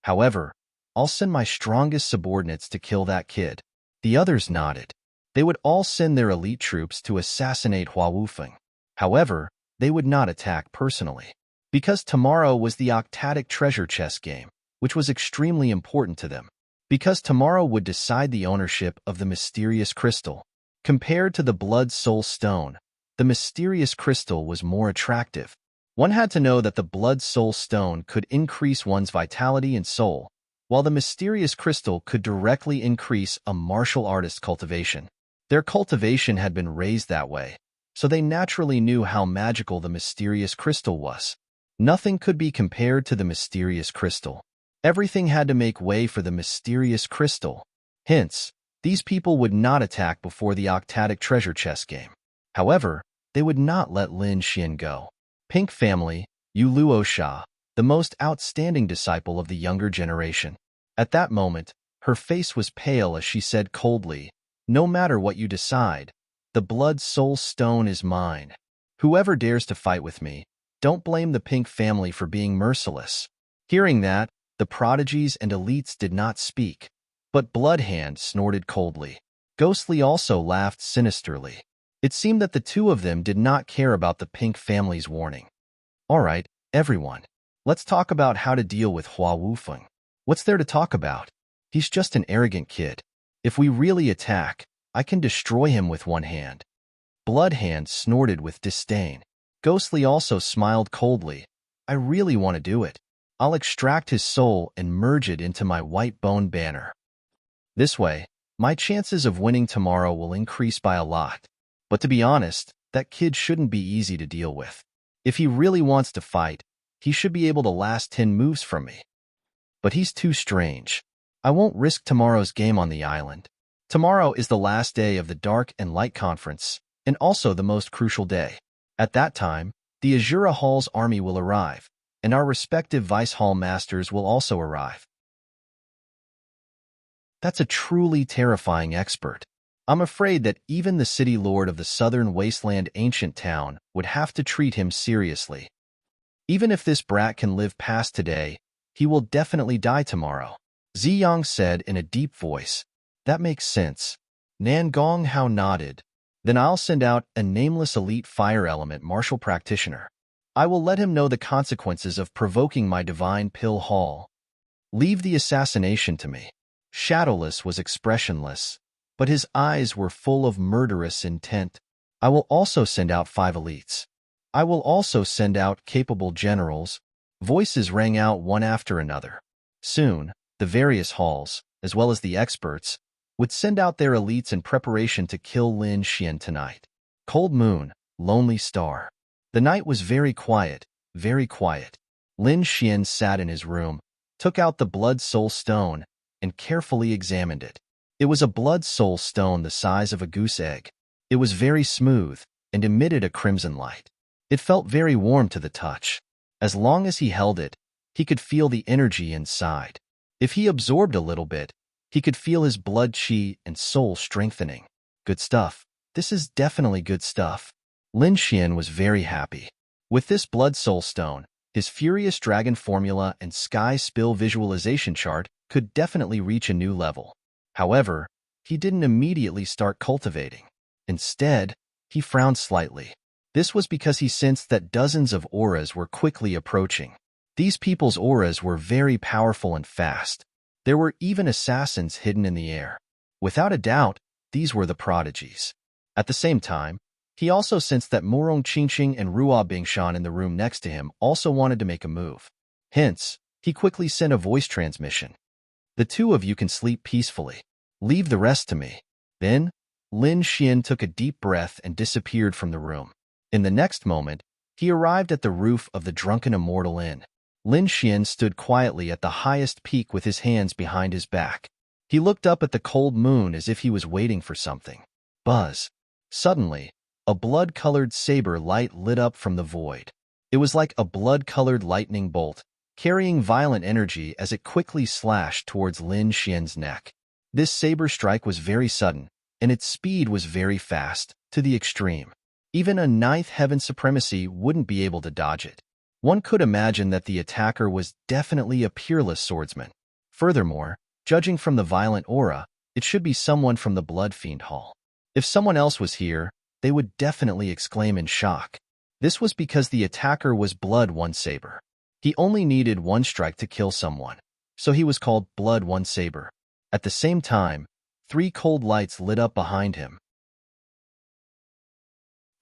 However, I'll send my strongest subordinates to kill that kid. The others nodded. They would all send their elite troops to assassinate Hua Wufeng. However, they would not attack personally. Because tomorrow was the Octadic treasure chest game, which was extremely important to them. Because tomorrow would decide the ownership of the mysterious crystal. Compared to the Blood Soul Stone, the mysterious crystal was more attractive. One had to know that the Blood Soul Stone could increase one's vitality and soul, while the mysterious crystal could directly increase a martial artist's cultivation. Their cultivation had been raised that way, so they naturally knew how magical the mysterious crystal was. Nothing could be compared to the mysterious crystal. Everything had to make way for the mysterious crystal. Hence, these people would not attack before the Octadic treasure chest game. However, they would not let Lin Xian go. Pink family, Yu Luo Sha, the most outstanding disciple of the younger generation. At that moment, her face was pale as she said coldly, no matter what you decide, the Blood Soul Stone is mine. Whoever dares to fight with me, don't blame the Pink family for being merciless. Hearing that, the prodigies and elites did not speak, but Bloodhand snorted coldly. Ghostly also laughed sinisterly. It seemed that the two of them did not care about the Pink family's warning. All right, everyone, let's talk about how to deal with Hua Wufeng. What's there to talk about? He's just an arrogant kid. If we really attack, I can destroy him with one hand. Bloodhand snorted with disdain. Ghostly also smiled coldly. I really want to do it. I'll extract his soul and merge it into my white bone banner. This way, my chances of winning tomorrow will increase by a lot. But to be honest, that kid shouldn't be easy to deal with. If he really wants to fight, he should be able to last 10 moves from me. But he's too strange. I won't risk tomorrow's game on the island. Tomorrow is the last day of the Dark and Light Conference, and also the most crucial day. At that time, the Azura Hall's army will arrive, and our respective Vice Hall Masters will also arrive. That's a truly terrifying expert. I'm afraid that even the City Lord of the Southern Wasteland Ancient Town would have to treat him seriously. Even if this brat can live past today, he will definitely die tomorrow. Ziyang said in a deep voice. That makes sense. Nangong Hao nodded. Then I'll send out a nameless elite fire element martial practitioner. I will let him know the consequences of provoking my divine pill hall. Leave the assassination to me. Shadowless was expressionless, but his eyes were full of murderous intent. I will also send out 5 elites. I will also send out capable generals. Voices rang out one after another. Soon, the various halls, as well as the experts, would send out their elites in preparation to kill Lin Xian tonight. Cold moon, lonely star. The night was very quiet, very quiet. Lin Xian sat in his room, took out the blood soul stone, and carefully examined it. It was a blood soul stone the size of a goose egg. It was very smooth and emitted a crimson light. It felt very warm to the touch. As long as he held it, he could feel the energy inside. If he absorbed a little bit, he could feel his blood chi and soul strengthening. Good stuff. This is definitely good stuff. Lin Xian was very happy. With this blood soul stone, his furious dragon formula and sky spill visualization chart could definitely reach a new level. However, he didn't immediately start cultivating. Instead, he frowned slightly. This was because he sensed that dozens of auras were quickly approaching. These people's auras were very powerful and fast. There were even assassins hidden in the air. Without a doubt, these were the prodigies. At the same time, he also sensed that Morong Qingqing and Ruo Bingshan in the room next to him also wanted to make a move. Hence, he quickly sent a voice transmission. The 2 of you can sleep peacefully. Leave the rest to me. Then, Lin Xian took a deep breath and disappeared from the room. In the next moment, he arrived at the roof of the Drunken Immortal Inn. Lin Xian stood quietly at the highest peak with his hands behind his back. He looked up at the cold moon as if he was waiting for something. Buzz. Suddenly, a blood-colored saber light lit up from the void. It was like a blood-colored lightning bolt, carrying violent energy as it quickly slashed towards Lin Xian's neck. This saber strike was very sudden, and its speed was very fast, to the extreme. Even a 9th heaven supremacy wouldn't be able to dodge it. One could imagine that the attacker was definitely a peerless swordsman. Furthermore, judging from the violent aura, it should be someone from the Blood Fiend Hall. If someone else was here, they would definitely exclaim in shock. This was because the attacker was Blood One Saber. He only needed 1 strike to kill someone, so he was called Blood One Saber. At the same time, 3 cold lights lit up behind him.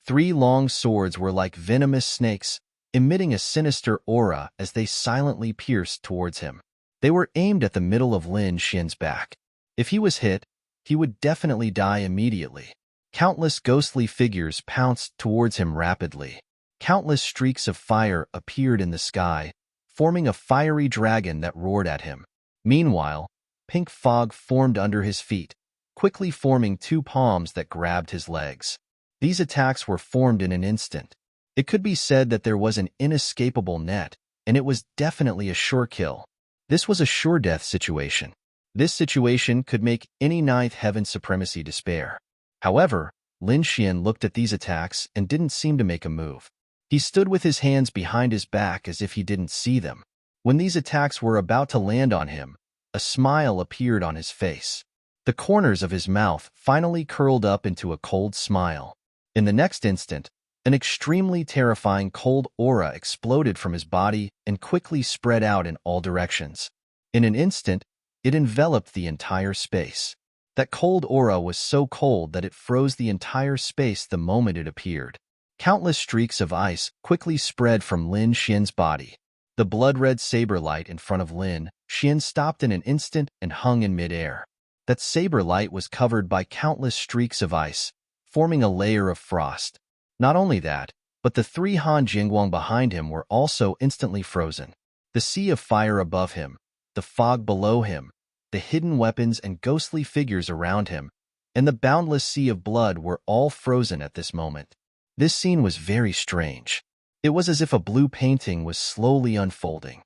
3 long swords were like venomous snakes, emitting a sinister aura as they silently pierced towards him. They were aimed at the middle of Lin Xian's back. If he was hit, he would definitely die immediately. Countless ghostly figures pounced towards him rapidly. Countless streaks of fire appeared in the sky, forming a fiery dragon that roared at him. Meanwhile, pink fog formed under his feet, quickly forming 2 palms that grabbed his legs. These attacks were formed in an instant. It could be said that there was an inescapable net, and it was definitely a sure kill. This was a sure death situation. This situation could make any 9th heaven supremacy despair. However, Lin Xian looked at these attacks and didn't seem to make a move. He stood with his hands behind his back as if he didn't see them. When these attacks were about to land on him, a smile appeared on his face. The corners of his mouth finally curled up into a cold smile. In the next instant, an extremely terrifying cold aura exploded from his body and quickly spread out in all directions. In an instant, it enveloped the entire space. That cold aura was so cold that it froze the entire space the moment it appeared. Countless streaks of ice quickly spread from Lin Xian's body. The blood-red saber light in front of Lin Xian stopped in an instant and hung in midair. That saber light was covered by countless streaks of ice, forming a layer of frost. Not only that, but the 3 Han Jingguang behind him were also instantly frozen. The sea of fire above him, the fog below him, the hidden weapons and ghostly figures around him, and the boundless sea of blood were all frozen at this moment. This scene was very strange. It was as if a blue painting was slowly unfolding.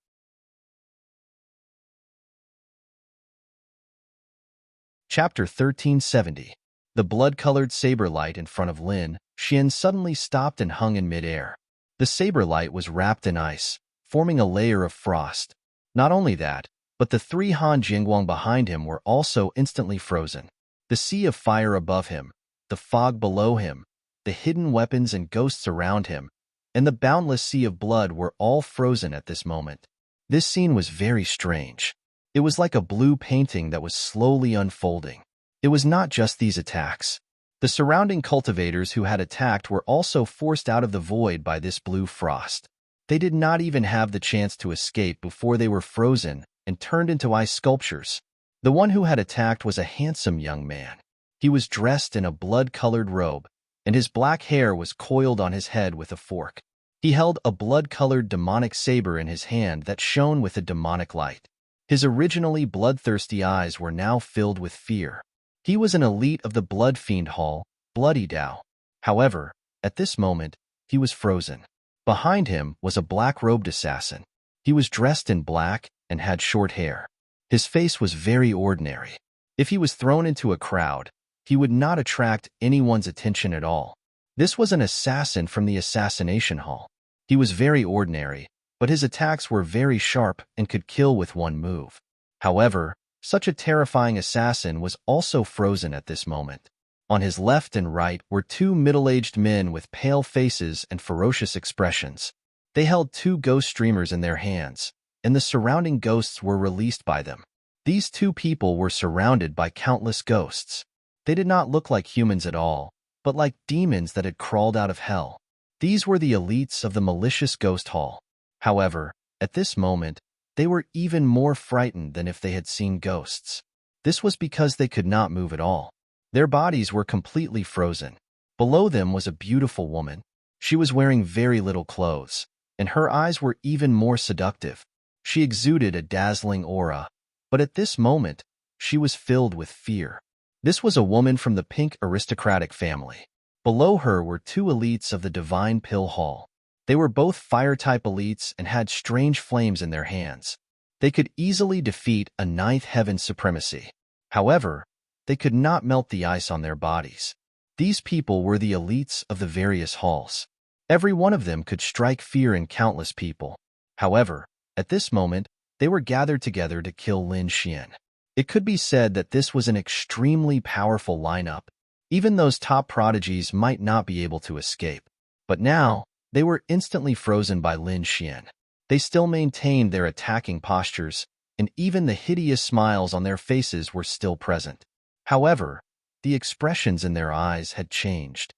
Chapter 1370. The blood-colored saber light in front of Lin Xian suddenly stopped and hung in midair. The saber light was wrapped in ice, forming a layer of frost. Not only that, but the 3 Han Jingguang behind him were also instantly frozen. The sea of fire above him, the fog below him, the hidden weapons and ghosts around him, and the boundless sea of blood were all frozen at this moment. This scene was very strange. It was like a blue painting that was slowly unfolding. It was not just these attacks. The surrounding cultivators who had attacked were also forced out of the void by this blue frost. They did not even have the chance to escape before they were frozen and turned into ice sculptures. The one who had attacked was a handsome young man. He was dressed in a blood-colored robe, and his black hair was coiled on his head with a fork. He held a blood-colored demonic saber in his hand that shone with a demonic light. His originally bloodthirsty eyes were now filled with fear. He was an elite of the Blood Fiend Hall, Bloody Dow. However, at this moment, he was frozen. Behind him was a black-robed assassin. He was dressed in black and had short hair. His face was very ordinary. If he was thrown into a crowd, he would not attract anyone's attention at all. This was an assassin from the Assassination Hall. He was very ordinary, but his attacks were very sharp and could kill with one move. However, such a terrifying assassin was also frozen at this moment. On his left and right were two middle-aged men with pale faces and ferocious expressions. They held two ghost streamers in their hands, and the surrounding ghosts were released by them. These two people were surrounded by countless ghosts. They did not look like humans at all, but like demons that had crawled out of hell. These were the elites of the malicious ghost hall. However, at this moment, they were even more frightened than if they had seen ghosts. This was because they could not move at all. Their bodies were completely frozen. Below them was a beautiful woman. She was wearing very little clothes, and her eyes were even more seductive. She exuded a dazzling aura, but at this moment, she was filled with fear. This was a woman from the pink aristocratic family. Below her were two elites of the Divine Pill Hall. They were both fire-type elites and had strange flames in their hands. They could easily defeat a ninth heaven supremacy. However, they could not melt the ice on their bodies. These people were the elites of the various halls. Every one of them could strike fear in countless people. However, at this moment, they were gathered together to kill Lin Xian. It could be said that this was an extremely powerful lineup. Even those top prodigies might not be able to escape. But now, they were instantly frozen by Lin Xian. They still maintained their attacking postures, and even the hideous smiles on their faces were still present. However, the expressions in their eyes had changed.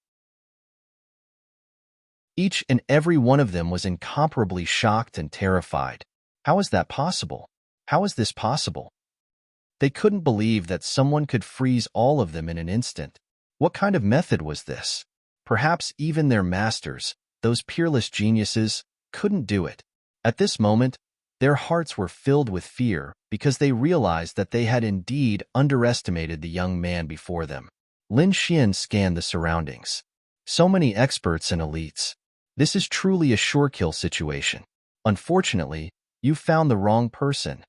Each and every one of them was incomparably shocked and terrified. How is that possible? How is this possible? They couldn't believe that someone could freeze all of them in an instant. What kind of method was this? Perhaps even their masters, those peerless geniuses, couldn't do it. At this moment, their hearts were filled with fear because they realized that they had indeed underestimated the young man before them. Lin Xian scanned the surroundings. So many experts and elites. This is truly a sure-kill situation. Unfortunately, you found the wrong person.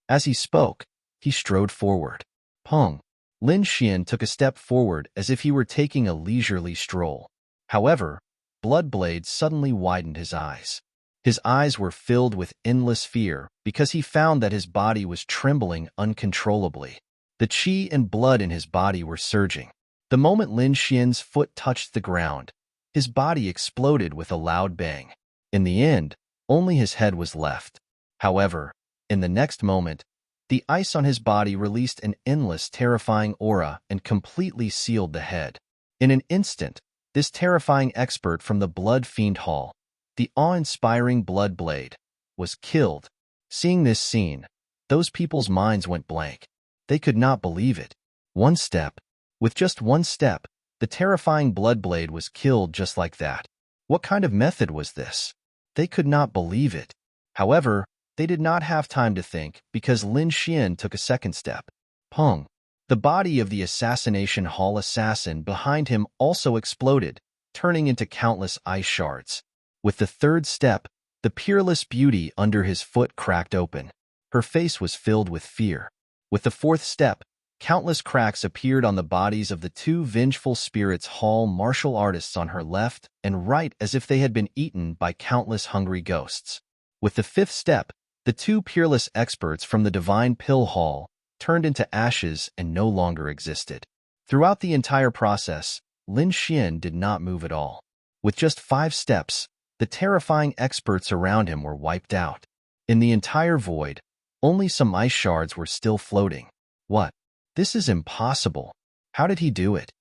As he spoke, he strode forward. Pong. Lin Xian took a step forward as if he were taking a leisurely stroll. However, Bloodblade suddenly widened his eyes. His eyes were filled with endless fear because he found that his body was trembling uncontrollably. The qi and blood in his body were surging. The moment Lin Xian's foot touched the ground, his body exploded with a loud bang. In the end, only his head was left. However, in the next moment, the ice on his body released an endless, terrifying aura and completely sealed the head. In an instant, this terrifying expert from the Blood Fiend Hall, the awe-inspiring Bloodblade, was killed. Seeing this scene, those people's minds went blank. They could not believe it. One step. With just one step, the terrifying Bloodblade was killed just like that. What kind of method was this? They could not believe it. However, they did not have time to think because Lin Xian took a second step. Pong. The body of the Assassination Hall assassin behind him also exploded, turning into countless ice shards. With the third step, the peerless beauty under his foot cracked open. Her face was filled with fear. With the fourth step, countless cracks appeared on the bodies of the two vengeful spirits hall martial artists on her left and right as if they had been eaten by countless hungry ghosts. With the fifth step, the two peerless experts from the Divine Pill Hall turned into ashes and no longer existed. Throughout the entire process, Lin Xian did not move at all. With just 5 steps, the terrifying experts around him were wiped out. In the entire void, only some ice shards were still floating. What? This is impossible. How did he do it?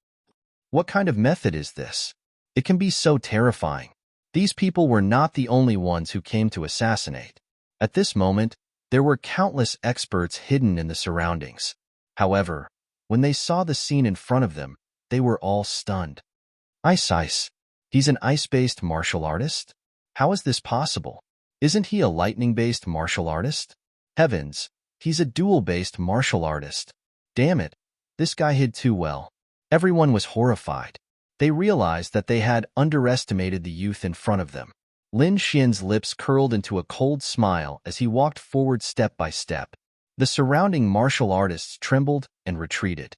What kind of method is this? It can be so terrifying. These people were not the only ones who came to assassinate. At this moment, there were countless experts hidden in the surroundings. However, when they saw the scene in front of them, they were all stunned. Ice. He's an ice-based martial artist? How is this possible? Isn't he a lightning-based martial artist? Heavens, he's a dual-based martial artist. Damn it, this guy hid too well. Everyone was horrified. They realized that they had underestimated the youth in front of them. Lin Xian's lips curled into a cold smile as he walked forward step by step. The surrounding martial artists trembled and retreated.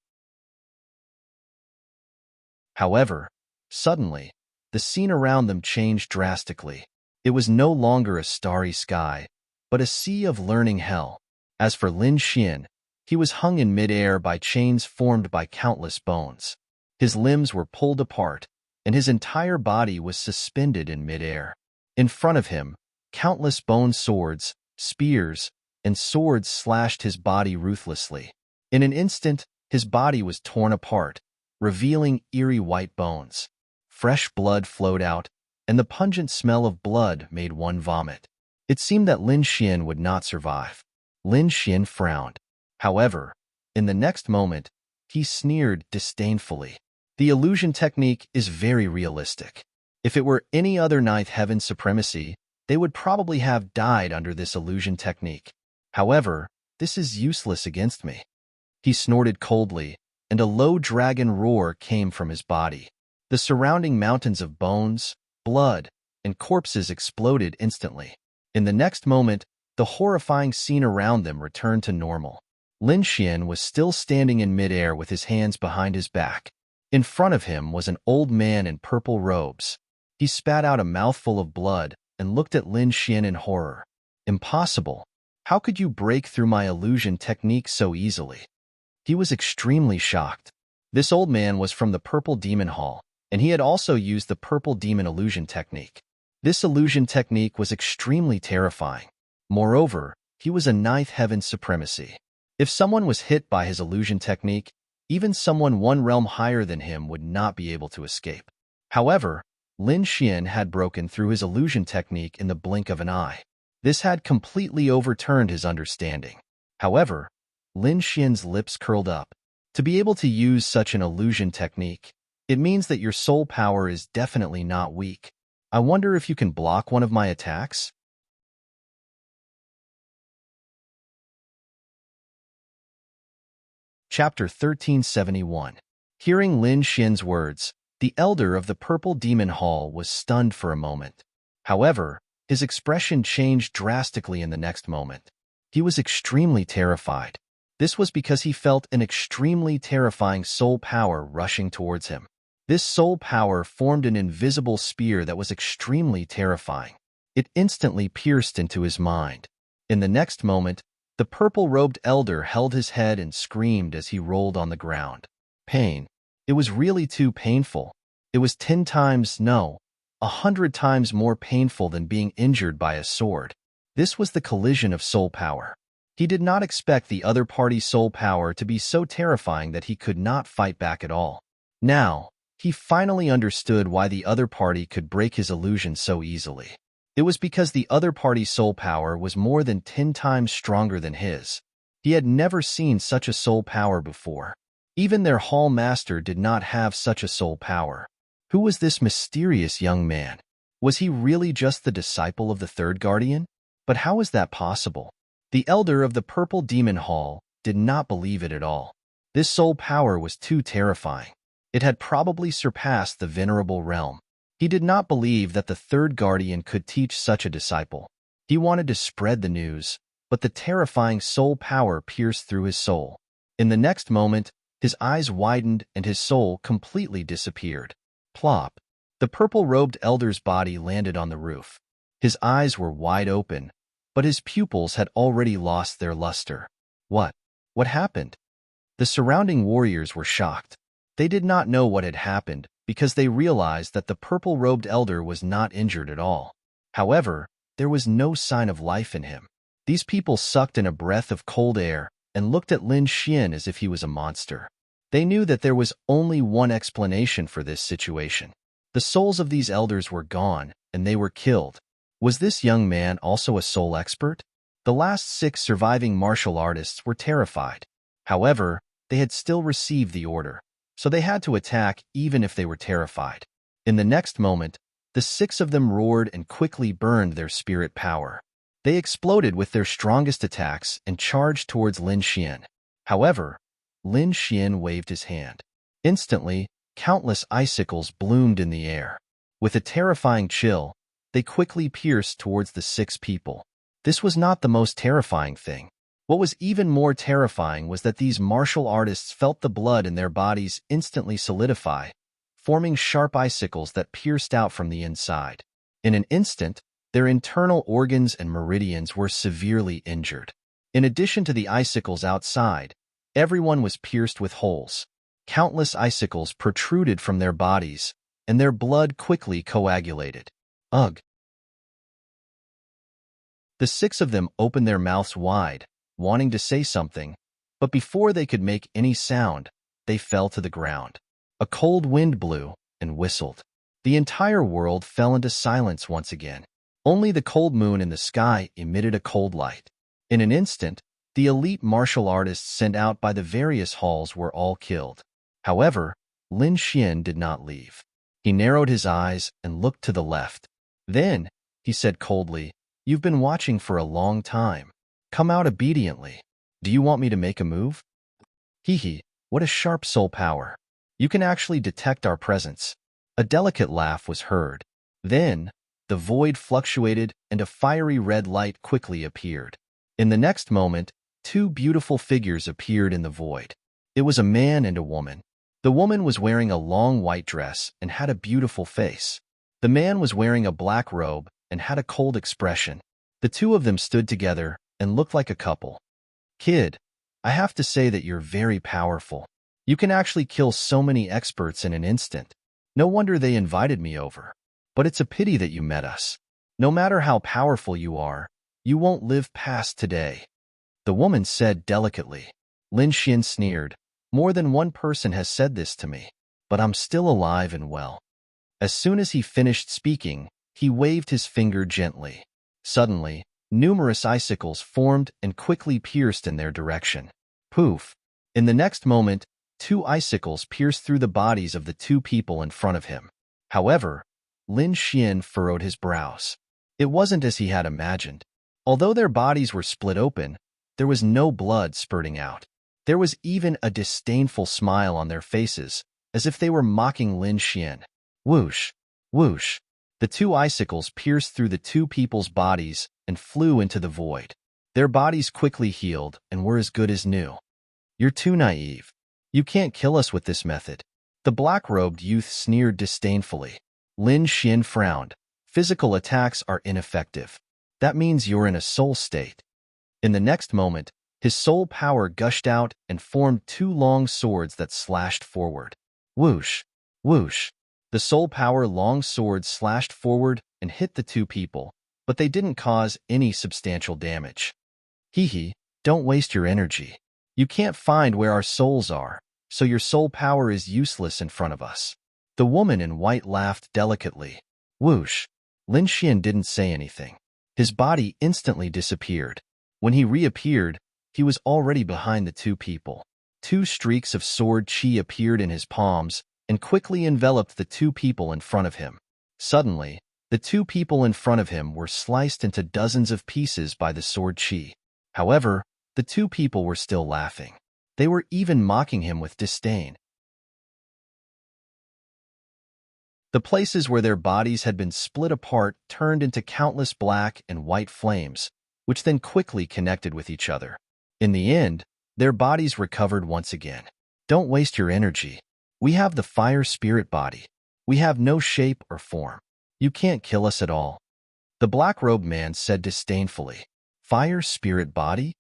However, suddenly, the scene around them changed drastically. It was no longer a starry sky, but a sea of learning hell. As for Lin Xian, he was hung in midair by chains formed by countless bones. His limbs were pulled apart, and his entire body was suspended in midair. In front of him, countless bone swords, spears, and swords slashed his body ruthlessly. In an instant, his body was torn apart, revealing eerie white bones. Fresh blood flowed out, and the pungent smell of blood made one vomit. It seemed that Lin Xian would not survive. Lin Xian frowned. However, in the next moment, he sneered disdainfully. The illusion technique is very realistic. If it were any other ninth heaven supremacy, they would probably have died under this illusion technique. However, this is useless against me. He snorted coldly, and a low dragon roar came from his body. The surrounding mountains of bones, blood, and corpses exploded instantly. In the next moment, the horrifying scene around them returned to normal. Lin Xian was still standing in midair with his hands behind his back. In front of him was an old man in purple robes. He spat out a mouthful of blood and looked at Lin Xian in horror. Impossible. How could you break through my illusion technique so easily? He was extremely shocked. This old man was from the Purple Demon Hall, and he had also used the Purple Demon illusion technique. This illusion technique was extremely terrifying. Moreover, he was a ninth heaven supremacy. If someone was hit by his illusion technique, even someone one realm higher than him would not be able to escape. However, Lin Xian had broken through his illusion technique in the blink of an eye. This had completely overturned his understanding. However, Lin Xian's lips curled up. To be able to use such an illusion technique, it means that your soul power is definitely not weak. I wonder if you can block one of my attacks? Chapter 1371. Hearing Lin Xian's words, the elder of the Purple Demon Hall was stunned for a moment. However, his expression changed drastically in the next moment. He was extremely terrified. This was because he felt an extremely terrifying soul power rushing towards him. This soul power formed an invisible spear that was extremely terrifying. It instantly pierced into his mind. In the next moment, the purple-robed elder held his head and screamed as he rolled on the ground. Pain. It was really too painful. It was 10 times, no, 100 times more painful than being injured by a sword. This was the collision of soul power. He did not expect the other party's soul power to be so terrifying that he could not fight back at all. Now, he finally understood why the other party could break his illusion so easily. It was because the other party's soul power was more than 10 times stronger than his. He had never seen such a soul power before. Even their hall master did not have such a soul power. Who was this mysterious young man? Was he really just the disciple of the third guardian? But how was that possible? The elder of the Purple Demon Hall did not believe it at all. This soul power was too terrifying. It had probably surpassed the venerable realm. He did not believe that the third guardian could teach such a disciple. He wanted to spread the news, but the terrifying soul power pierced through his soul. In the next moment, his eyes widened and his soul completely disappeared. Plop. The purple-robed elder's body landed on the roof. His eyes were wide open, but his pupils had already lost their luster. What? What happened? The surrounding warriors were shocked. They did not know what had happened because they realized that the purple-robed elder was not injured at all. However, there was no sign of life in him. These people sucked in a breath of cold air and looked at Lin Xian as if he was a monster. They knew that there was only one explanation for this situation. The souls of these elders were gone, and they were killed. Was this young man also a soul expert? The last 6 surviving martial artists were terrified. However, they had still received the order, so they had to attack even if they were terrified. In the next moment, the 6 of them roared and quickly burned their spirit power. They exploded with their strongest attacks and charged towards Lin Xian. However, Lin Xian waved his hand. Instantly, countless icicles bloomed in the air. With a terrifying chill, they quickly pierced towards the 6 people. This was not the most terrifying thing. What was even more terrifying was that these martial artists felt the blood in their bodies instantly solidify, forming sharp icicles that pierced out from the inside. In an instant, their internal organs and meridians were severely injured. In addition to the icicles outside, everyone was pierced with holes. Countless icicles protruded from their bodies, and their blood quickly coagulated. Ugh! The 6 of them opened their mouths wide, wanting to say something, but before they could make any sound, they fell to the ground. A cold wind blew and whistled. The entire world fell into silence once again. Only the cold moon in the sky emitted a cold light. In an instant, the elite martial artists sent out by the various halls were all killed. However, Lin Xian did not leave. He narrowed his eyes and looked to the left. Then, he said coldly, "You've been watching for a long time. Come out obediently. Do you want me to make a move?" Hee, what a sharp soul power. You can actually detect our presence. A delicate laugh was heard. Then, the void fluctuated and a fiery red light quickly appeared. In the next moment, 2 beautiful figures appeared in the void. It was a man and a woman. The woman was wearing a long white dress and had a beautiful face. The man was wearing a black robe and had a cold expression. The 2 of them stood together and looked like a couple. "Kid, I have to say that you're very powerful. You can actually kill so many experts in an instant. No wonder they invited me over. But it's a pity that you met us. No matter how powerful you are, you won't live past today," the woman said delicately. Lin Xian sneered. "More than one person has said this to me, but I'm still alive and well." As soon as he finished speaking, he waved his finger gently. Suddenly, numerous icicles formed and quickly pierced in their direction. Poof! In the next moment, 2 icicles pierced through the bodies of the 2 people in front of him. However, Lin Xian furrowed his brows. It wasn't as he had imagined. Although their bodies were split open, there was no blood spurting out. There was even a disdainful smile on their faces, as if they were mocking Lin Xian. Whoosh! Whoosh! The 2 icicles pierced through the 2 people's bodies and flew into the void. Their bodies quickly healed and were as good as new. "You're too naive. You can't kill us with this method." The black-robed youth sneered disdainfully. Lin Xian frowned. "Physical attacks are ineffective. That means you're in a soul state." In the next moment, his soul power gushed out and formed 2 long swords that slashed forward. Whoosh! Whoosh! The soul power long swords slashed forward and hit the 2 people, but they didn't cause any substantial damage. Hee, don't waste your energy. You can't find where our souls are, so your soul power is useless in front of us. The woman in white laughed delicately. Whoosh! Lin Xian didn't say anything. His body instantly disappeared. When he reappeared, he was already behind the 2 people. 2 streaks of sword chi appeared in his palms and quickly enveloped the 2 people in front of him. Suddenly, the 2 people in front of him were sliced into dozens of pieces by the sword chi. However, the 2 people were still laughing. They were even mocking him with disdain. The places where their bodies had been split apart turned into countless black and white flames, which then quickly connected with each other. In the end, their bodies recovered once again. "Don't waste your energy. We have the fire spirit body. We have no shape or form. You can't kill us at all," the black-robed man said disdainfully. "Fire spirit body?"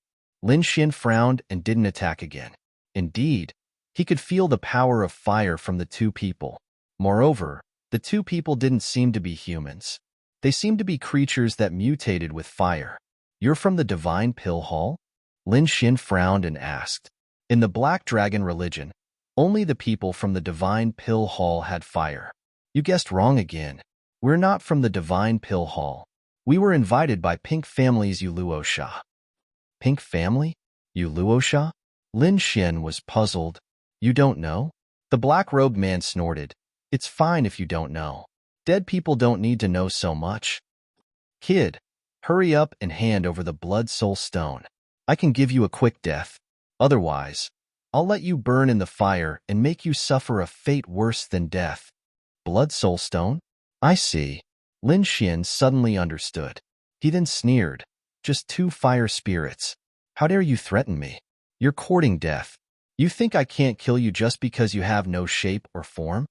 Lin Xian frowned and didn't attack again. Indeed, he could feel the power of fire from the 2 people. Moreover, the two people didn't seem to be humans. They seemed to be creatures that mutated with fire. You're from the Divine Pill Hall? Lin Xin frowned and asked. In the Black Dragon religion, only the people from the Divine Pill Hall had fire. You guessed wrong again. We're not from the Divine Pill Hall. We were invited by Pink Family's Yuluosha. Pink Family? Yuluosha? Lin Xin was puzzled. You don't know? The black-robed man snorted. It's fine if you don't know. Dead people don't need to know so much. Kid, hurry up and hand over the blood soul stone. I can give you a quick death. Otherwise, I'll let you burn in the fire and make you suffer a fate worse than death. Blood soul stone? I see. Lin Xin suddenly understood. He then sneered. Just 2 fire spirits. How dare you threaten me? You're courting death. You think I can't kill you just because you have no shape or form?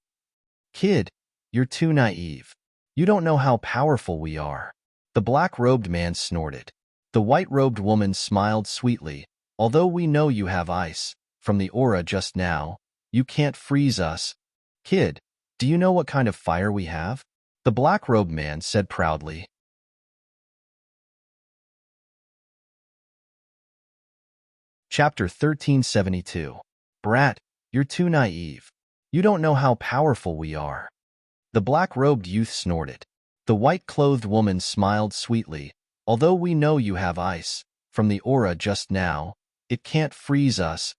Kid, you're too naive. You don't know how powerful we are. The black-robed man snorted. The white-robed woman smiled sweetly. Although we know you have ice, from the aura just now, you can't freeze us. Kid, do you know what kind of fire we have? The black-robed man said proudly. Chapter 1372. Brat, you're too naive. You don't know how powerful we are. The black-robed youth snorted. The white-clothed woman smiled sweetly. Although we know you have ice, from the aura just now, it can't freeze us.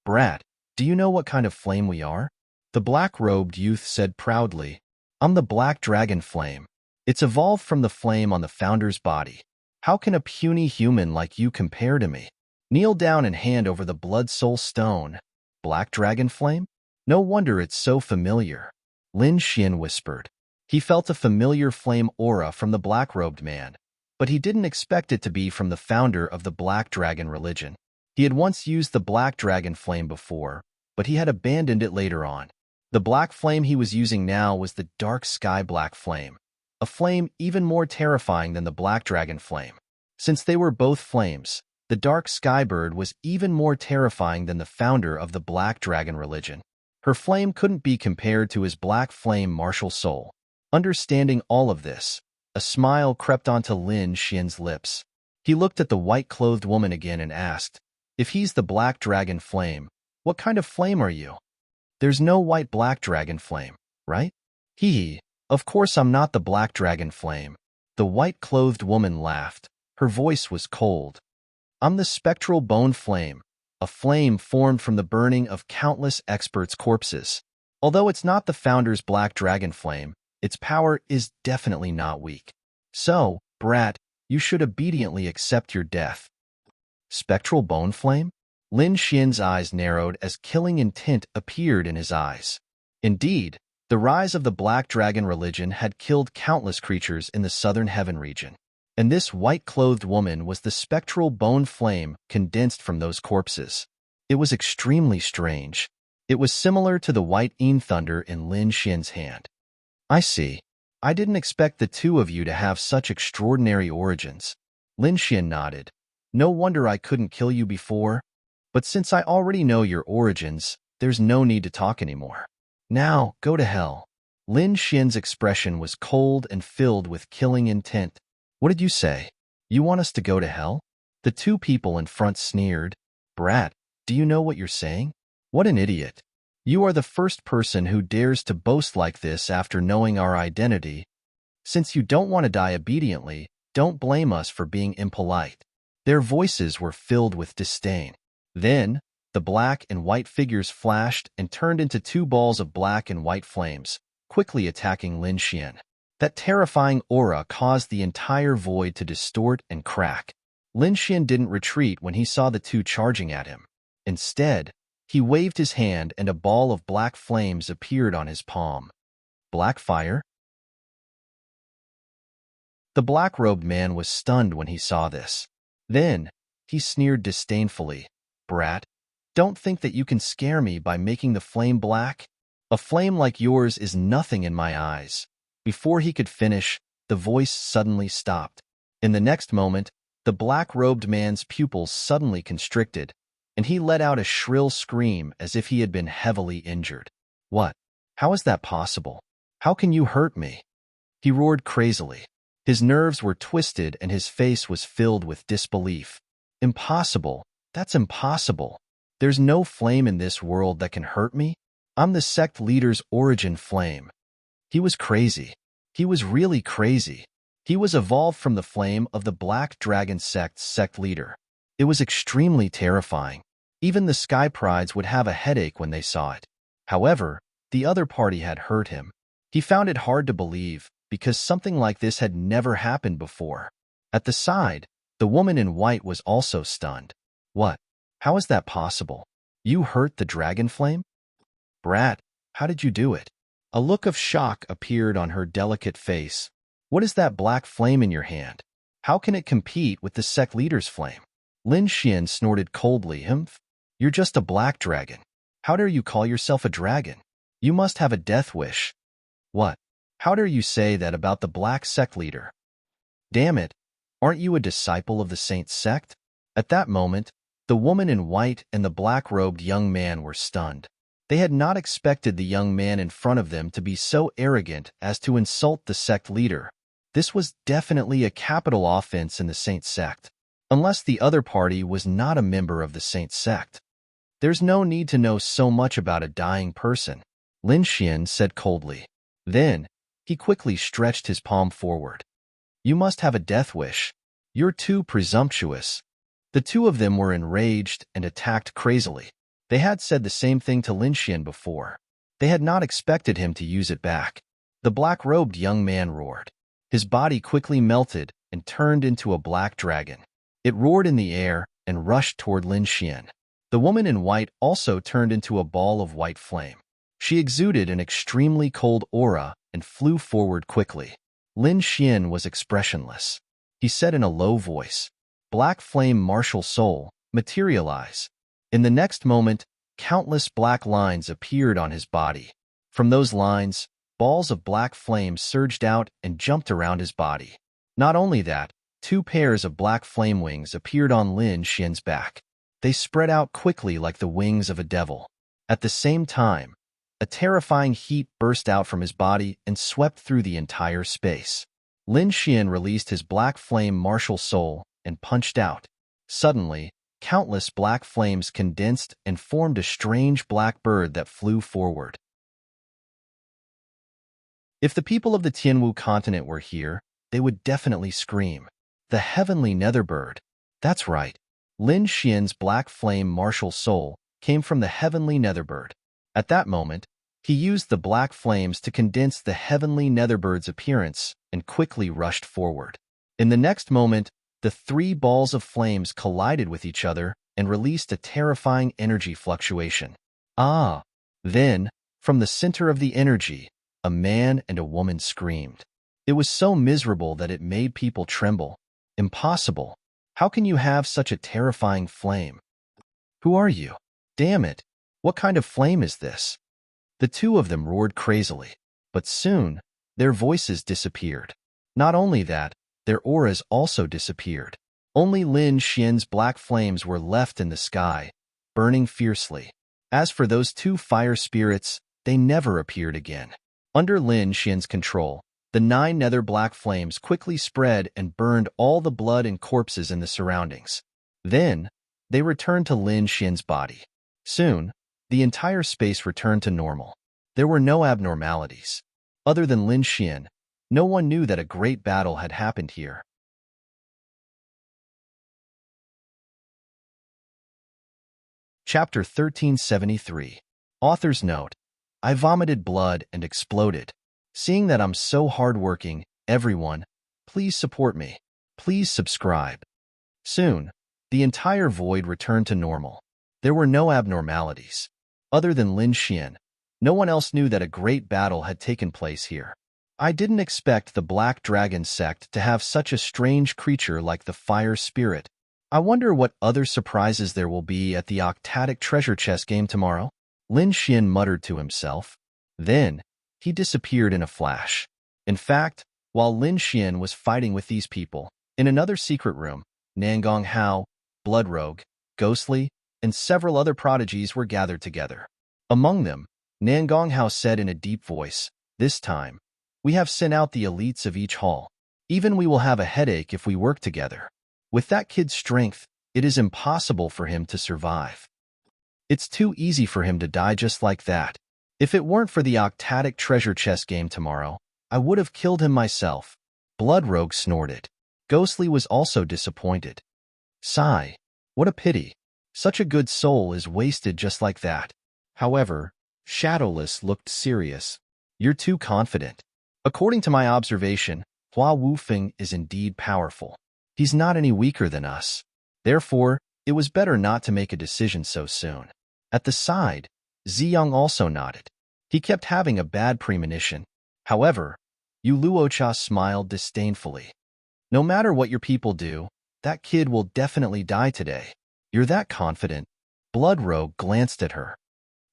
Brat, do you know what kind of flame we are? The black-robed youth said proudly. I'm the black dragon flame. It's evolved from the flame on the founder's body. How can a puny human like you compare to me? Kneel down and hand over the blood soul stone. Black dragon flame? No wonder it's so familiar. Lin Xin whispered. He felt a familiar flame aura from the black-robed man, but he didn't expect it to be from the founder of the Black Dragon religion. He had once used the black dragon flame before, but he had abandoned it later on. The black flame he was using now was the dark sky black flame, a flame even more terrifying than the black dragon flame. Since they were both flames, the dark sky bird was even more terrifying than the founder of the Black Dragon religion. Her flame couldn't be compared to his black flame martial soul. Understanding all of this, a smile crept onto Lin Xin's lips. He looked at the white-clothed woman again and asked, if he's the black dragon flame, what kind of flame are you? There's no white black dragon flame, right? Hee, of course I'm not the black dragon flame. The white-clothed woman laughed. Her voice was cold. I'm the spectral bone flame, a flame formed from the burning of countless experts' corpses. Although it's not the founder's black dragon flame, its power is definitely not weak. So, brat, you should obediently accept your death. Spectral bone flame? Lin Xin's eyes narrowed as killing intent appeared in his eyes. Indeed, the rise of the Black Dragon religion had killed countless creatures in the southern heaven region. And this white-clothed woman was the spectral bone flame condensed from those corpses. It was extremely strange. It was similar to the white Yin thunder in Lin Xin's hand. I see. I didn't expect the two of you to have such extraordinary origins. Lin Xin nodded. No wonder I couldn't kill you before. But since I already know your origins, there's no need to talk anymore. Now, go to hell. Lin Xin's expression was cold and filled with killing intent. What did you say? You want us to go to hell? The two people in front sneered. Brat, do you know what you're saying? What an idiot. You are the first person who dares to boast like this after knowing our identity. Since you don't want to die obediently, don't blame us for being impolite. Their voices were filled with disdain. Then, the black and white figures flashed and turned into 2 balls of black and white flames, quickly attacking Lin Xin. That terrifying aura caused the entire void to distort and crack. Lin Xin didn't retreat when he saw the two charging at him. Instead, he waved his hand and a ball of black flames appeared on his palm. Black fire? The black-robed man was stunned when he saw this. Then, he sneered disdainfully. Brat, don't think that you can scare me by making the flame black. A flame like yours is nothing in my eyes. Before he could finish, the voice suddenly stopped. In the next moment, the black-robed man's pupils suddenly constricted, and he let out a shrill scream as if he had been heavily injured. What? How is that possible? How can you hurt me? He roared crazily. His nerves were twisted and his face was filled with disbelief. Impossible. That's impossible. There's no flame in this world that can hurt me. I'm the sect leader's origin flame. He was crazy. He was really crazy. He was evolved from the flame of the Black Dragon sect's sect leader. It was extremely terrifying. Even the Sky Prides would have a headache when they saw it. However, the other party had hurt him. He found it hard to believe, because something like this had never happened before. At the side, the woman in white was also stunned. What? How is that possible? You hurt the dragon flame? Brat, how did you do it? A look of shock appeared on her delicate face. What is that black flame in your hand? How can it compete with the sect leader's flame? Lin Xian snorted coldly. You're just a black dragon. How dare you call yourself a dragon? You must have a death wish. What? How dare you say that about the black sect leader? Damn it, aren't you a disciple of the Saint sect? At that moment, the woman in white and the black-robed young man were stunned. They had not expected the young man in front of them to be so arrogant as to insult the sect leader. This was definitely a capital offense in the Saint sect, unless the other party was not a member of the Saint sect. There's no need to know so much about a dying person, Lin Xian said coldly. Then, he quickly stretched his palm forward. You must have a death wish. You're too presumptuous. The two of them were enraged and attacked crazily. They had said the same thing to Lin Xian before. They had not expected him to use it back. The black-robed young man roared. His body quickly melted and turned into a black dragon. It roared in the air and rushed toward Lin Xian. The woman in white also turned into a ball of white flame. She exuded an extremely cold aura and flew forward quickly. Lin Xian was expressionless. He said in a low voice, Black flame martial soul, materialize. In the next moment, countless black lines appeared on his body. From those lines, balls of black flame surged out and jumped around his body. Not only that, two pairs of black flame wings appeared on Lin Xian's back. They spread out quickly like the wings of a devil. At the same time, a terrifying heat burst out from his body and swept through the entire space. Lin Xian released his black flame martial soul and punched out. Suddenly, countless black flames condensed and formed a strange black bird that flew forward. If the people of the Tianwu continent were here, they would definitely scream. The heavenly netherbird. That's right. Lin Xian's black flame martial soul came from the heavenly netherbird. At that moment, he used the black flames to condense the heavenly netherbird's appearance and quickly rushed forward. In the next moment, the three balls of flames collided with each other and released a terrifying energy fluctuation. Ah! Then, from the center of the energy, a man and a woman screamed. It was so miserable that it made people tremble. Impossible. How can you have such a terrifying flame? Who are you? Damn it! What kind of flame is this? The two of them roared crazily, but soon, their voices disappeared. Not only that, their auras also disappeared. Only Lin Xian's black flames were left in the sky, burning fiercely. As for those two fire spirits, they never appeared again. Under Lin Xian's control, the 9 nether black flames quickly spread and burned all the blood and corpses in the surroundings. Then, they returned to Lin Xian's body. Soon, the entire space returned to normal. There were no abnormalities. Other than Lin Xian, no one knew that a great battle had happened here. Chapter 1373. Author's Note. I vomited blood and exploded. Seeing that I'm so hardworking, everyone, please support me. Please subscribe. Soon, the entire void returned to normal. There were no abnormalities. Other than Lin Xian, no one else knew that a great battle had taken place here. I didn't expect the Black Dragon sect to have such a strange creature like the Fire Spirit. I wonder what other surprises there will be at the Octatic Treasure Chest game tomorrow. Lin Xian muttered to himself. Then, he disappeared in a flash. In fact, while Lin Xian was fighting with these people, in another secret room, Nangong Hao, Blood Rogue, Ghostly, and several other prodigies were gathered together. Among them, Nangong Hao said in a deep voice. This time, we have sent out the elites of each hall. Even we will have a headache if we work together. With that kid's strength, it is impossible for him to survive. It's too easy for him to die just like that. If it weren't for the octatic treasure chest game tomorrow, I would have killed him myself. Blood Rogue snorted. Ghostly was also disappointed. Sigh. What a pity. Such a good soul is wasted just like that. However, Shadowless looked serious. You're too confident. According to my observation, Hua Wufeng is indeed powerful. He's not any weaker than us. Therefore, it was better not to make a decision so soon. At the side, Ziyang also nodded. He kept having a bad premonition. However, Yu Luocha smiled disdainfully. No matter what your people do, that kid will definitely die today. You're that confident. Blood Rogue glanced at her.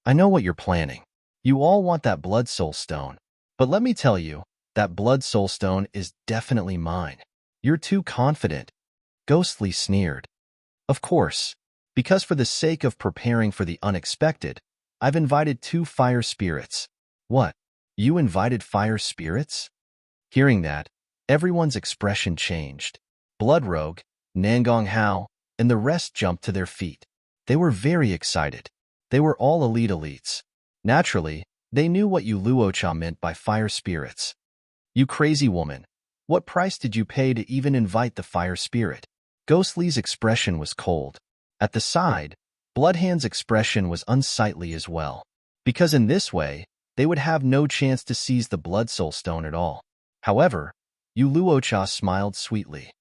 I know what you're planning. You all want that Blood Soul Stone. But let me tell you, that Blood Soul Stone is definitely mine. You're too confident. Ghostly sneered. Of course, because for the sake of preparing for the unexpected, I've invited 2 fire spirits. What? You invited fire spirits? Hearing that, everyone's expression changed. Blood Rogue, Nangong Hao, and the rest jumped to their feet. They were very excited. They were all elite elites. Naturally, they knew what Yu Luocha meant by fire spirits. You crazy woman, what price did you pay to even invite the fire spirit? Ghostly's expression was cold. At the side, Bloodhand's expression was unsightly as well, because in this way, they would have no chance to seize the Blood Soul Stone at all. However, Yu Luocha smiled sweetly.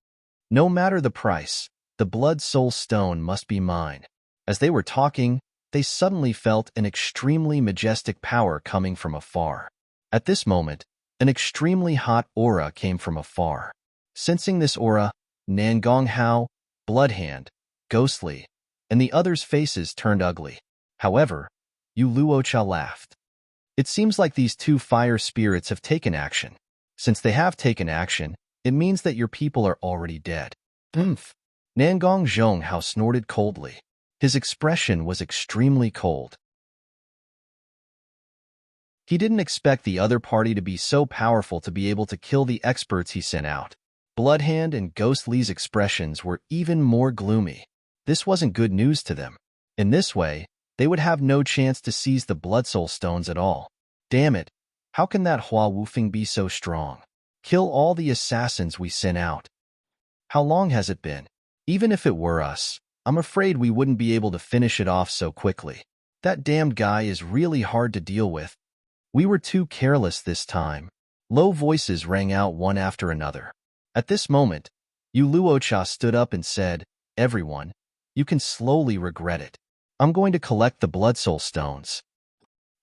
No matter the price, the Blood Soul Stone must be mine. As they were talking, they suddenly felt an extremely majestic power coming from afar. At this moment, an extremely hot aura came from afar. Sensing this aura, Nangong Hao, Bloodhand, Ghostly, and the others' faces turned ugly. However, Yu Luocha laughed. It seems like these 2 fire spirits have taken action. Since they have taken action, it means that your people are already dead. Oomph. Nangong Zhong Hao snorted coldly. His expression was extremely cold. He didn't expect the other party to be so powerful to be able to kill the experts he sent out. Bloodhand and Ghostly's expressions were even more gloomy. This wasn't good news to them. In this way, they would have no chance to seize the Blood Soul Stones at all. Damn it, how can that Hua Wufeng be so strong? Kill all the assassins we sent out. How long has it been? Even if it were us, I'm afraid we wouldn't be able to finish it off so quickly. That damned guy is really hard to deal with. We were too careless this time. Low voices rang out one after another. At this moment, Yu Luocha stood up and said, Everyone, you can slowly regret it. I'm going to collect the Blood Soul Stones.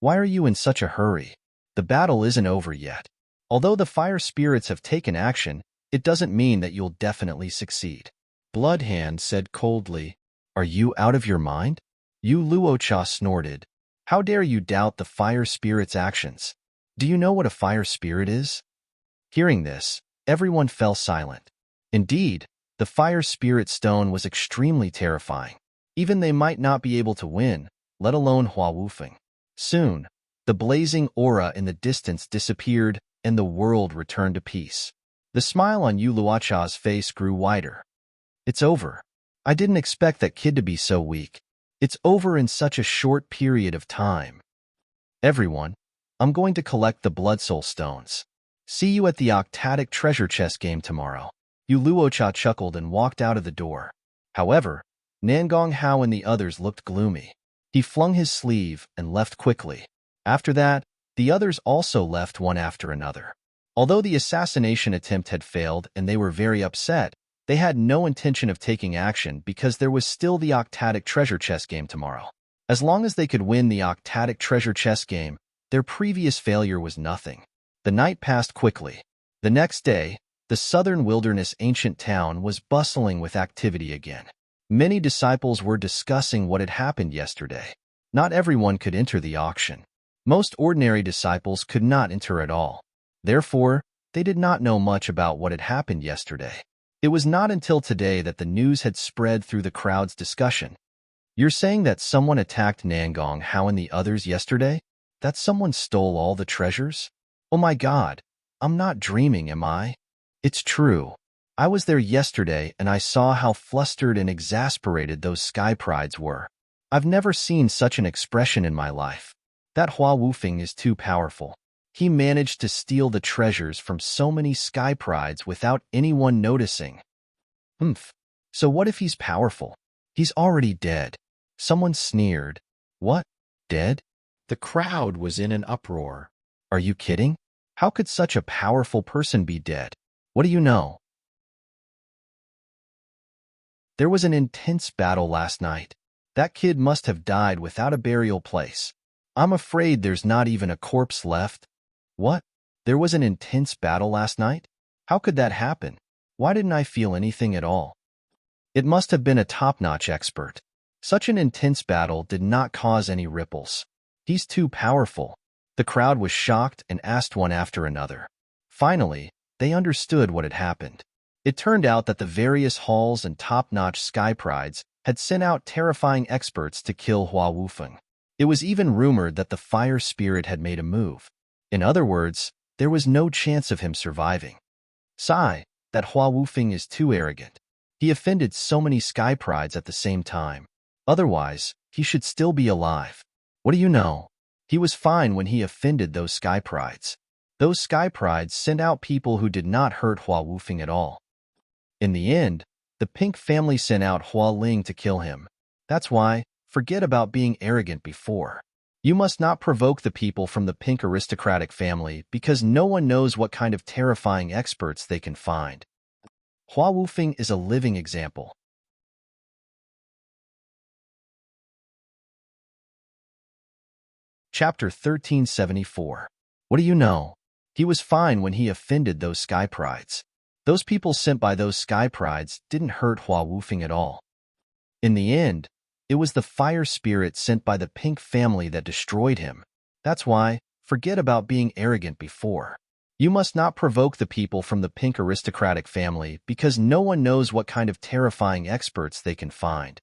Why are you in such a hurry? The battle isn't over yet. Although the fire spirits have taken action, it doesn't mean that you'll definitely succeed. Bloodhand said coldly, Are you out of your mind? Yu Luocha snorted. How dare you doubt the fire spirit's actions? Do you know what a fire spirit is? Hearing this, everyone fell silent. Indeed, the fire spirit stone was extremely terrifying. Even they might not be able to win, let alone Hua Wufeng. Soon, the blazing aura in the distance disappeared and the world returned to peace. The smile on Yu Luocha's face grew wider. It's over. I didn't expect that kid to be so weak. It's over in such a short period of time. Everyone, I'm going to collect the Blood Soul Stones. See you at the octatic treasure chest game tomorrow. Yu Luocha chuckled and walked out of the door. However, Nangong Hao and the others looked gloomy. He flung his sleeve and left quickly. After that, the others also left one after another. Although the assassination attempt had failed and they were very upset, they had no intention of taking action because there was still the octatic treasure chest game tomorrow. As long as they could win the octatic treasure chest game, their previous failure was nothing. The night passed quickly. The next day, the southern wilderness ancient town was bustling with activity again. Many disciples were discussing what had happened yesterday. Not everyone could enter the auction. Most ordinary disciples could not enter at all. Therefore, they did not know much about what had happened yesterday. It was not until today that the news had spread through the crowd's discussion. You're saying that someone attacked Nangong Hao and the others yesterday? that someone stole all the treasures? Oh my God, I'm not dreaming, am I? It's true. I was there yesterday and I saw how flustered and exasperated those sky prides were. I've never seen such an expression in my life. That Hua Wufeng is too powerful. He managed to steal the treasures from so many sky prides without anyone noticing. Humph. So what if he's powerful? He's already dead. Someone sneered. What? Dead? The crowd was in an uproar. Are you kidding? How could such a powerful person be dead? What do you know? There was an intense battle last night. That kid must have died without a burial place. I'm afraid there's not even a corpse left. What? There was an intense battle last night? How could that happen? Why didn't I feel anything at all? It must have been a top-notch expert. Such an intense battle did not cause any ripples. He's too powerful. The crowd was shocked and asked one after another. Finally, they understood what had happened. It turned out that the various halls and top-notch sky prides had sent out terrifying experts to kill Hua Wufeng. It was even rumored that the fire spirit had made a move. In other words, there was no chance of him surviving. Sigh, that Hua Wufeng is too arrogant. He offended so many sky prides at the same time. Otherwise, he should still be alive. What do you know? He was fine when he offended those sky prides. Those sky prides sent out people who did not hurt Hua Wufeng at all. In the end, the Pink family sent out Hua Ling to kill him. That's why, forget about being arrogant before. You must not provoke the people from the Pink aristocratic family because no one knows what kind of terrifying experts they can find. Hua Wufeng is a living example. Chapter 1374. What do you know? He was fine when he offended those sky prides. Those people sent by those sky prides didn't hurt Hua Wufeng at all. In the end, it was the fire spirit sent by the Pink family that destroyed him. That's why, forget about being arrogant before. You must not provoke the people from the Pink aristocratic family because no one knows what kind of terrifying experts they can find.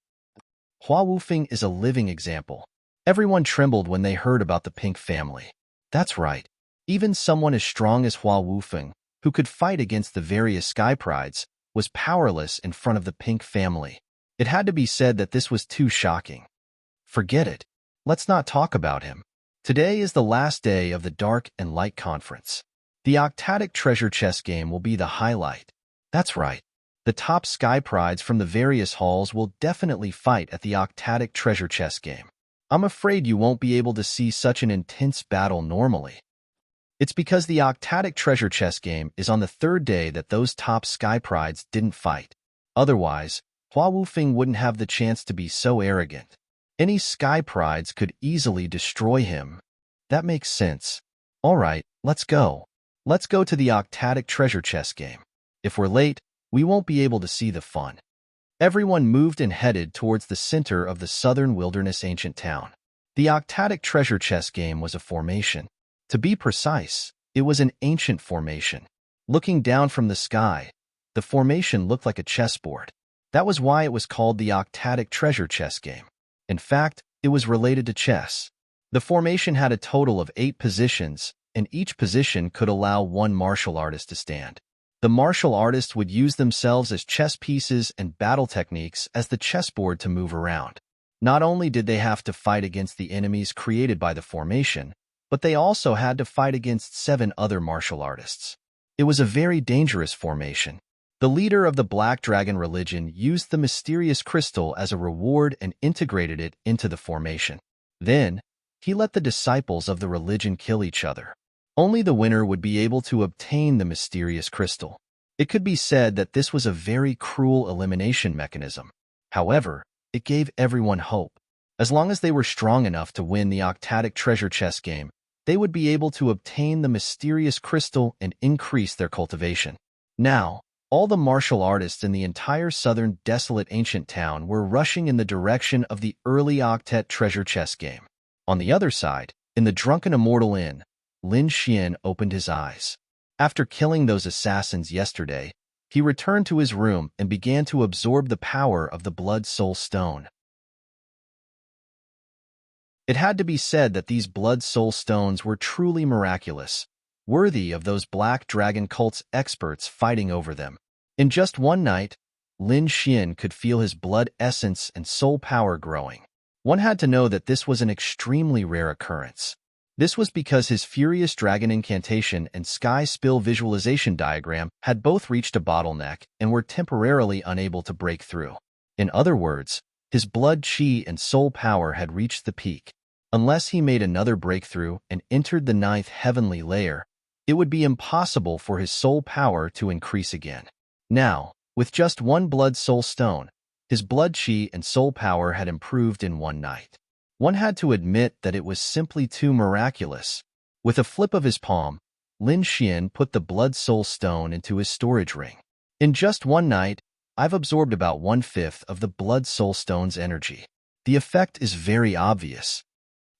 Hua Wufeng is a living example. Everyone trembled when they heard about the Pink family. That's right. Even someone as strong as Hua Wufeng, who could fight against the various sky prides, was powerless in front of the Pink family. It had to be said that this was too shocking. Forget it. Let's not talk about him. Today is the last day of the Dark and Light Conference. The Octadic Treasure Chess game will be the highlight. That's right. The top sky prides from the various halls will definitely fight at the Octadic Treasure Chess game. I'm afraid you won't be able to see such an intense battle normally. It's because the Octadic Treasure Chess game is on the third day that those top sky prides didn't fight. Otherwise, Hua Wufeng wouldn't have the chance to be so arrogant. Any sky prides could easily destroy him. That makes sense. All right, let's go. Let's go to the Octadic Treasure Chess game. If we're late, we won't be able to see the fun. Everyone moved and headed towards the center of the southern wilderness ancient town. The Octadic Treasure Chess game was a formation. To be precise, it was an ancient formation. Looking down from the sky, the formation looked like a chessboard. That was why it was called the Octadic Treasure Chess game. In fact, it was related to chess. The formation had a total of 8 positions, and each position could allow one martial artist to stand. The martial artists would use themselves as chess pieces and battle techniques as the chessboard to move around. Not only did they have to fight against the enemies created by the formation, but they also had to fight against 7 other martial artists. It was a very dangerous formation. The leader of the Black Dragon religion used the mysterious crystal as a reward and integrated it into the formation. Then, he let the disciples of the religion kill each other. Only the winner would be able to obtain the mysterious crystal. It could be said that this was a very cruel elimination mechanism. However, it gave everyone hope. As long as they were strong enough to win the Octadic Treasure Chess game, they would be able to obtain the mysterious crystal and increase their cultivation. Now, all the martial artists in the entire southern desolate ancient town were rushing in the direction of the early Octet Treasure Chess game. On the other side, in the Drunken Immortal Inn, Lin Xian opened his eyes. After killing those assassins yesterday, he returned to his room and began to absorb the power of the Blood Soul Stone. It had to be said that these blood soul stones were truly miraculous, worthy of those black dragon cult's experts fighting over them. In just one night, Lin Xian could feel his blood essence and soul power growing. One had to know that this was an extremely rare occurrence. This was because his Furious Dragon Incantation and Sky Spill Visualization Diagram had both reached a bottleneck and were temporarily unable to break through. In other words, his blood chi and soul power had reached the peak. Unless he made another breakthrough and entered the 9th heavenly layer, it would be impossible for his soul power to increase again. Now, with just one blood soul stone, his blood chi and soul power had improved in one night. One had to admit that it was simply too miraculous. With a flip of his palm, Lin Xian put the blood soul stone into his storage ring. In just one night, I've absorbed about 1/5 of the blood soul stone's energy. The effect is very obvious.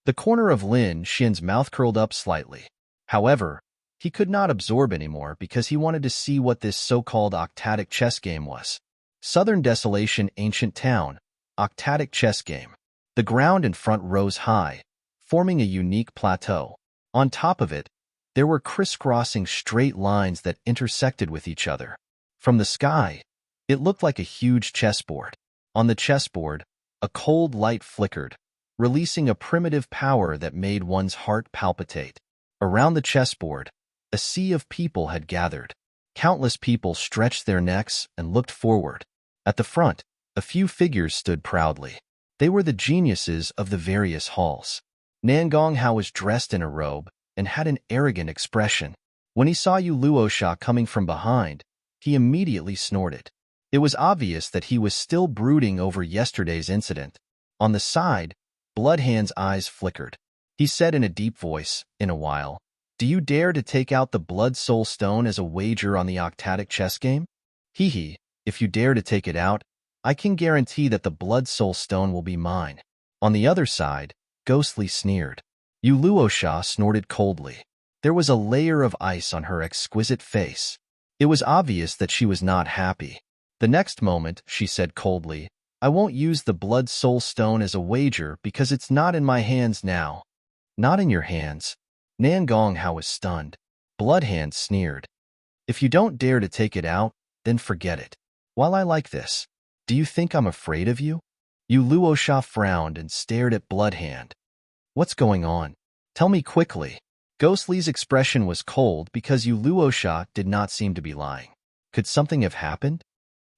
The corner of Lin Xian's mouth curled up slightly. However, he could not absorb anymore because he wanted to see what this so-called octatic chess game was. Southern Desolation Ancient Town, octatic chess game. The ground in front rose high, forming a unique plateau. On top of it, there were crisscrossing straight lines that intersected with each other. From the sky, it looked like a huge chessboard. On the chessboard, a cold light flickered, releasing a primitive power that made one's heart palpitate. Around the chessboard, a sea of people had gathered. Countless people stretched their necks and looked forward. At the front, a few figures stood proudly. They were the geniuses of the various halls. Nan Gonghao was dressed in a robe and had an arrogant expression. When he saw Yu Luosha coming from behind, he immediately snorted. It was obvious that he was still brooding over yesterday's incident. On the side, Bloodhand's eyes flickered. He said in a deep voice, "In a while, do you dare to take out the blood soul stone as a wager on the octatic chess game? Hee, if you dare to take it out, I can guarantee that the blood soul stone will be mine." On the other side, Ghostly sneered. Yu Luosha snorted coldly. There was a layer of ice on her exquisite face. It was obvious that she was not happy. The next moment, she said coldly, "I won't use the blood soul stone as a wager because it's not in my hands now." "Not in your hands?" Nan Gonghao was stunned. Bloodhand sneered. "If you don't dare to take it out, then forget it. While I like this, do you think I'm afraid of you?" Yu Luosha frowned and stared at Bloodhand. "What's going on? Tell me quickly." Ghostly's expression was cold because Yu Luosha did not seem to be lying. Could something have happened?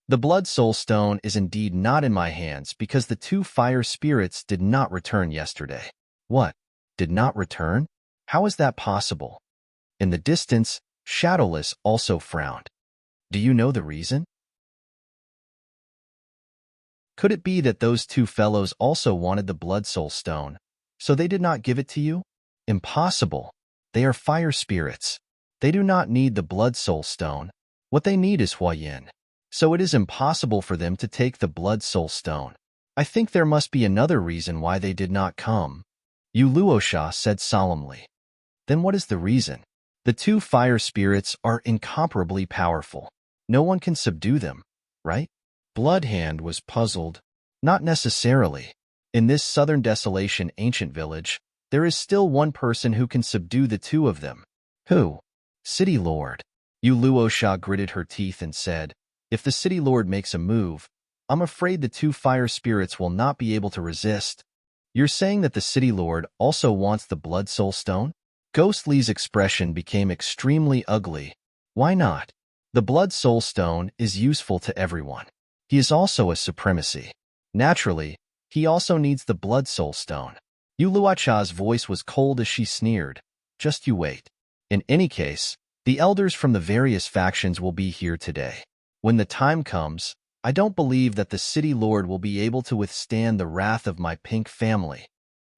"The blood soul stone is indeed not in my hands because the 2 fire spirits did not return yesterday." "What? Did not return? How is that possible?" In the distance, Shadowless also frowned. "Do you know the reason?" "Could it be that those 2 fellows also wanted the blood soul stone, so they did not give it to you?" "Impossible. They are fire spirits. They do not need the blood soul stone. What they need is Huayan. So it is impossible for them to take the blood soul stone. I think there must be another reason why they did not come," Yu Luosha said solemnly. "Then what is the reason?" "The 2 fire spirits are incomparably powerful. No one can subdue them, right?" Bloodhand was puzzled. "Not necessarily. In this Southern Desolation ancient village, there is still one person who can subdue the 2 of them." "Who?" "City Lord." Yu Luosha gritted her teeth and said, "If the City Lord makes a move, I'm afraid the 2 fire spirits will not be able to resist." "You're saying that the City Lord also wants the blood soul stone?" Ghostly's expression became extremely ugly. "Why not? The blood soul stone is useful to everyone. He is also a supremacy. Naturally, he also needs the blood soul stone." Yu Luosha's voice was cold as she sneered. "Just you wait. In any case, the elders from the various factions will be here today. When the time comes, I don't believe that the City Lord will be able to withstand the wrath of my pink family.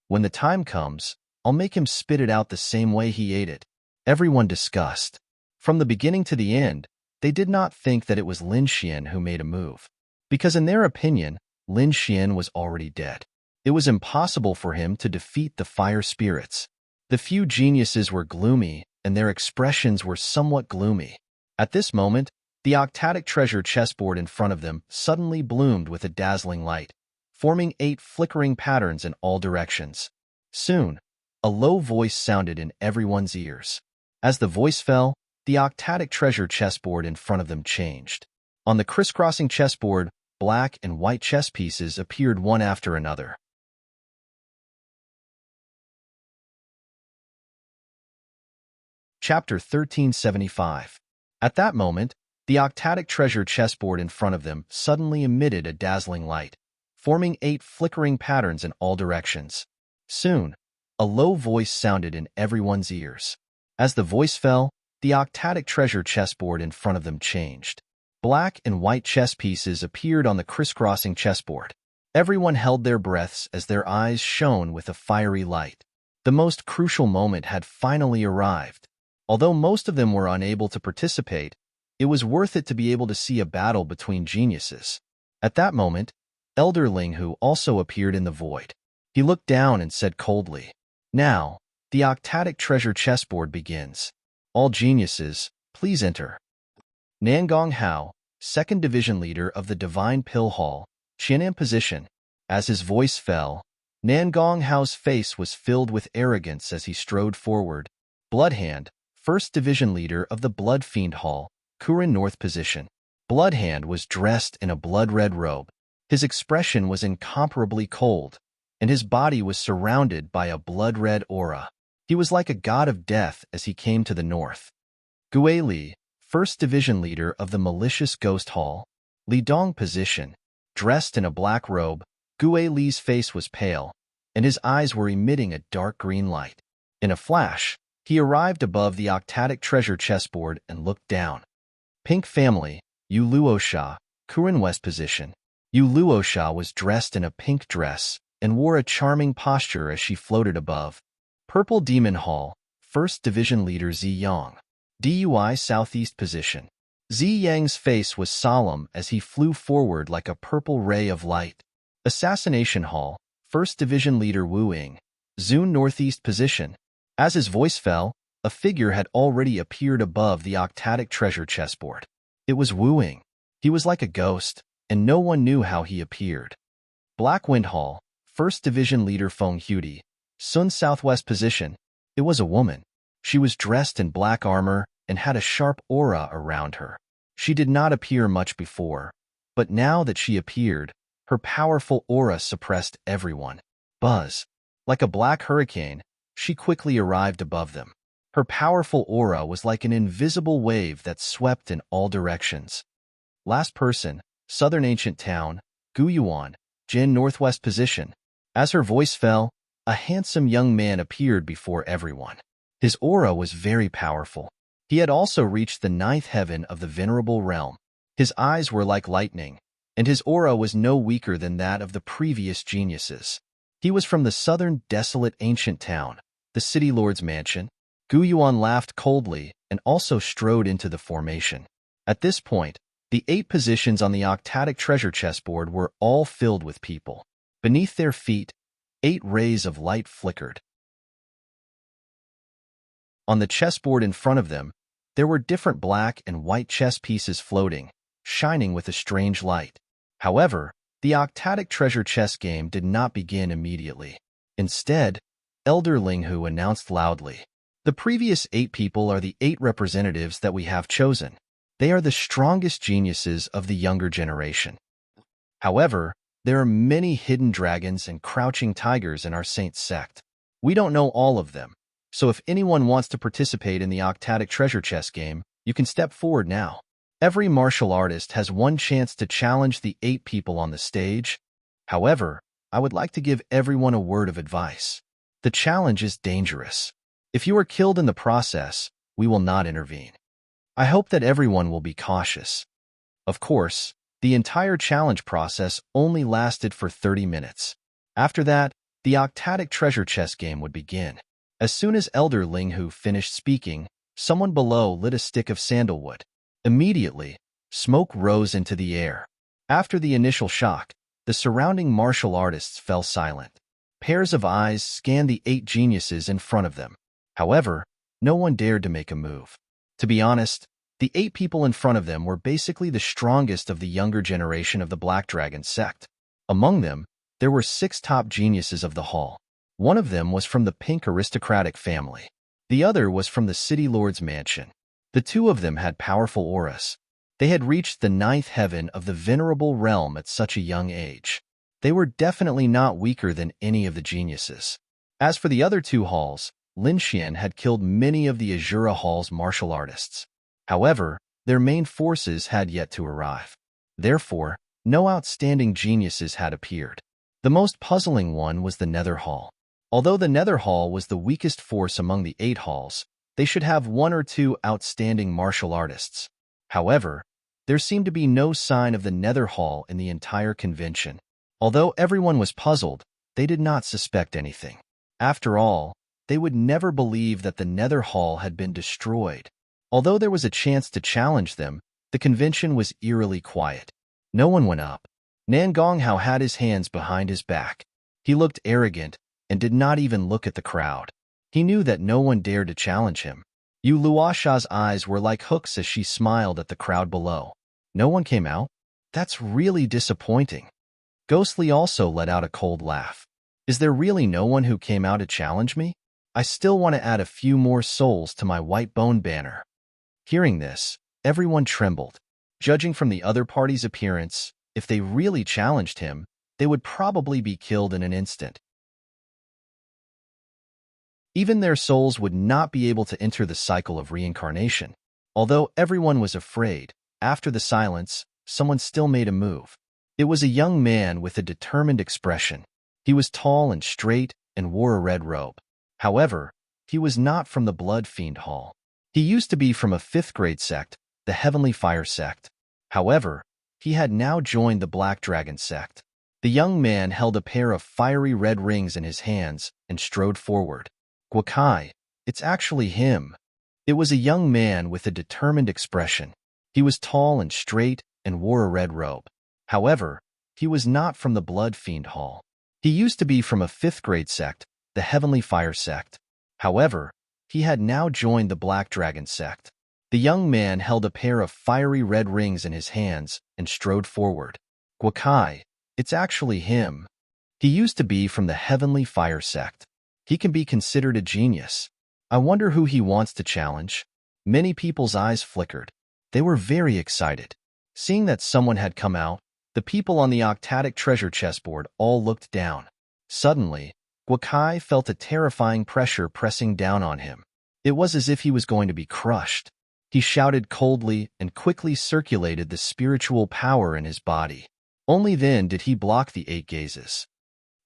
When the time comes, I'll make him spit it out the same way he ate it." Everyone discussed. From the beginning to the end, they did not think that it was Lin Xian who made a move. Because in their opinion, Lin Xian was already dead. It was impossible for him to defeat the fire spirits. The few geniuses were gloomy, and their expressions were somewhat gloomy. At this moment, the octatic treasure chessboard in front of them suddenly bloomed with a dazzling light, forming 8 flickering patterns in all directions. Soon, a low voice sounded in everyone's ears. As the voice fell, the octatic treasure chessboard in front of them changed. On the crisscrossing chessboard, black and white chess pieces appeared one after another. Chapter 1375. At that moment, the octatic treasure chessboard in front of them suddenly emitted a dazzling light, forming 8 flickering patterns in all directions. Soon, a low voice sounded in everyone's ears. As the voice fell, the octatic treasure chessboard in front of them changed. Black and white chess pieces appeared on the crisscrossing chessboard. Everyone held their breaths as their eyes shone with a fiery light. The most crucial moment had finally arrived. Although most of them were unable to participate, it was worth it to be able to see a battle between geniuses. At that moment, Elder Linghu also appeared in the void. He looked down and said coldly, "Now, the octatic treasure chessboard begins. All geniuses, please enter." Nangong Hao, 2nd Division Leader of the Divine Pill Hall, Qianan position. As his voice fell, Nangong Hao's face was filled with arrogance as he strode forward. Bloodhand, 1st Division Leader of the Blood Fiend Hall, Kurin North position. Bloodhand was dressed in a blood-red robe. His expression was incomparably cold, and his body was surrounded by a blood-red aura. He was like a god of death as he came to the north. Gue Li, 1st Division Leader of the Malicious Ghost Hall, Lidong position. Dressed in a black robe, Gue Li's face was pale, and his eyes were emitting a dark green light. In a flash, he arrived above the octatic treasure chessboard and looked down. Pink family, Yu Luosha, Kurin West position. Yu Luosha was dressed in a pink dress and wore a charming posture as she floated above. Purple Demon Hall, 1st Division Leader Zi Yang, DUI Southeast position. Zi Yang's face was solemn as he flew forward like a purple ray of light. Assassination Hall, 1st Division Leader Wu Ying, Zun Northeast position. As his voice fell, a figure had already appeared above the octatic treasure chessboard. It was Wu Ying. He was like a ghost, and no one knew how he appeared. Black Wind Hall, 1st Division Leader Feng Hudi, Sun Southwest position. It was a woman. She was dressed in black armor and had a sharp aura around her. She did not appear much before, but now that she appeared, her powerful aura suppressed everyone. Buzz. Like a black hurricane, she quickly arrived above them. Her powerful aura was like an invisible wave that swept in all directions. Last person, Southern Ancient Town, Guyuan, Jin Northwest position. As her voice fell, a handsome young man appeared before everyone. His aura was very powerful. He had also reached the 9th heaven of the Venerable Realm. His eyes were like lightning, and his aura was no weaker than that of the previous geniuses. He was from the southern desolate ancient town, the city lord's mansion. Guyuan laughed coldly and also strode into the formation. At this point, the 8 positions on the octatic treasure chessboard were all filled with people. Beneath their feet, 8 rays of light flickered. On the chessboard in front of them, there were different black and white chess pieces floating, shining with a strange light. However, the octatic treasure chess game did not begin immediately. Instead, Elder Linghu announced loudly, "The previous 8 people are the 8 representatives that we have chosen. They are the strongest geniuses of the younger generation. However, there are many hidden dragons and crouching tigers in our saint sect. We don't know all of them, so if anyone wants to participate in the octatic treasure chess game, you can step forward now. Every martial artist has one chance to challenge the 8 people on the stage. However, I would like to give everyone a word of advice. The challenge is dangerous. If you are killed in the process, we will not intervene. I hope that everyone will be cautious." Of course, the entire challenge process only lasted for 30 minutes. After that, the octatic treasure chess game would begin. As soon as Elder Linghu finished speaking, someone below lit a stick of sandalwood. Immediately, smoke rose into the air. After the initial shock, the surrounding martial artists fell silent. Pairs of eyes scanned the 8 geniuses in front of them. However, no one dared to make a move. To be honest, the 8 people in front of them were basically the strongest of the younger generation of the Black Dragon sect. Among them, there were 6 top geniuses of the hall. One of them was from the pink aristocratic family. The other was from the city lord's mansion. The two of them had powerful auras. They had reached the ninth heaven of the venerable realm at such a young age. They were definitely not weaker than any of the geniuses. As for the other two halls, Lin Xian had killed many of the Azura Hall's martial artists. However, their main forces had yet to arrive. Therefore, no outstanding geniuses had appeared. The most puzzling one was the Nether Hall. Although the Nether Hall was the weakest force among the 8 halls, they should have 1 or 2 outstanding martial artists. However, there seemed to be no sign of the Nether Hall in the entire convention. Although everyone was puzzled, they did not suspect anything. After all, they would never believe that the Nether Hall had been destroyed. Although there was a chance to challenge them, the convention was eerily quiet. No one went up. Nan Gonghao had his hands behind his back. He looked arrogant and did not even look at the crowd. He knew that no one dared to challenge him. Yu Luosha's eyes were like hooks as she smiled at the crowd below. No one came out? That's really disappointing. Ghostly also let out a cold laugh. Is there really no one who came out to challenge me? I still want to add a few more souls to my white bone banner. Hearing this, everyone trembled. Judging from the other party's appearance, if they really challenged him, they would probably be killed in an instant. Even their souls would not be able to enter the cycle of reincarnation. Although everyone was afraid, after the silence, someone still made a move. It was a young man with a determined expression. He was tall and straight and wore a red robe. However, he was not from the Blood Fiend Hall. He used to be from a 5th grade sect, the Heavenly Fire sect. However, he had now joined the Black Dragon sect. The young man held a pair of fiery red rings in his hands and strode forward. Guakai, it's actually him. It was a young man with a determined expression. He was tall and straight and wore a red robe. However, he was not from the Blood Fiend Hall. He used to be from a 5th grade sect, the Heavenly Fire sect. However, he had now joined the Black Dragon sect. The young man held a pair of fiery red rings in his hands and strode forward. Guakai, it's actually him. He used to be from the Heavenly Fire sect. He can be considered a genius. I wonder who he wants to challenge. Many people's eyes flickered. They were very excited. Seeing that someone had come out, the people on the octatic treasure chessboard all looked down. Suddenly, Guakai felt a terrifying pressure pressing down on him. It was as if he was going to be crushed. He shouted coldly and quickly circulated the spiritual power in his body. Only then did he block the 8 gazes.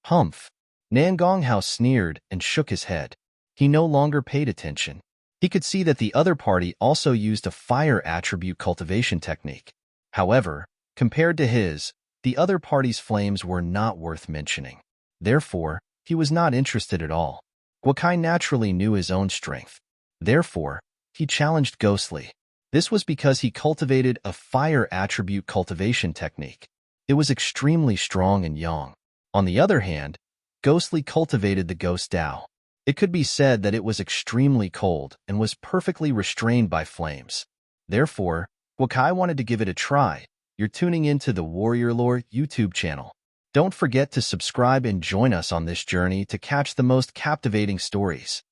Humph! Nan Gonghao sneered and shook his head. He no longer paid attention. He could see that the other party also used a fire attribute cultivation technique. However, compared to his, the other party's flames were not worth mentioning. Therefore, he was not interested at all. Guakai naturally knew his own strength. Therefore, he challenged Ghostly. This was because he cultivated a fire attribute cultivation technique. It was extremely strong and yang. On the other hand, Ghostly cultivated the Ghost Dao. It could be said that it was extremely cold and was perfectly restrained by flames. Therefore, Guakai wanted to give it a try. You're tuning into the Warrior Lore YouTube channel. Don't forget to subscribe and join us on this journey to catch the most captivating stories.